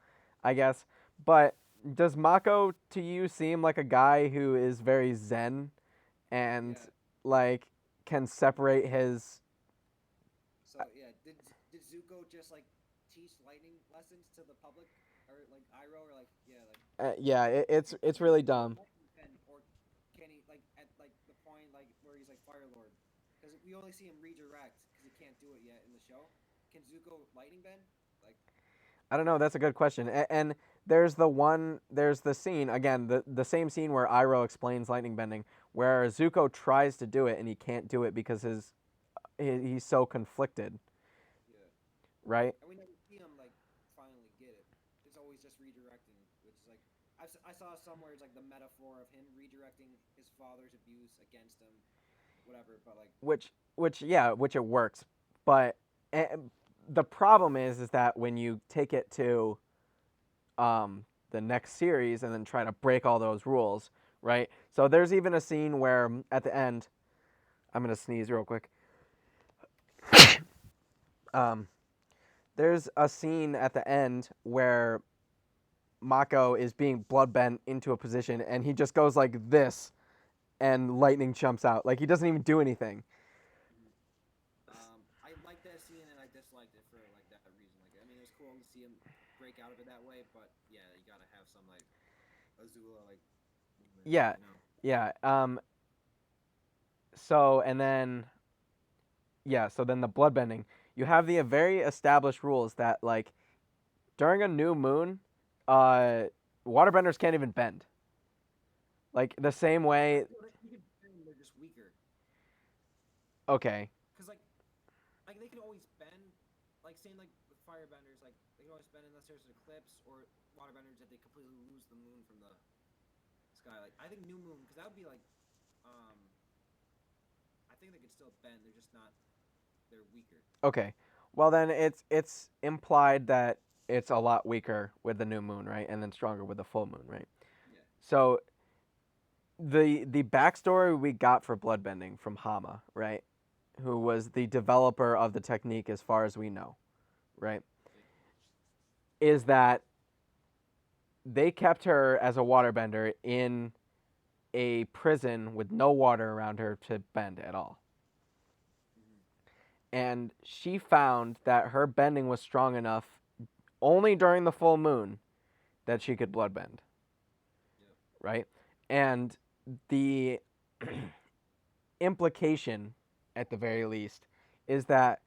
I guess. But does Mako to you seem like a guy who is very zen and Yeah. like can separate his? So yeah, did Zuko just like teach lightning lessons to the public or like Iroh or like yeah like Yeah, it's can really Zuko dumb. lightning bend or can he like at like the point like where he's like Fire Lord because we only see him redirect because he can't do it yet in the show. Can Zuko lightning bend? Like I don't know. That's a good question. And there's the scene again, the same scene where Iroh explains lightning bending, where Zuko tries to do it and he can't do it because he's so conflicted, yeah, right? and we never see him like finally get it. It's always just redirecting, which is like I saw somewhere it's like the metaphor of him redirecting his father's abuse against him, whatever. But like Which which it works, but eh, the problem is that when you take it to the next series and then try to break all those rules, right? So there's even a scene where at the end, I'm gonna sneeze real quick. Um, there's a scene at the end where Mako is being blood bent into a position, and he just goes like this, and lightning jumps out. Like he doesn't even do anything. Mhm. I liked that scene and I disliked it for like that reason. Like, I mean, it was cool to see him break out of it that way, but yeah, you gotta have some like Azula like movement, Yeah, you know? yeah. So and then yeah, so then the bloodbending. You have the very established rules that like during a new moon, uh, waterbenders can't even bend. Like the same I way. feel like you could bend, they're just weaker. Okay, Cause like they can always bend, like saying like with firebenders, like they can always bend unless there's an eclipse or waterbenders that they completely lose the moon from the sky. Like I think new moon, because that would be like, um, I think they could still bend. They're just not. They're weaker. okay. Well then it's implied that it's a lot weaker with the new moon, right, and then stronger with the full moon, right? Yeah. So the backstory we got for bloodbending from Hama, right, who was the developer of the technique as far as we know, right, is that they kept her as a waterbender in a prison with no water around her to bend at all. Mm-hmm. And she found that her bending was strong enough only during the full moon that she could bloodbend, Yep. right? And the implication, at the very least, is that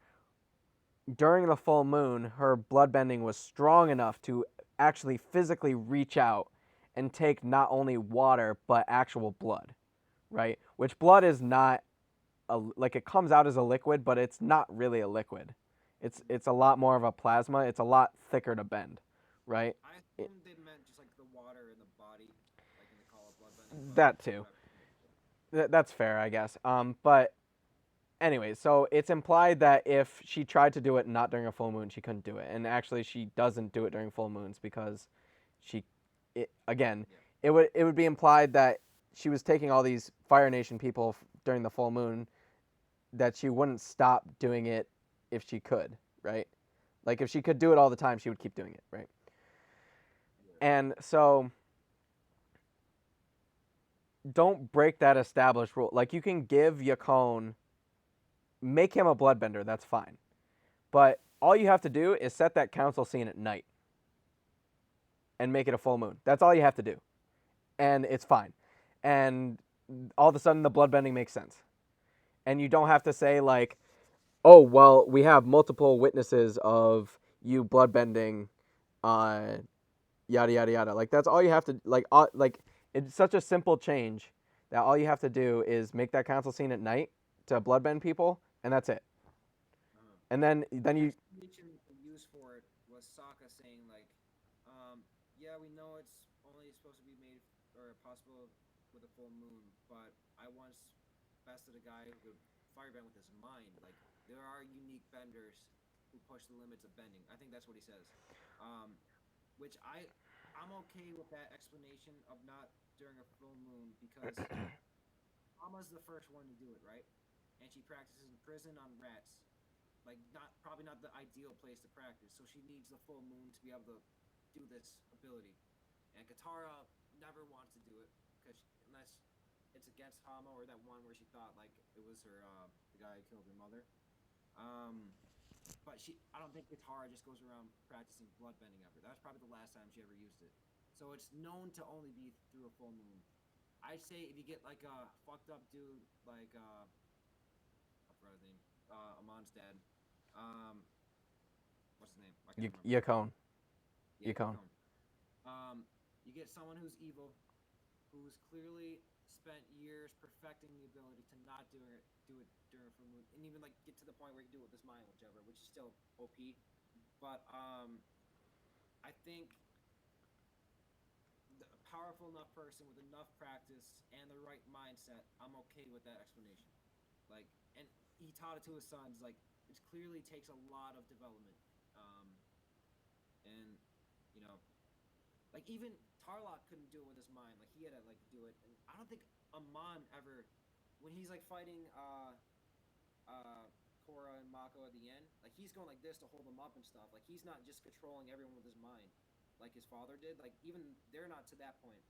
during the full moon, her bloodbending was strong enough to actually physically reach out and take not only water but actual blood, right? Which blood is not like it comes out as a liquid, but it's not really a liquid. It's a lot more of a plasma. It's a lot thicker to bend, right? I It, assume they meant just like the water in the body, like when they call it bloodbending, but that too. whatever. That's fair, I guess. But anyway, so it's implied that if she tried to do it not during a full moon, she couldn't do it, and actually she doesn't do it during full moons because she, again, Yeah. it would be implied that she was taking all these Fire Nation people during the full moon, that she wouldn't stop doing it if she could, right? Like if she could do it all the time, she would keep doing it, right? Yeah. And so don't break that established rule. Like you can give Yakone, make him a bloodbender, that's fine. But all you have to do is set that council scene at night and make it a full moon. That's all you have to do. And it's fine. And all of a sudden the bloodbending makes sense. And you don't have to say like, "Oh, well, we have multiple witnesses of you bloodbending uh yada yada yada." Like that's all you have to like it's such a simple change that all you have to do is make that council scene at night to bloodbend people and that's it. Uh-huh. And then The you explanation they used for it was Sokka saying like, yeah, we know it's only supposed to be made or possible with a full moon, but I once bested a guy who could firebend with his mind. Like there are unique benders who push the limits of bending. I think that's what he says. Um, which I'm okay with that explanation of not during a full moon because Mama's the first one to do it, right? And she practices in prison on rats, like not probably not the ideal place to practice. So she needs the full moon to be able to do this ability. And Katara never wants to do it because unless it's against Hama or that one where she thought like it was her the guy who killed her mother. Um, but I don't think Katara just goes around practicing bloodbending ever. That's probably the last time she ever used it. So it's known to only be through a full moon. I'd say if you get like a fucked up dude like I forgot his name, Amon's dad. Um, what's his name? I can't remember. Yakone. Yeah, Yakone. Yakone. You get someone who's evil, who's clearly spent years perfecting the ability to not do it during a full moon, and even like get to the point where you can do it with his mind, whichever, which is still OP. But I think a powerful enough person with enough practice and the right mindset, I'm okay with that explanation. Like, and he taught it to his sons. Like it clearly takes a lot of development, and you know, like even Tarlok couldn't do it with his mind. Like he had to like do it, and I don't think Amon ever, when he's like fighting uh Korra and Mako at the end, like he's going like this to hold them up and stuff. Like he's not just controlling everyone with his mind, like his father did. Like even they're not to that point,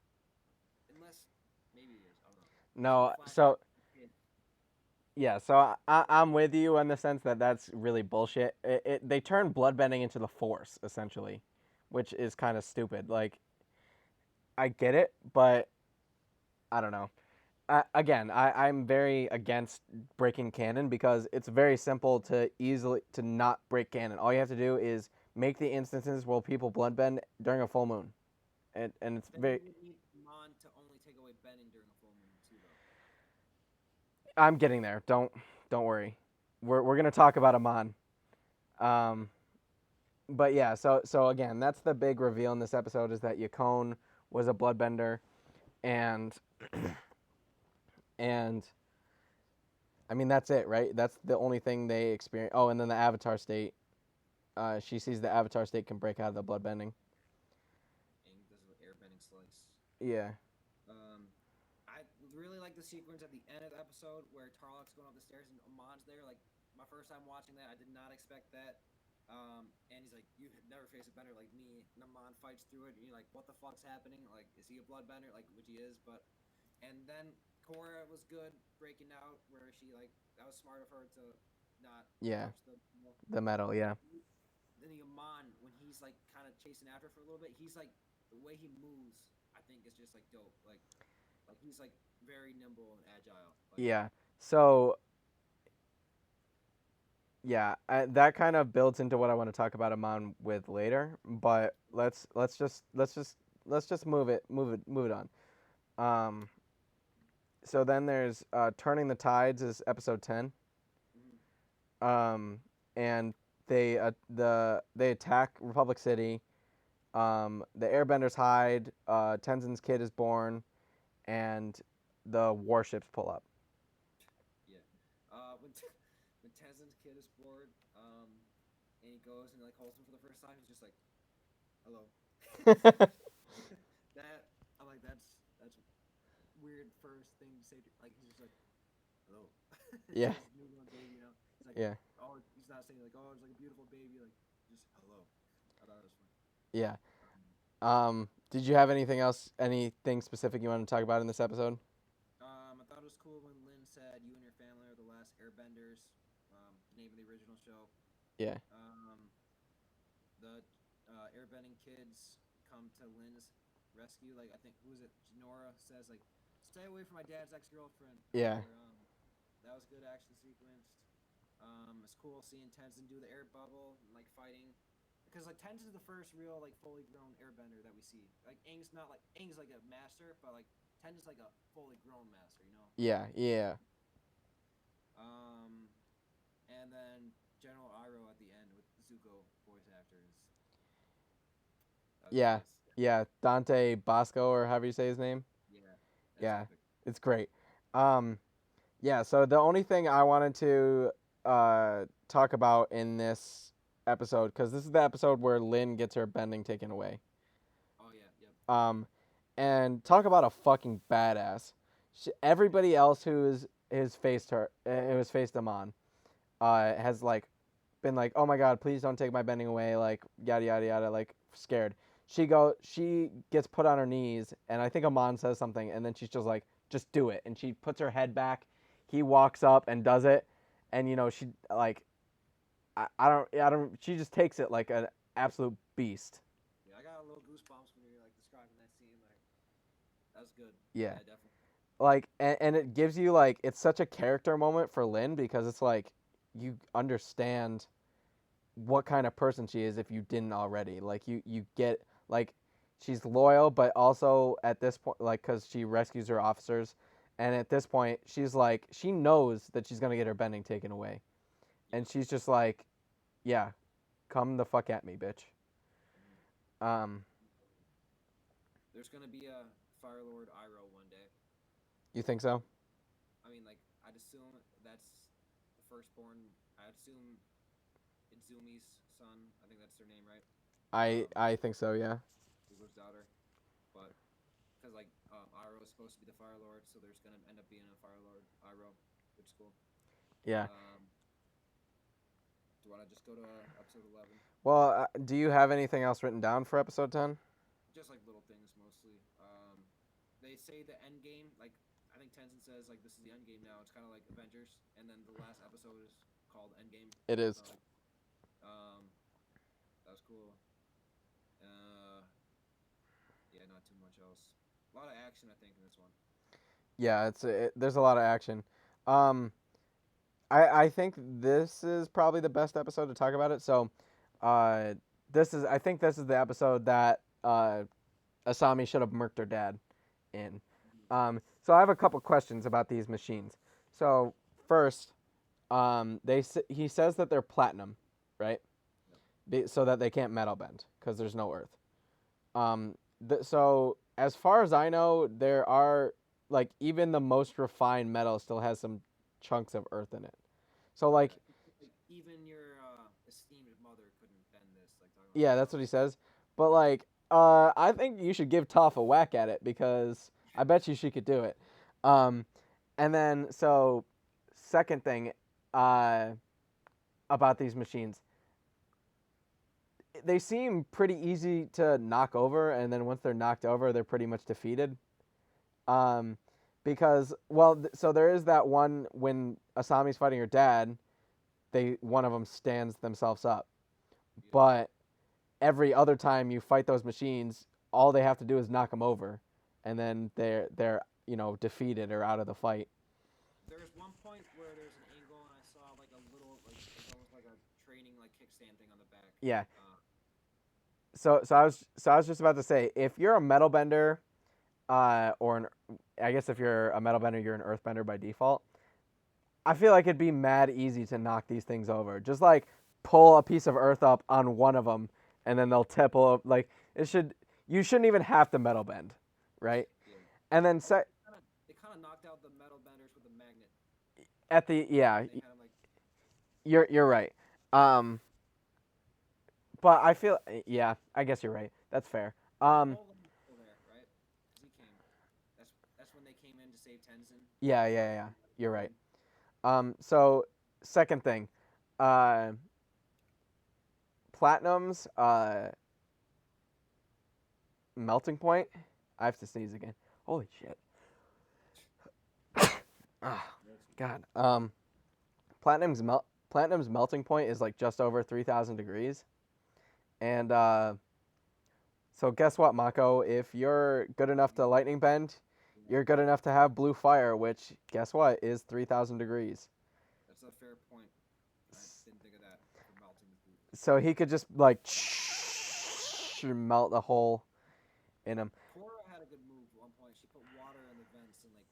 unless maybe he is. I don't know. Because in the No, so flashback, yeah, so I'm with you in the sense that that's really bullshit. They turn bloodbending into the Force essentially, which is kind of stupid. Like I get it, but I don't know. I'm very against breaking canon because it's very simple to easily to not break canon. All you have to do is make the instances where people bloodbend during a full moon, and it's then very. you would need Mon to only take away bending during a full moon too, though. I'm getting there. Don't worry. We're gonna talk about Amon. Um, but yeah, so again, that's the big reveal in this episode is that Yakone was a bloodbender, and and I mean that's it, right? That's the only thing they experience. Oh, and then the Avatar state. She sees the Avatar state can break out of the bloodbending. And this is an airbending slice. Yeah, Um, I really like the sequence at the end of the episode where Tarlok's going up the stairs and Amon's there. Like my first time watching that, I did not expect that. And he's like, "You never face a bender like me." And Amon fights through it, and you're like, "What the fuck's happening? Like, is he a bloodbender? Like, which he is." But and then Korra was good breaking out, where she like that was smart of her to not yeah, touch the. the metal. But Yeah, then the Amon, when he's like kind of chasing after for a little bit, he's like the way he moves. I think is just like dope. Like he's like very nimble and agile. Like yeah. So yeah, that kind of builds into what I want to talk about Amon with later. But let's just move it on. Um, so then there's Turning the Tides is episode 10. mm, Um, and they attack Republic City. The Airbenders hide. Tenzin's kid is born, and the warships pull up. yeah. When Tenzin's kid is bored, and he goes and like holds him for the first time, he's just like, "Hello." That I'm like that's weird first thing to say. Like he's just like, "Hello." It's Yeah, his newborn baby, you know. He's like, yeah, oh, he's not saying like, oh, it's like a beautiful baby, like just hello. I thought it was funny. yeah. Um, Did you have anything else, anything specific you want to talk about in this episode? I thought it was cool when Lynn said, "You and your family are the last Airbenders." The name of the original show. Yeah, Um, the airbending kids come to Lynn's rescue. Like I think who is it? Nora says like, "Stay away from my dad's ex girlfriend." yeah, Or that was good action sequence. It's cool seeing Tenzin do the air bubble and like fighting. Because like Tenzin's the first real like fully grown airbender that we see. Like Aang's like a master, but like Tenzin's like a fully grown master, you know. yeah, yeah, Um, and then General Iroh at the end with Zuko voice actors. That was yeah, nice. yeah. Dante Bosco, or however you say his name. Yeah, that's Yeah, epic. it's great. Um, yeah. So the only thing I wanted to talk about in this episode, because this is the episode where Lynn gets her bending taken away. Oh yeah, yep. Um, and talk about a fucking badass. Everybody else who's faced her, who has faced him on, has like been like, oh my god, please don't take my bending away, like yada yada yada, like scared. She gets put on her knees, and I think Amon says something, and then she's just like, just do it, and she puts her head back. He walks up and does it, and she like, I don't. She just takes it like an absolute beast. Yeah, I got a little goosebumps when you're like describing that scene. Like that was good. Yeah, Yeah, definitely. like, and it gives you like, it's such a character moment for Lynn because it's like you understand what kind of person she is if you didn't already. Like you get like she's loyal, but also at this point, like, because she rescues her officers, and at this point she's like she knows that she's gonna get her bending taken away, and Yep. she's just like, yeah, come the fuck at me, bitch. Mm. Um, There's gonna be a Fire Lord Iroh one day. you think so? I mean, like I'd assume that's the firstborn. I assume Itzumi's son. I think that's their name, right? I think so, yeah. Google's daughter. But because like Iroh is supposed to be the Fire Lord, so there's gonna end up being a Fire Lord Iroh, which is cool. Yeah. Do you want to just go to episode 11? Well, do you have anything else written down for episode 10? Just like little things mostly. They say the end game, like I think Tenzin says like this is the end game now. It's kind of like Avengers, and then the last episode is called Endgame. It is. So, that was cool. Yeah, not too much else. A lot of action, I think, in this one. Yeah, there's a lot of action. I think this is probably the best episode to talk about it. So, I think this is the episode that Asami should have murked her dad in. So I have a couple questions about these machines. So first, he says that they're platinum, right? So that they can't metal bend because there's no earth. So as far as I know, there are like even the most refined metal still has some chunks of earth in it. So like even your esteemed mother couldn't bend this. Like yeah, that's what he says. But like I think you should give Toph a whack at it because I bet you she could do it. And then so second thing about these machines, they seem pretty easy to knock over, and then once they're knocked over, they're pretty much defeated. Because so there is that one when Asami's fighting her dad, one of them stands themselves up, but every other time you fight those machines, all they have to do is knock them over, and then they're defeated or out of the fight. There's one point where there's an angle, and I saw like a little it's almost like a training like kickstand thing on the back. Yeah. So I was just about to say, if you're a metal bender, I guess if you're a metal bender, you're an earth bender by default. I feel like it'd be mad easy to knock these things over. Just like pull a piece of earth up on one of them, and then they'll tipple up. Like you shouldn't even have to metal bend, right? Yeah. And then they kind of knocked out the metal benders with a magnet. At the yeah, Kind of like, you're right. But I feel yeah, I guess you're right. That's fair. still there, right? Because he came. That's when they came in to save Tenzin. Yeah. You're right. So second thing, Platinum's melting point. I have to sneeze again. Holy shit. Oh, God. Platinum's melting point is like just over 3,000 degrees, and so guess what, Mako? If you're good enough to lightning bend, you're good enough to have blue fire, which guess what is 3,000 degrees. That's a fair point. I didn't think of that for melting the food. So he could just like melt a hole in him. Korra had a good move at one point. She put water in the vents and like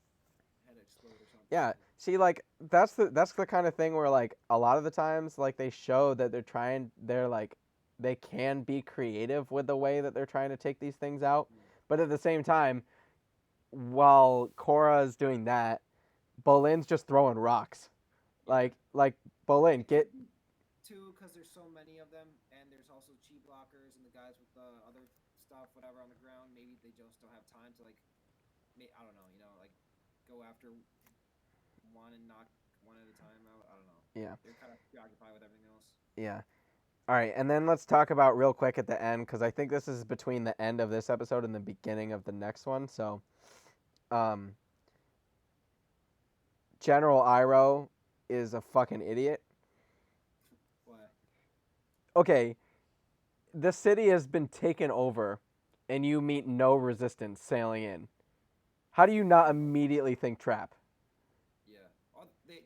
had it explode or something. Yeah, see, like that's the kind of thing where like a lot of the times like they show that they're like they can be creative with the way that they're trying to take these things out, but at the same time, while Korra is doing that, Bolin's just throwing rocks, like Bolin get. Too, because there's so many of them, and there's also chi blockers and the guys with the other stuff, whatever on the ground. Maybe they just don't have time to like, I don't know, like go after one and knock one at a time out. I don't know. Yeah. They're kind of preoccupied with everything else. Yeah. All right, and then let's talk about real quick at the end, because I think this is between the end of this episode and the beginning of the next one. So, General Iroh is a fucking idiot. Why? Okay, the city has been taken over, and you meet no resistance sailing in. How do you not immediately think trap? Yeah. I think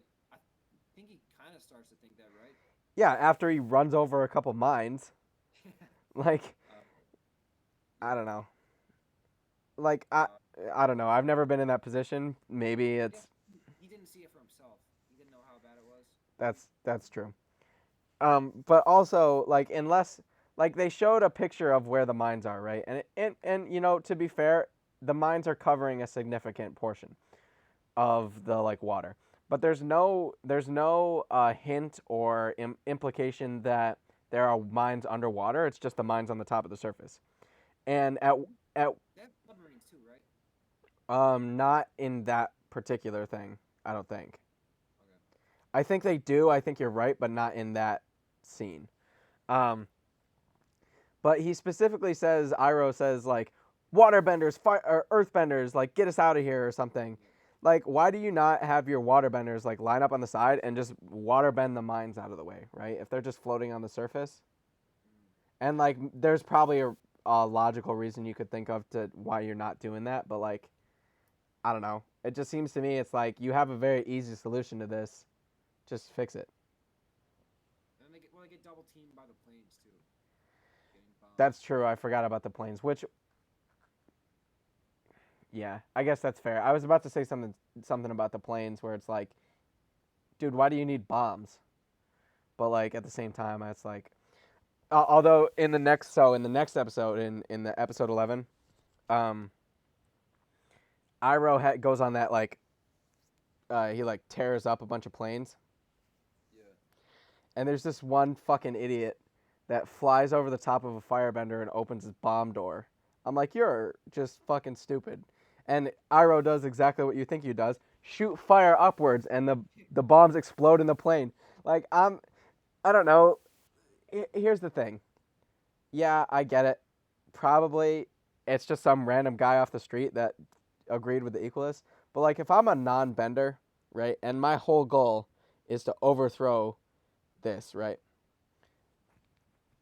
he kind of starts to think that, right? Yeah, after he runs over a couple mines. Like, I don't know. Like, I don't know. I've never been in that position. Maybe it's... He didn't see it for himself. He didn't know how bad it was. That's true. But also, like, unless... Like, they showed a picture of where the mines are, right? And you know, to be fair, the mines are covering a significant portion of the, like, water. but there's no hint or implication that there are mines underwater. It's just the mines on the top of the surface. And at They have submarines too, right? not in that particular thing, I don't think. Okay. I think they do. I think you're right, but not in that scene. Um, but he specifically says, Iroh says like, waterbenders, or earthbenders, like get us out of here or something. Yeah. Like, why do you not have your waterbenders like line up on the side and just waterbend the mines out of the way, right? If they're just floating on the surface, Mm. and like, there's probably a logical reason you could think of to why you're not doing that, but like, I don't know. It just seems to me it's like you have a very easy solution to this. Just fix it. And they get double teamed by the planes too, getting bombed. That's true. I forgot about the planes, which, yeah, I guess that's fair. I was about to say something about the planes where it's like, dude, why do you need bombs? But like, at the same time, it's like, although in the next episode, in the episode 11, um, Iroh goes on that like, he like tears up a bunch of planes, Yeah. and there's this one fucking idiot that flies over the top of a firebender and opens his bomb door. I'm like, you're just fucking stupid. And Iroh does exactly what you think he does: shoot fire upwards, and the bombs explode in the plane. Like, I don't know. Here's the thing. Yeah, I get it. Probably it's just some random guy off the street that agreed with the Equalist. But like, if I'm a non-bender, right, and my whole goal is to overthrow this, right?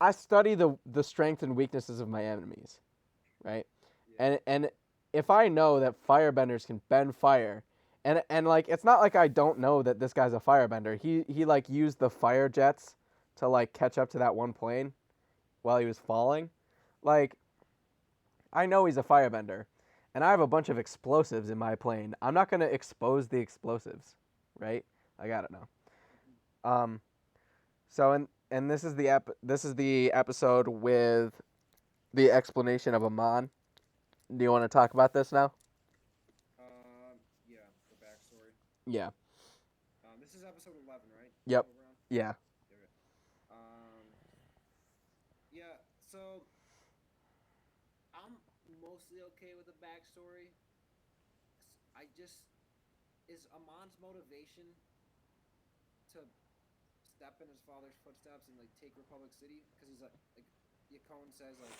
I study the strength and weaknesses of my enemies, right? Yeah. And if I know that firebenders can bend fire, and like, it's not like I don't know that this guy's a firebender. He like used the fire jets to like catch up to that one plane while he was falling. Like, I know he's a firebender, and I have a bunch of explosives in my plane. I'm not gonna expose the explosives, right? I gotta know. Um, so and this is the episode with the explanation of Amon. Do you want to talk about this now? Yeah, the backstory. Yeah. This is episode 11, right? Yep. What we're on? Yeah. Okay. Um, yeah. So I'm mostly okay with the backstory. I just is Amon's motivation to step in his father's footsteps and like take Republic City because he's like Yakone says like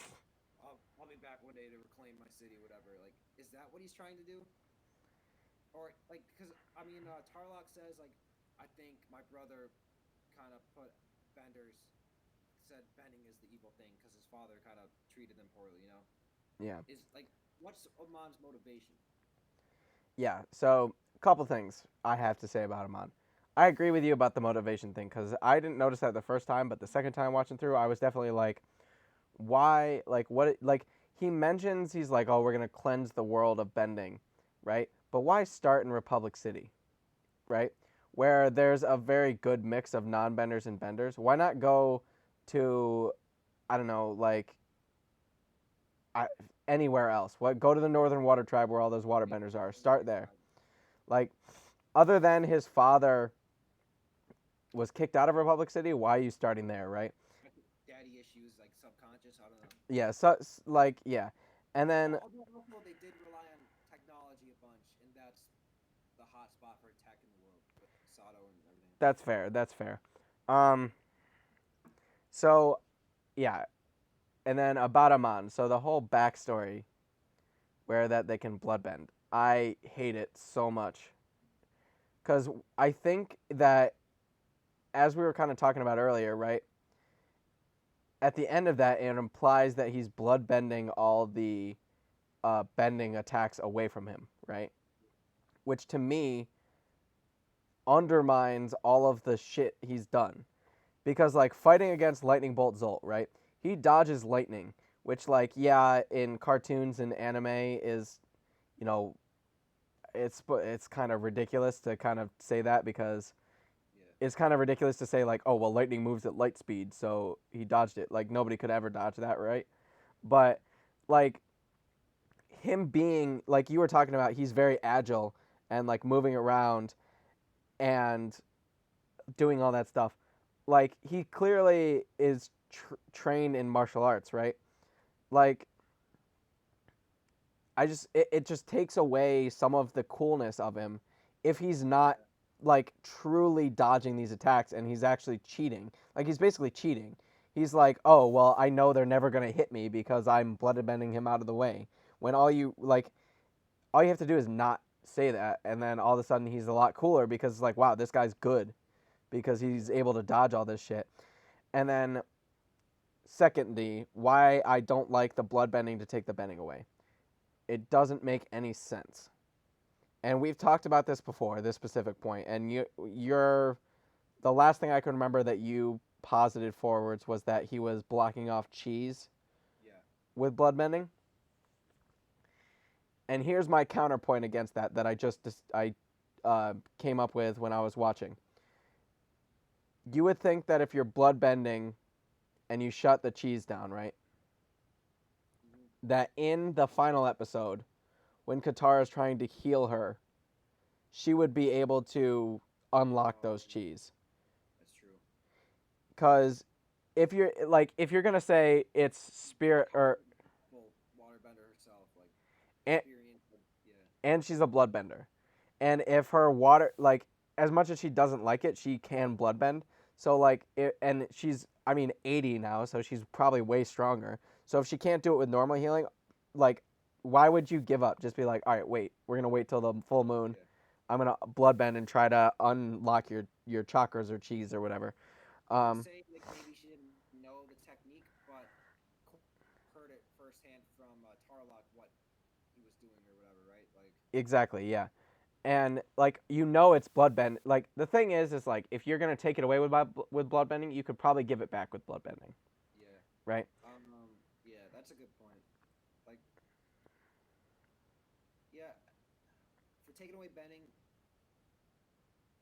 I'll be back one day to reclaim my city, whatever. Like, is that what he's trying to do? Or like, because I mean, Tarlock says like, I think my brother kind of put Benders said bending is the evil thing because his father kind of treated them poorly. You know, Yeah. is like, what's Amon's motivation? Yeah. So, a couple things I have to say about Amon. I agree with you about the motivation thing because I didn't notice that the first time, but the second time watching through, I was definitely like, why? Like, what? Like, he mentions he's like, oh, we're gonna cleanse the world of bending, right? But why start in Republic City, right? Where there's a very good mix of non-benders and benders. Why not go to, I don't know, like, I, anywhere else? What? Go to the Northern Water Tribe where all those waterbenders are. Start there. Like, other than his father was kicked out of Republic City, why are you starting there, right? Daddy issues, like subconscious. I don't know. Yeah, so like, yeah, and then Although also they did rely on technology a bunch, and that's the hot spot for tech in the world with Sato and everything. that's fair. That's fair. Um, so yeah, and then about Amon. So the whole backstory, where that they can bloodbend, I hate it so much, because I think that, as we were kind of talking about earlier, right? At the end of that, it implies that he's bloodbending all the bending attacks away from him, right? Which to me undermines all of the shit he's done. Because like, fighting against Lightning Bolt Zolt, right? He dodges lightning, which like, yeah, in cartoons and anime is, you know, it's kind of ridiculous to kind of say that, because Yeah. it's kind of ridiculous to say like, oh well, lightning moves at light speed, so he dodged it. Like, nobody could ever dodge that, right? But like, him being like you were talking about, he's very agile and like moving around, and doing all that stuff. Like, he clearly is trained in martial arts, right? Like, it just takes away some of the coolness of him if he's not like truly dodging these attacks and he's actually cheating. Like, he's basically cheating. He's like, oh well, I know they're never gonna hit me because I'm bloodbending him out of the way. When all you have to do is not say that, and then all of a sudden he's a lot cooler because it's like, wow, this guy's good because he's able to dodge all this shit. And then secondly, why I don't like the bloodbending to take the bending away. It doesn't make any sense. And we've talked about this before, this specific point, and you're the last thing I can remember that you posited forwards was that he was blocking off cheese Yeah. with bloodbending. And here's my counterpoint against that I came up with when I was watching. You would think that if you're bloodbending and you shut the cheese down, right? Mm-hmm. That in the final episode, when Katara is trying to heal her, she would be able to unlock those cheese. That's true. Because if you're gonna say it's spirit or Well, waterbender herself, like and, experience. Yeah. and she's a bloodbender, and if her water like as much as she doesn't like it, she can bloodbend. So and she's 80 now, so she's probably way stronger. So if she can't do it with normal healing, like why would you give up? Just be like, all right, wait, we're gonna wait till the full moon. Yeah. I'm gonna bloodbend and try to unlock your chakras or cheese or whatever. I would Um, say like maybe she didn't know the technique, but heard it firsthand from Tarlock what he was doing or whatever, right? Like. exactly, yeah. And it's bloodbend. Like the thing is like if you're gonna take it away with bloodbending, you could probably give it back with bloodbending, Yeah. right? Yeah, that's a good point. Like, yeah, for taking away bending,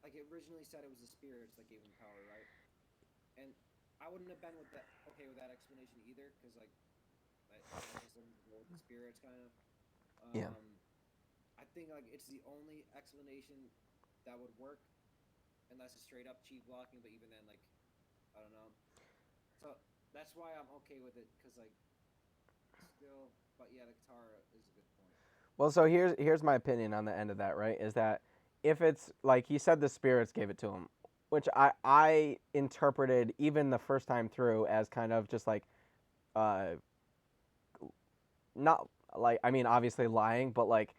like it originally said it was the spirits that gave him power, right? And I wouldn't have been okay with that explanation either, because like I just didn't go with the spirits kind of. Yeah. I think like it's the only explanation that would work, unless it's straight up chi blocking. But even then, like I don't know. So that's why I'm okay with it, because like still, but yeah, the Katara is a good point. Well, so here's my opinion on the end of that, right? Is that if it's like he said the spirits gave it to him, which I interpreted even the first time through as kind of just like uh not like obviously lying, but like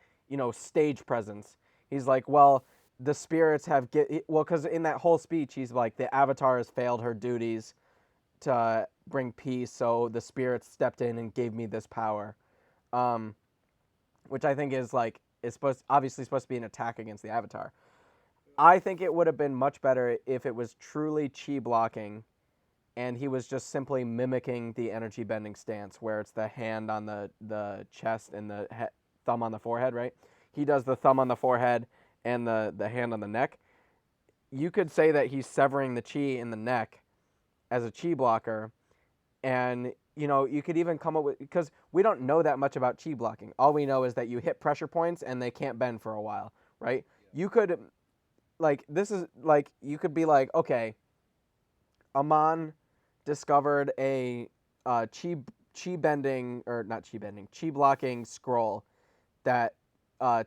stage presence. He's like, well, the spirits have because in that whole speech he's like the Avatar has failed her duties to bring peace, so the spirits stepped in and gave me this power, which I think is obviously supposed to be an attack against the Avatar. I think it would have been much better if it was truly chi blocking and he was just simply mimicking the energy bending stance where it's the hand on the chest and the thumb on the forehead, right? He does the thumb on the forehead and the hand on the neck. You could say that he's severing the chi in the neck as a chi blocker, and you could even come up with, because we don't know that much about chi blocking. All we know is that you hit pressure points and they can't bend for a while, right? Yeah. You could you could be like, okay, Amon discovered a chi bending, or not chi bending, chi blocking scroll that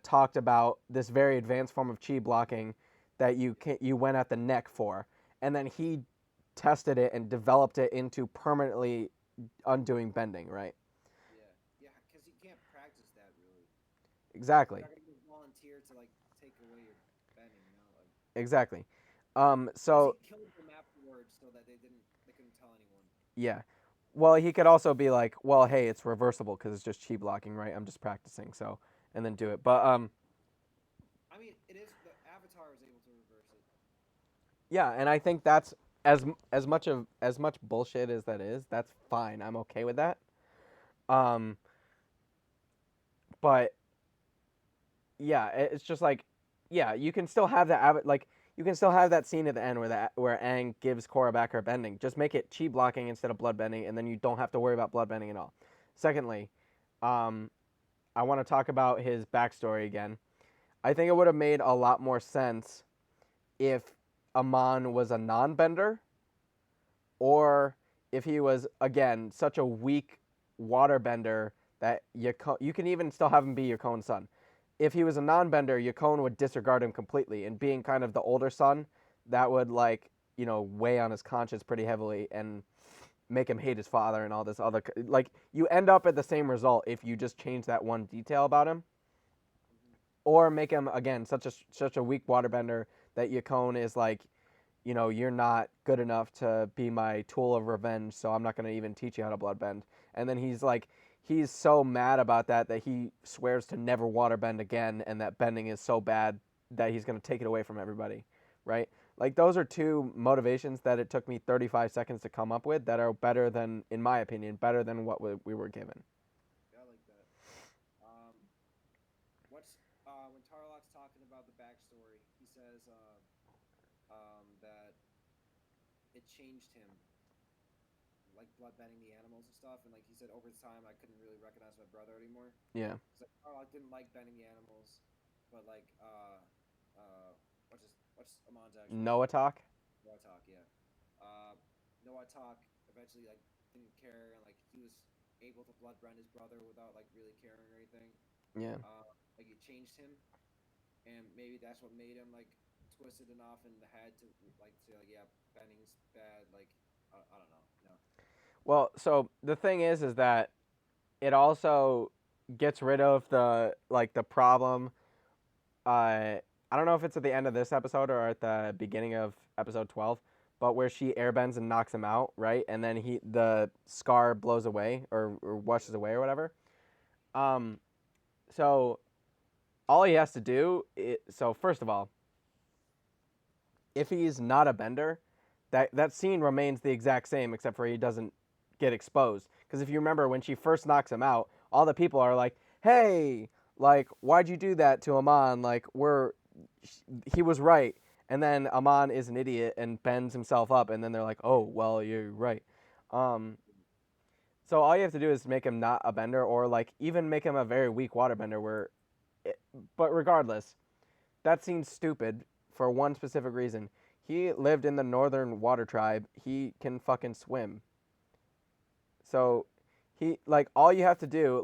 talked about this very advanced form of chi blocking that you went at the neck for, and then he tested it and developed it into permanently undoing bending, right? Yeah, because you can't practice that really. Exactly. You're not gonna volunteer to like take away your bending, like. Exactly. Unless So he killed them afterwards, so that they couldn't tell anyone. yeah. Well, he could also be like, well, hey, it's reversible because it's just chi blocking, right? I'm just practicing, so and then do it. But I mean, it is the Avatar is able to reverse it. yeah, and I think that's as much bullshit as that is. That's fine. I'm okay with that. Um, but yeah, it's just like, yeah, you can still have you can still have that scene at the end where Aang gives Korra back her bending. Just make it chi blocking instead of blood bending, and then you don't have to worry about blood bending at all. Secondly, um, I want to talk about his backstory again. I think it would have made a lot more sense if Amon was a non-bender, or if he was again such a weak waterbender that you can even still have him be Yakone's son. If he was a non-bender, Yakone would disregard him completely, and being kind of the older son, that would weigh on his conscience pretty heavily and make him hate his father and all this other you end up at the same result if you just change that one detail about him, Mm-hmm. or make him again such a weak waterbender that Yakone is like, you're not good enough to be my tool of revenge, so I'm not going to even teach you how to bloodbend. And then he's so mad about that he swears to never waterbend again, and that bending is so bad that he's going to take it away from everybody, right? Like, those are two motivations that it took me 35 seconds to come up with that are better than, in my opinion, better than what we were given. Yeah, I like that. Um, what's when Tarlok's talking about the backstory, he says that it changed him, like bloodbending the animals and stuff, and like he said, over time I couldn't really recognize my brother anymore. Yeah. It's like Tarlok didn't like bending the animals, but like what's Amon's actual name? Noah talk. Noah Talk, yeah. Uh, Noah Talk eventually like didn't care, and like he was able to bloodbend his brother without like really caring or anything. Yeah. Like it changed him, and maybe that's what made him like twisted enough in the head to like say like yeah, bending's bad. Like I don't know, you know. Well, so the thing is that it also gets rid of the problem. I don't know if it's at the end of this episode or at the beginning of episode 12, but where she airbends and knocks him out, right? And then the scar blows away or washes away or whatever. Um, so all he has to do so first of all, if he's not a bender, that scene remains the exact same except for he doesn't get exposed. Because if you remember when she first knocks him out, all the people are like, "Hey, like why'd you do that to Amon? Like he was right." And then Amon is an idiot and bends himself up, and then they're like, "Oh, well, you're right." Um, so all you have to do is make him not a bender, or like even make him a very weak waterbender. But regardless, that seems stupid for one specific reason. He lived in the northern water tribe. He can fucking swim. Yeah. So like all you have to do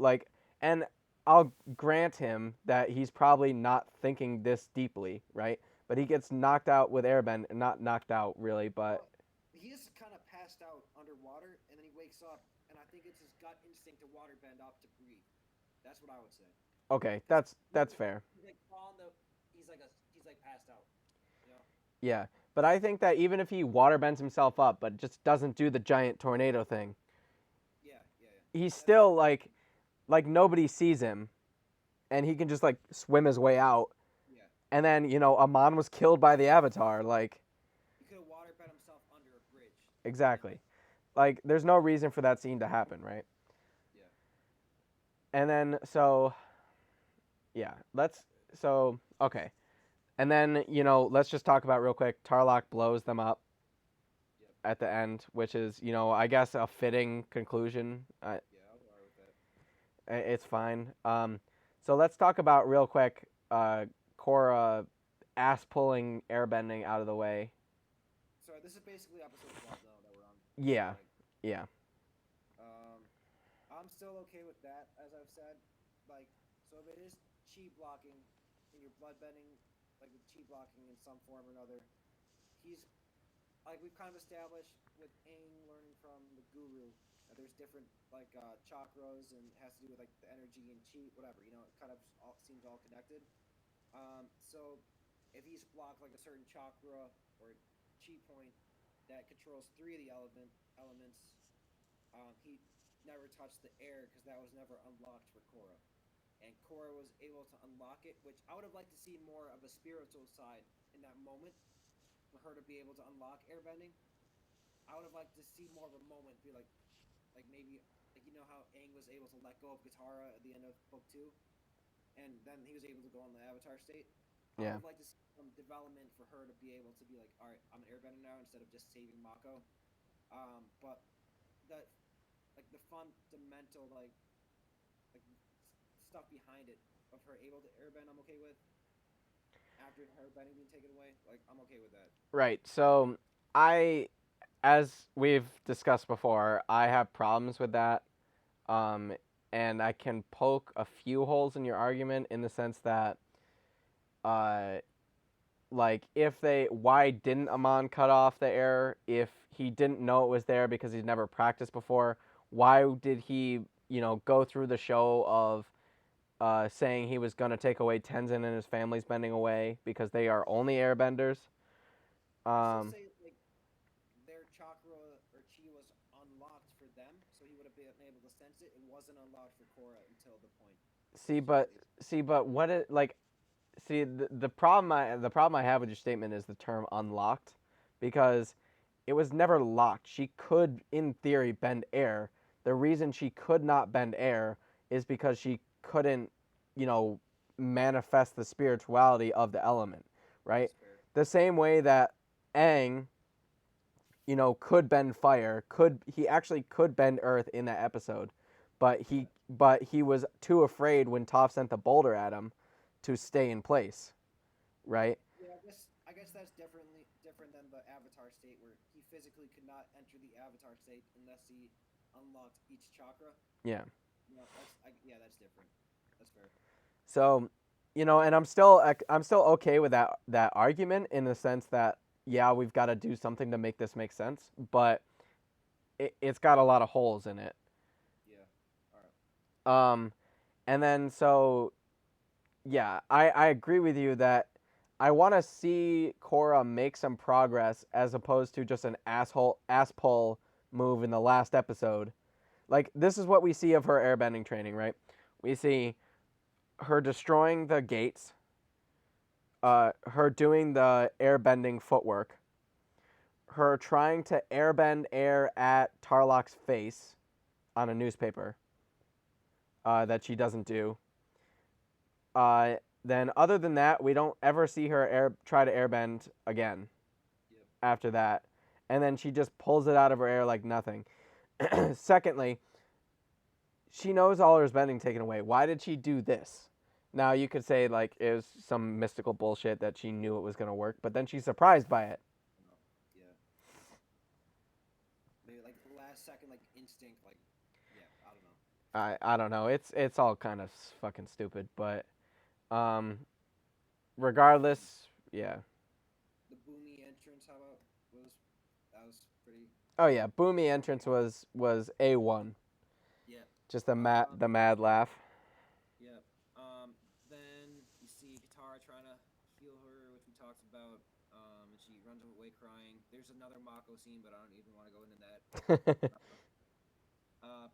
and I'll grant him that he's probably not thinking this deeply, right? But he gets knocked out with airbend, not knocked out really, but Well, he is kind of passed out underwater, and then he wakes up, and I think it's his gut instinct to water bend up to breathe. That's what I would say. okay, Because that's fair. he's like on the, he's like passed out. You know? Yeah. But I think that even if he water bends himself up but just doesn't do the giant tornado thing, Yeah, yeah, yeah. he's That's still like nobody sees him and he can just like swim his way out. yeah. And then, Amon was killed by the Avatar. Like, He could have water bent himself under a bridge, and exactly. like Like, there's no reason for that scene to happen, right? yeah, And then, so, yeah, okay. And then, let's just talk about real quick. Tarlok blows them up yep, at the end, which is, I guess a fitting conclusion. yeah. I was alright with that. It's fine. So let's talk about real quick Korra ass pulling airbending out of the way. So this is basically episode 12 now that we're on. So Yeah, like, yeah, um, I'm still okay with that, as I've said. Like, so if it is chi blocking, and you're bloodbending, like with chi blocking in some form or another, he's like we've kind of established with Aang learning from the guru that there's different like chakras and it has to do with like the energy and chi, whatever. You know, it kind of seems all connected. So if he's blocked like a certain chakra or chi point that controls three of the elements, he never touched the air because that was never unlocked for Korra. And Korra was able to unlock it, which I would have liked to see more of a spiritual side in that moment for her to be able to unlock airbending. I would have liked to see more of a moment, be like maybe like you know how Aang was able to let go of Katara at the end of book two, and then he was able to go on the Avatar state. I would yeah. have liked to see some development for her to be able to be like, all right, I'm an airbender now instead of just saving Mako. But the like the fundamental like stuff behind it of her able to airbend, I'm okay with. after her bending being taken away. Like, I'm okay with that. Right. So I, as we've discussed before, I have problems with that. Um, and I can poke a few holes in your argument in the sense that, uh, like, why didn't Amon cut off the air if he didn't know it was there because he's never practiced before? Why did he, go through the show of saying he was going to take away Tenzin and his family's bending away because they are only airbenders? I still Um, say like their chakra or chi was unlocked for them, so he would have been able to sense it. It wasn't unlocked for Korra until the point see, he but released. see, but what it like? See, the problem I have with your statement is the term unlocked, because it was never locked. She could, in theory, bend air. The reason she could not bend air is because she couldn't, you know, manifest the spirituality of the element, right? That's fair. The same way that Aang, could bend fire, he actually could bend earth in that episode, but Yeah. he was too afraid when Toph sent the boulder at him to stay in place, right? Yeah, I guess that's different than the Avatar state where he physically could not enter the Avatar state unless he unlocked each chakra. Yeah. No, yeah, that's different. That's fair. So, and I'm still okay with that argument in the sense that, yeah, we've got to do something to make this make sense, but it's got a lot of holes in it. Yeah. All right. Um, and then so yeah, I agree with you that I want to see Korra make some progress as opposed to just an ass pull move in the last episode. Like, this is what we see of her airbending training, right? We see her destroying the gates, her doing the airbending footwork, her trying to airbend air at Tarlok's face on a newspaper, that she doesn't do. Uh, then other than that, we don't ever see her try to airbend again Yep. after that. And then she just pulls it out of her air like nothing. Secondly, she knows all her bending taken away. Why did she do this? Now you could say like it was some mystical bullshit that she knew it was gonna work, but then she's surprised by it. No. Yeah. Maybe like last second, like instinct, like yeah. I don't know. I don't know. It's all kind of fucking stupid, but um, regardless, yeah. The boomy entrance, how about was that was pretty. Oh yeah, Boomy entrance was A1. Yeah. Just Um. the mad laugh. Yeah. Then you see Katara trying to heal her, which we talked about. And she runs away crying. There's another Mako scene, but I don't even want to go into that.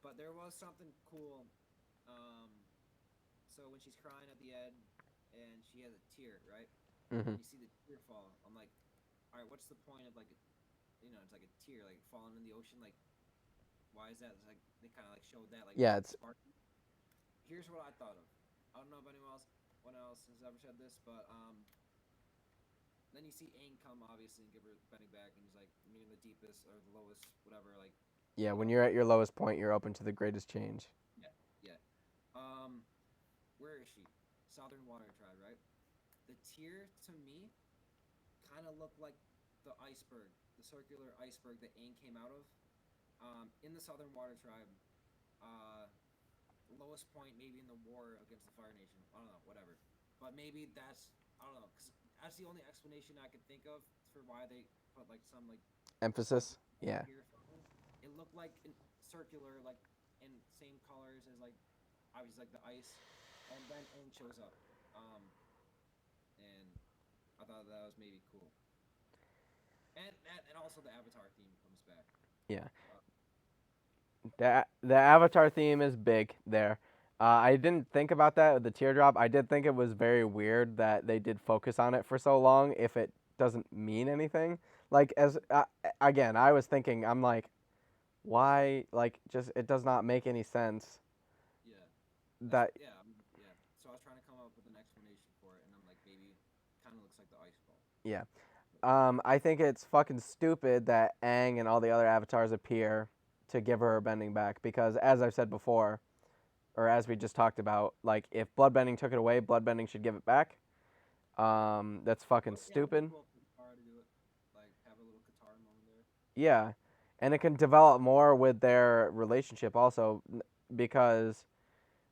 But there was something cool. Um, so when she's crying at the end, and she has a tear, right? hmm You see the tear fall. I'm like, all right, what's the point of like, it's like a tear, like falling in the ocean. Like, why is that? It's like they kind of like showed that like Yeah, it's spark. Here's what I thought of. I don't know if anyone else has ever said this, but then you see Aang come obviously and give her bending back, and he's like, "You're in the deepest or the lowest, whatever." Like, yeah. When you're at your lowest point, you're open to the greatest change. yeah, yeah. Um, where is she? Southern Water Tribe, right? The tear to me kind of looked like the iceberg, the circular iceberg that Aang came out of. In the Southern Water Tribe, uh, lowest point maybe in the war against the Fire Nation. I don't know, whatever. But maybe that's I don't know, because that's the only explanation I could think of for why they put like some like Emphasis. Yeah. here. It looked like circular, like in same colors as like obviously like the ice, and then Aang shows up. And I thought that was maybe cool. And also the Avatar theme comes back. Yeah. Uh, The Avatar theme is big there. I didn't think about that with the teardrop. I did think it was very weird that they did focus on it for so long if it doesn't mean anything. Like, again, I was thinking, I'm like, why? Like, just it does not make any sense yeah, that. yeah. So I was trying to come up with an explanation for it, and I'm like, maybe kind of looks like the ice ball. Yeah. I think it's fucking stupid that Aang and all the other avatars appear to give her bending back because, as I've said before, or as we just talked about, like if bloodbending took it away, bloodbending should give it back. That's fucking But yeah, it'd be stupid. cool for Katara to do it. Like have a little Katara moment there. Yeah, and it can develop more with their relationship also, because,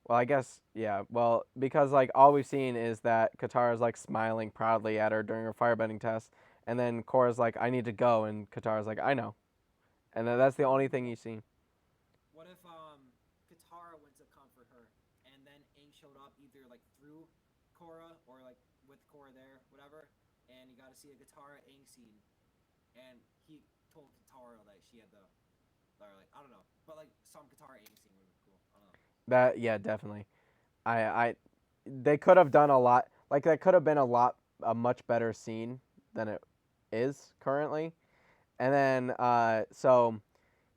well, I guess, yeah, well, because like all we've seen is that Katara's like smiling proudly at her during her firebending test, and then Korra's like, "I need to go," and Katara's like, "I know," and then that's the What if only thing you've seen. Katara went to comfort her, and then Aang showed up either like through Korra or like with Korra there, whatever, and you got to see a Katara Aang scene, and he told Katara that she had the, or like I don't know, but like some Katara Aang scene would be cool. I don't know. That, yeah, definitely. I they could have done a lot. Like that could have been a much better scene than it is currently. And then so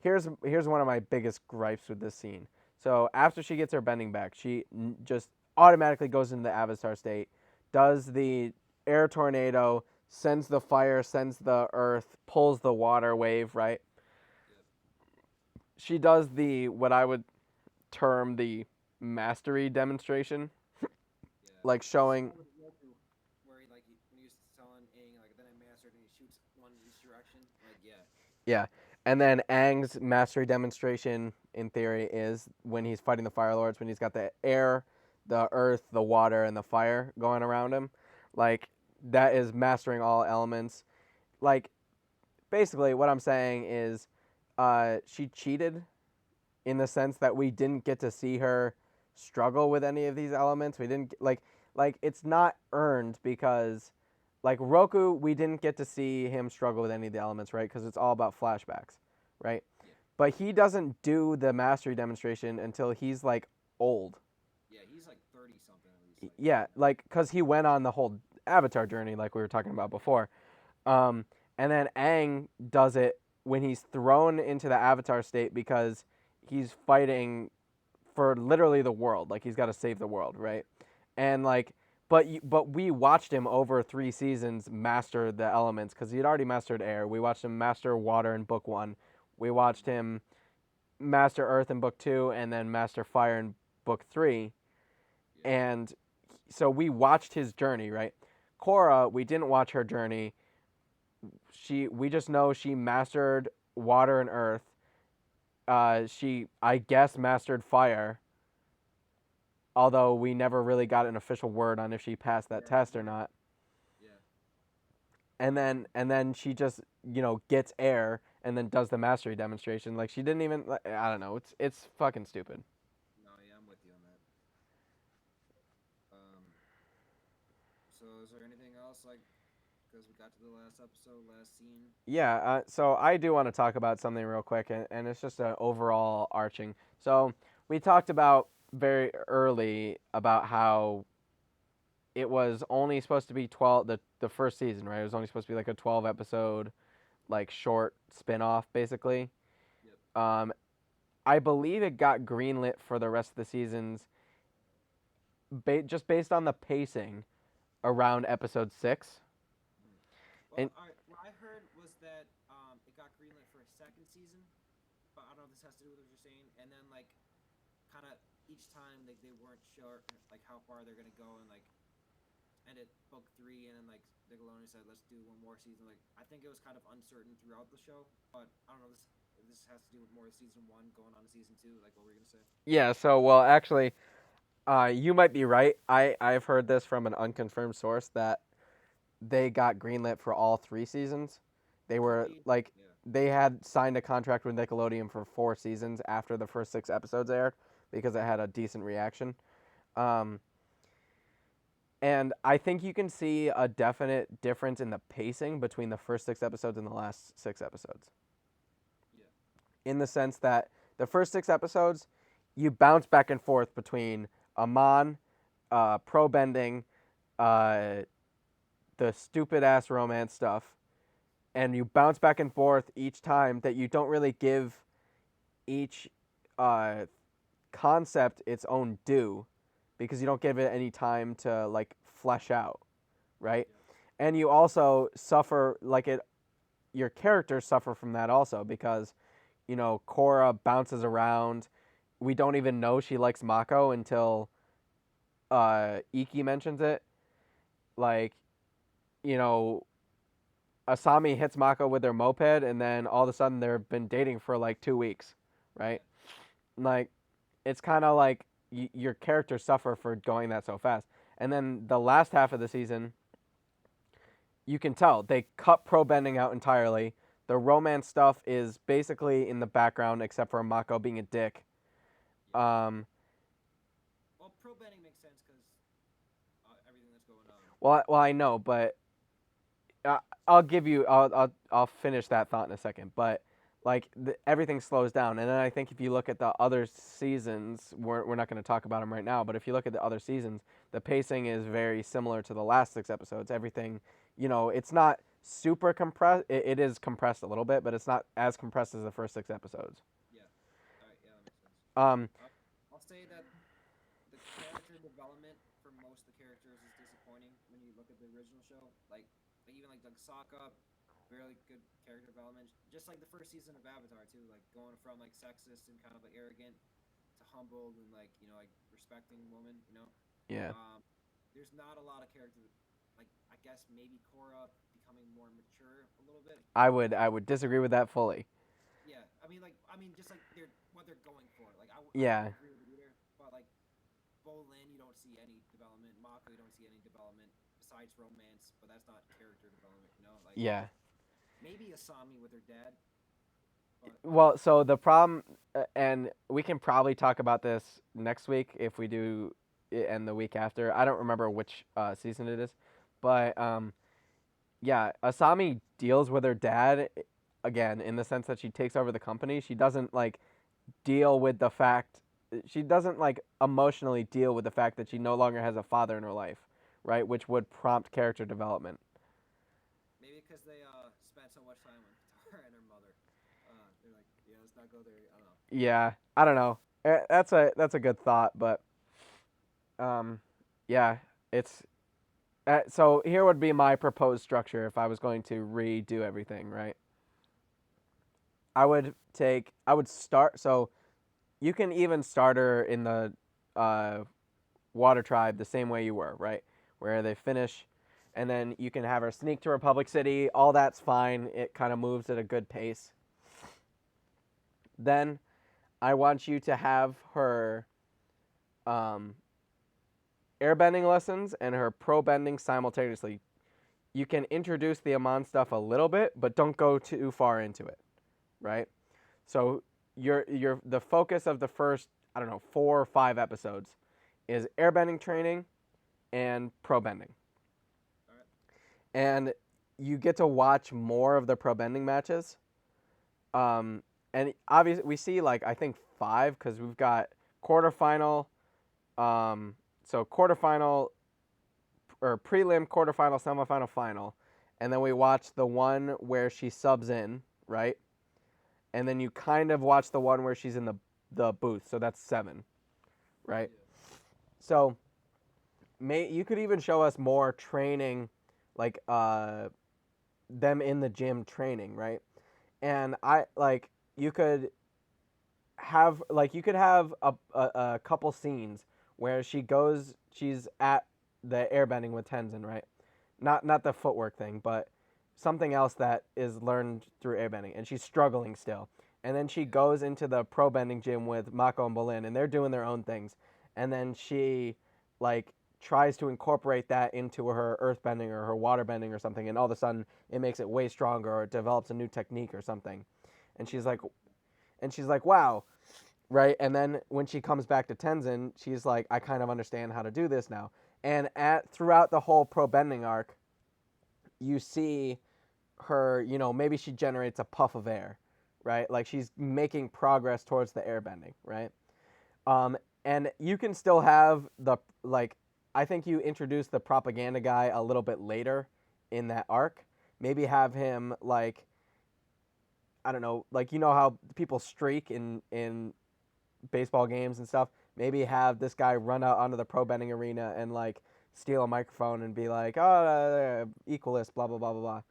here's one of my biggest gripes with this scene. So after she gets her bending back, she just automatically goes into the Avatar state, does the air tornado, sends the fire, sends the earth, pulls the water wave, right? Yep. She does the what I would term the mastery demonstration, Yeah. like It's the showing. one with Roku, where when he was telling Aang like then I mastered and he shoots one in each direction. Like yeah. Yeah. And then Aang's mastery demonstration, in theory, is when he's fighting the Fire Lords, when he's got the air, the earth, the water, and the fire going around him. Like, that is mastering all elements. Like, basically, what I'm saying is she cheated in the sense that we didn't get to see her struggle with any of these elements. We didn't, like it's not earned because like Roku, we didn't get to see him struggle with any of the elements, right? Because it's all about flashbacks, right? Yeah. But he doesn't do the mastery demonstration until he's like old. Yeah. He's like 30 something at least. Like Yeah, yeah. like because he went on the whole Avatar journey, like we were talking about before. Um, and then Aang does it when he's thrown into the Avatar state because he's fighting for literally the world. Like he's got to save the world, right? And like, but we watched him over 3 seasons master the elements because he had already mastered air. We watched him master water in book one. We watched him master earth in book two, and then master fire in book three. Yeah. And so we watched his journey, right? Korra, we didn't watch her journey. We just know she mastered water and earth. She, I guess, mastered fire, although we never really got an official word on if she passed that Yeah. test or not. Yeah. And then she just gets air and then does the mastery demonstration. Like she didn't even. I don't know. It's fucking stupid. No, yeah, I'm with you on that. Um, so is there anything else like because we got to the last episode, last scene? Yeah. So I do want to talk about something real quick, and it's just an overall arching. So we talked about very early about how it was only supposed to be 12, the first season, right? It was only supposed to be like a 12 episode like short spin-off basically. Yep. Um, I believe it got greenlit for the rest of the seasons, just based on the pacing around episode 6. Mhm. And Well, all right. What I heard was that it got greenlit for a second season, but I don't know if this has to do with what you're saying. And then like kind of each time like they weren't sure like how far they're gonna go and like ended book three and then like Nickelodeon said let's do one more season. Like I think it was kind of uncertain throughout the show, but I don't know this. If this has to do with more season one going on to season two. Like what were you gonna say? yeah, so well, actually, you might be right. I've heard this from an unconfirmed source that they got greenlit for all 3 seasons. They Could were be. like Yeah. they had signed a contract with Nickelodeon for 4 seasons after the first 6 episodes aired because it had a decent reaction. Um, and I think you can see a definite difference in the pacing between the first 6 episodes and the last 6 episodes. Yeah. In the sense that the first 6 episodes, you bounce back and forth between Amon, pro bending, uh, the stupid ass romance stuff, and you bounce back and forth each time that you don't really give each uh, concept its own due because you don't give it any time to like flesh out, right? Yep. And you also suffer like it your characters suffer from that also because Korra bounces around. We don't even know she likes Mako until Iki mentions it. like, you know, Asami hits Mako with their moped, and then all of a sudden they've been dating for like 2 weeks, right? Like, it's kind of like your characters suffer for going that so fast. And then the last half of the season, you can tell they cut pro bending out entirely. The romance stuff is basically in the background, except for Mako being a dick. Yeah. Um, Well, pro betting makes sense because everything that's going on. well, I know, but I'll give you. I'll finish that thought in a second. But like everything slows down, and then I think if you look at the other seasons, we're not going to talk about them right now. But if you look at the other seasons, the pacing is very similar to the last 6 episodes. Everything, it's not super compressed. It is compressed a little bit, but it's not as compressed as the first 6 episodes. Yeah. All right. Yeah, that makes sense. Um, I'll say that the character development for most of the characters is disappointing when you look at the original show. Like even like Sokka, really good character development. Just like the first season of Avatar too, like going from like sexist and kind of like arrogant to humbled and like like respecting woman. yeah, There's not a lot of character. Like I guess maybe Korra becoming more mature a little bit. I would disagree with that fully. Yeah, I mean, just like they're what they're going for. Like I Yeah, don't agree with either, but like Bolin, you don't see any development. Mako, you don't see any development besides romance, but that's not character development. Like yeah. maybe Asami with her dad, but Well, so the problem, and we can probably talk about this next week if we do, and the week after. I don't remember which season it is, but yeah, Asami deals with her dad again in the sense that she takes over the company. She doesn't like deal with the fact. She doesn't like emotionally deal with the fact that she no longer has a father in her life, right? Which would prompt character development. maybe because they spent so much time with Katara and her mother, they're like, yeah, let's not go there. I don't know. Yeah, I don't know. That's a good thought, but um, yeah, it's so here would be my proposed structure if I was going to redo everything, right? I would start so you can even start her in the uh, water tribe the same way you were, right? Where they finish and then you can have her sneak to Republic City, all that's fine. It kind of moves at a good pace. Then I want you to have her um, airbending lessons and her pro bending simultaneously. You can introduce the Amon stuff a little bit, but don't go too far into it, right? So your the focus of the first, I don't know, 4 or 5 episodes is airbending training and pro bending. All right. And you get to watch more of the pro bending matches. And obviously we see like I think 5 because we've got quarterfinal, so quarterfinal or prelim, quarterfinal, semifinal, final, and then we watch the one where she subs in, right? And then you kind of watch the one where she's in the booth, so that's 7, right? Yeah. So you could even show us more training, like them in the gym training, right? And I like you could have a couple scenes where she's at the airbending with Tenzin, right? Not the footwork thing, but something else that is learned through airbending, and she's struggling still. And then she goes into the pro bending gym with Mako and Bolin, and they're doing their own things. And then she like tries to incorporate that into her earth bending or her water bending or something, and all of a sudden it makes it way stronger or it develops a new technique or something. And she's like, wow, right? And then when she comes back to Tenzin, she's like, I kind of understand how to do this now. And throughout the whole pro bending arc, you see her, maybe she generates a puff of air, right? Like she's making progress towards the air bending, right? Um, and you can still have I think you introduce the propaganda guy a little bit later in that arc. Maybe have him like, I don't know, like how people streak in baseball games and stuff. Maybe have this guy run out onto the pro bending arena and like steal a microphone and be like, "Oh, equalist, blah blah blah blah blah,"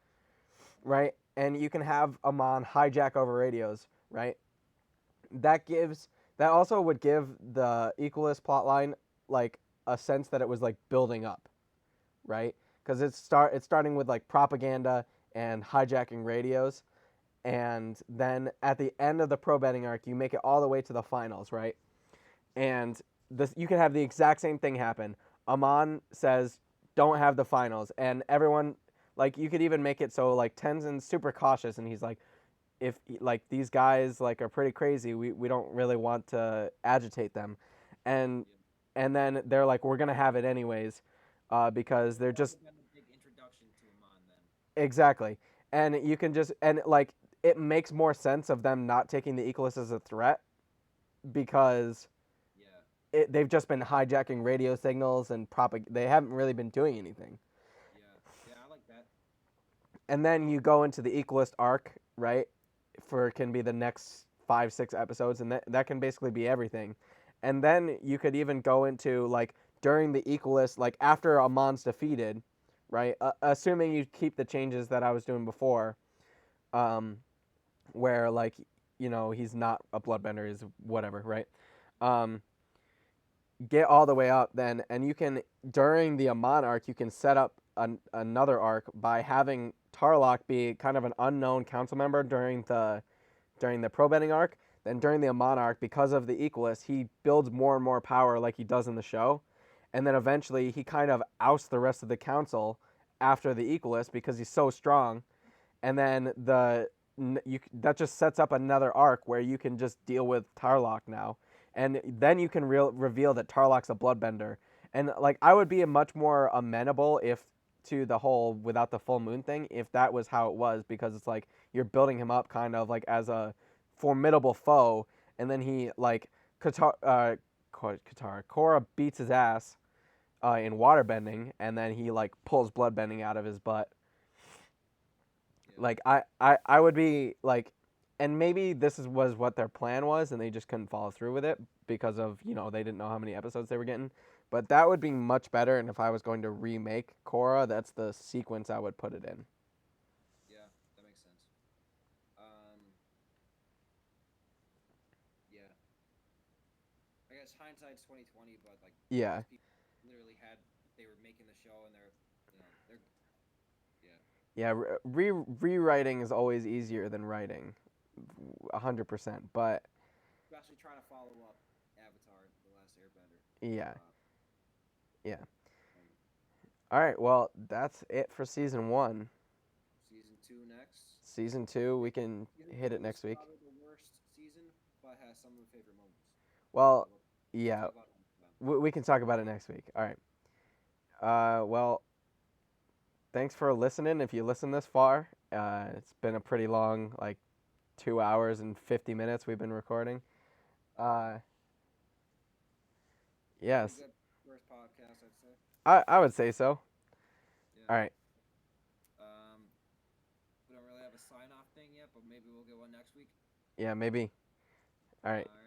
right? And you can have Amon hijack over radios, right? That also would give the equalist plotline like a sense that it was like building up, right? because it's starting with like propaganda and hijacking radios, and then at the end of the pro betting arc, you make it all the way to the finals, right? And this you can have the exact same thing happen. Amon says, "Don't have the finals," and everyone like you could even make it so like Tenzin's super cautious, and he's like, if like these guys like are pretty crazy, we don't really want to agitate them, and Yeah. and then they're like, we're gonna have it anyways, because they're That would just have been a big introduction to Amon then. exactly, and you can just and like it makes more sense of them not taking the Equalist as a threat because Yeah. they've just been hijacking radio signals and they haven't really been doing anything. Yeah. Yeah, I like that. And then you go into the Equalist arc, right? For can be the next 5 6 episodes, and that can basically be everything. And then you could even go into like during the Equalist, like after Amon's defeated, right? Assuming you keep the changes that I was doing before, um, where like he's not a bloodbender, is whatever, right? Um, get all the way up then, and you can during the Amon arc, you can set up another arc by having Tarlock be kind of an unknown council member during the pro betting arc. Then during the Amon arc, because of the Equalist, he builds more and more power like he does in the show, and then eventually he kind of ousts the rest of the council after the Equalist because he's so strong. And then that just sets up another arc where you can just deal with Tarlock now, and then you can reveal that Tarlock's a bloodbender. And like I would be a much more amenable if to the whole without the full moon thing if that was how it was, because it's like you're building him up kind of like as a formidable foe, and then he like Korra beats his ass in waterbending, and then he like pulls bloodbending out of his butt. Yeah. Like I would be like, and maybe was what their plan was, and they just couldn't follow through with it because of they didn't know how many episodes they were getting. But that would be much better, and if I was going to remake Korra, that's the sequence I would put it in. Yeah, that makes sense. Yeah. I guess hindsight's 2020, but like Yeah, these people literally had they were making the show and they're yeah. yeah. Rewriting is always easier than writing, 100%. But Especially trying to follow up Avatar: The Last Airbender. yeah, Uh, yeah. um, All right, well, that's it for season 1. season two next. Season 2, we can Season hit it two is next week. probably the worst season, but has some of the favorite moments. Well, So we'll yeah, talk about it next time. we can talk about it next week. All right. Well, thanks for listening. If you listen this far, it's been a pretty long, like 2 hours and 50 minutes we've been recording. Uh, Pretty yes, good first podcast, I'd say. I would say so. Yeah. All right. Um, we don't really have a sign off thing yet, but maybe we'll get one next week. Yeah, maybe. All right. All right.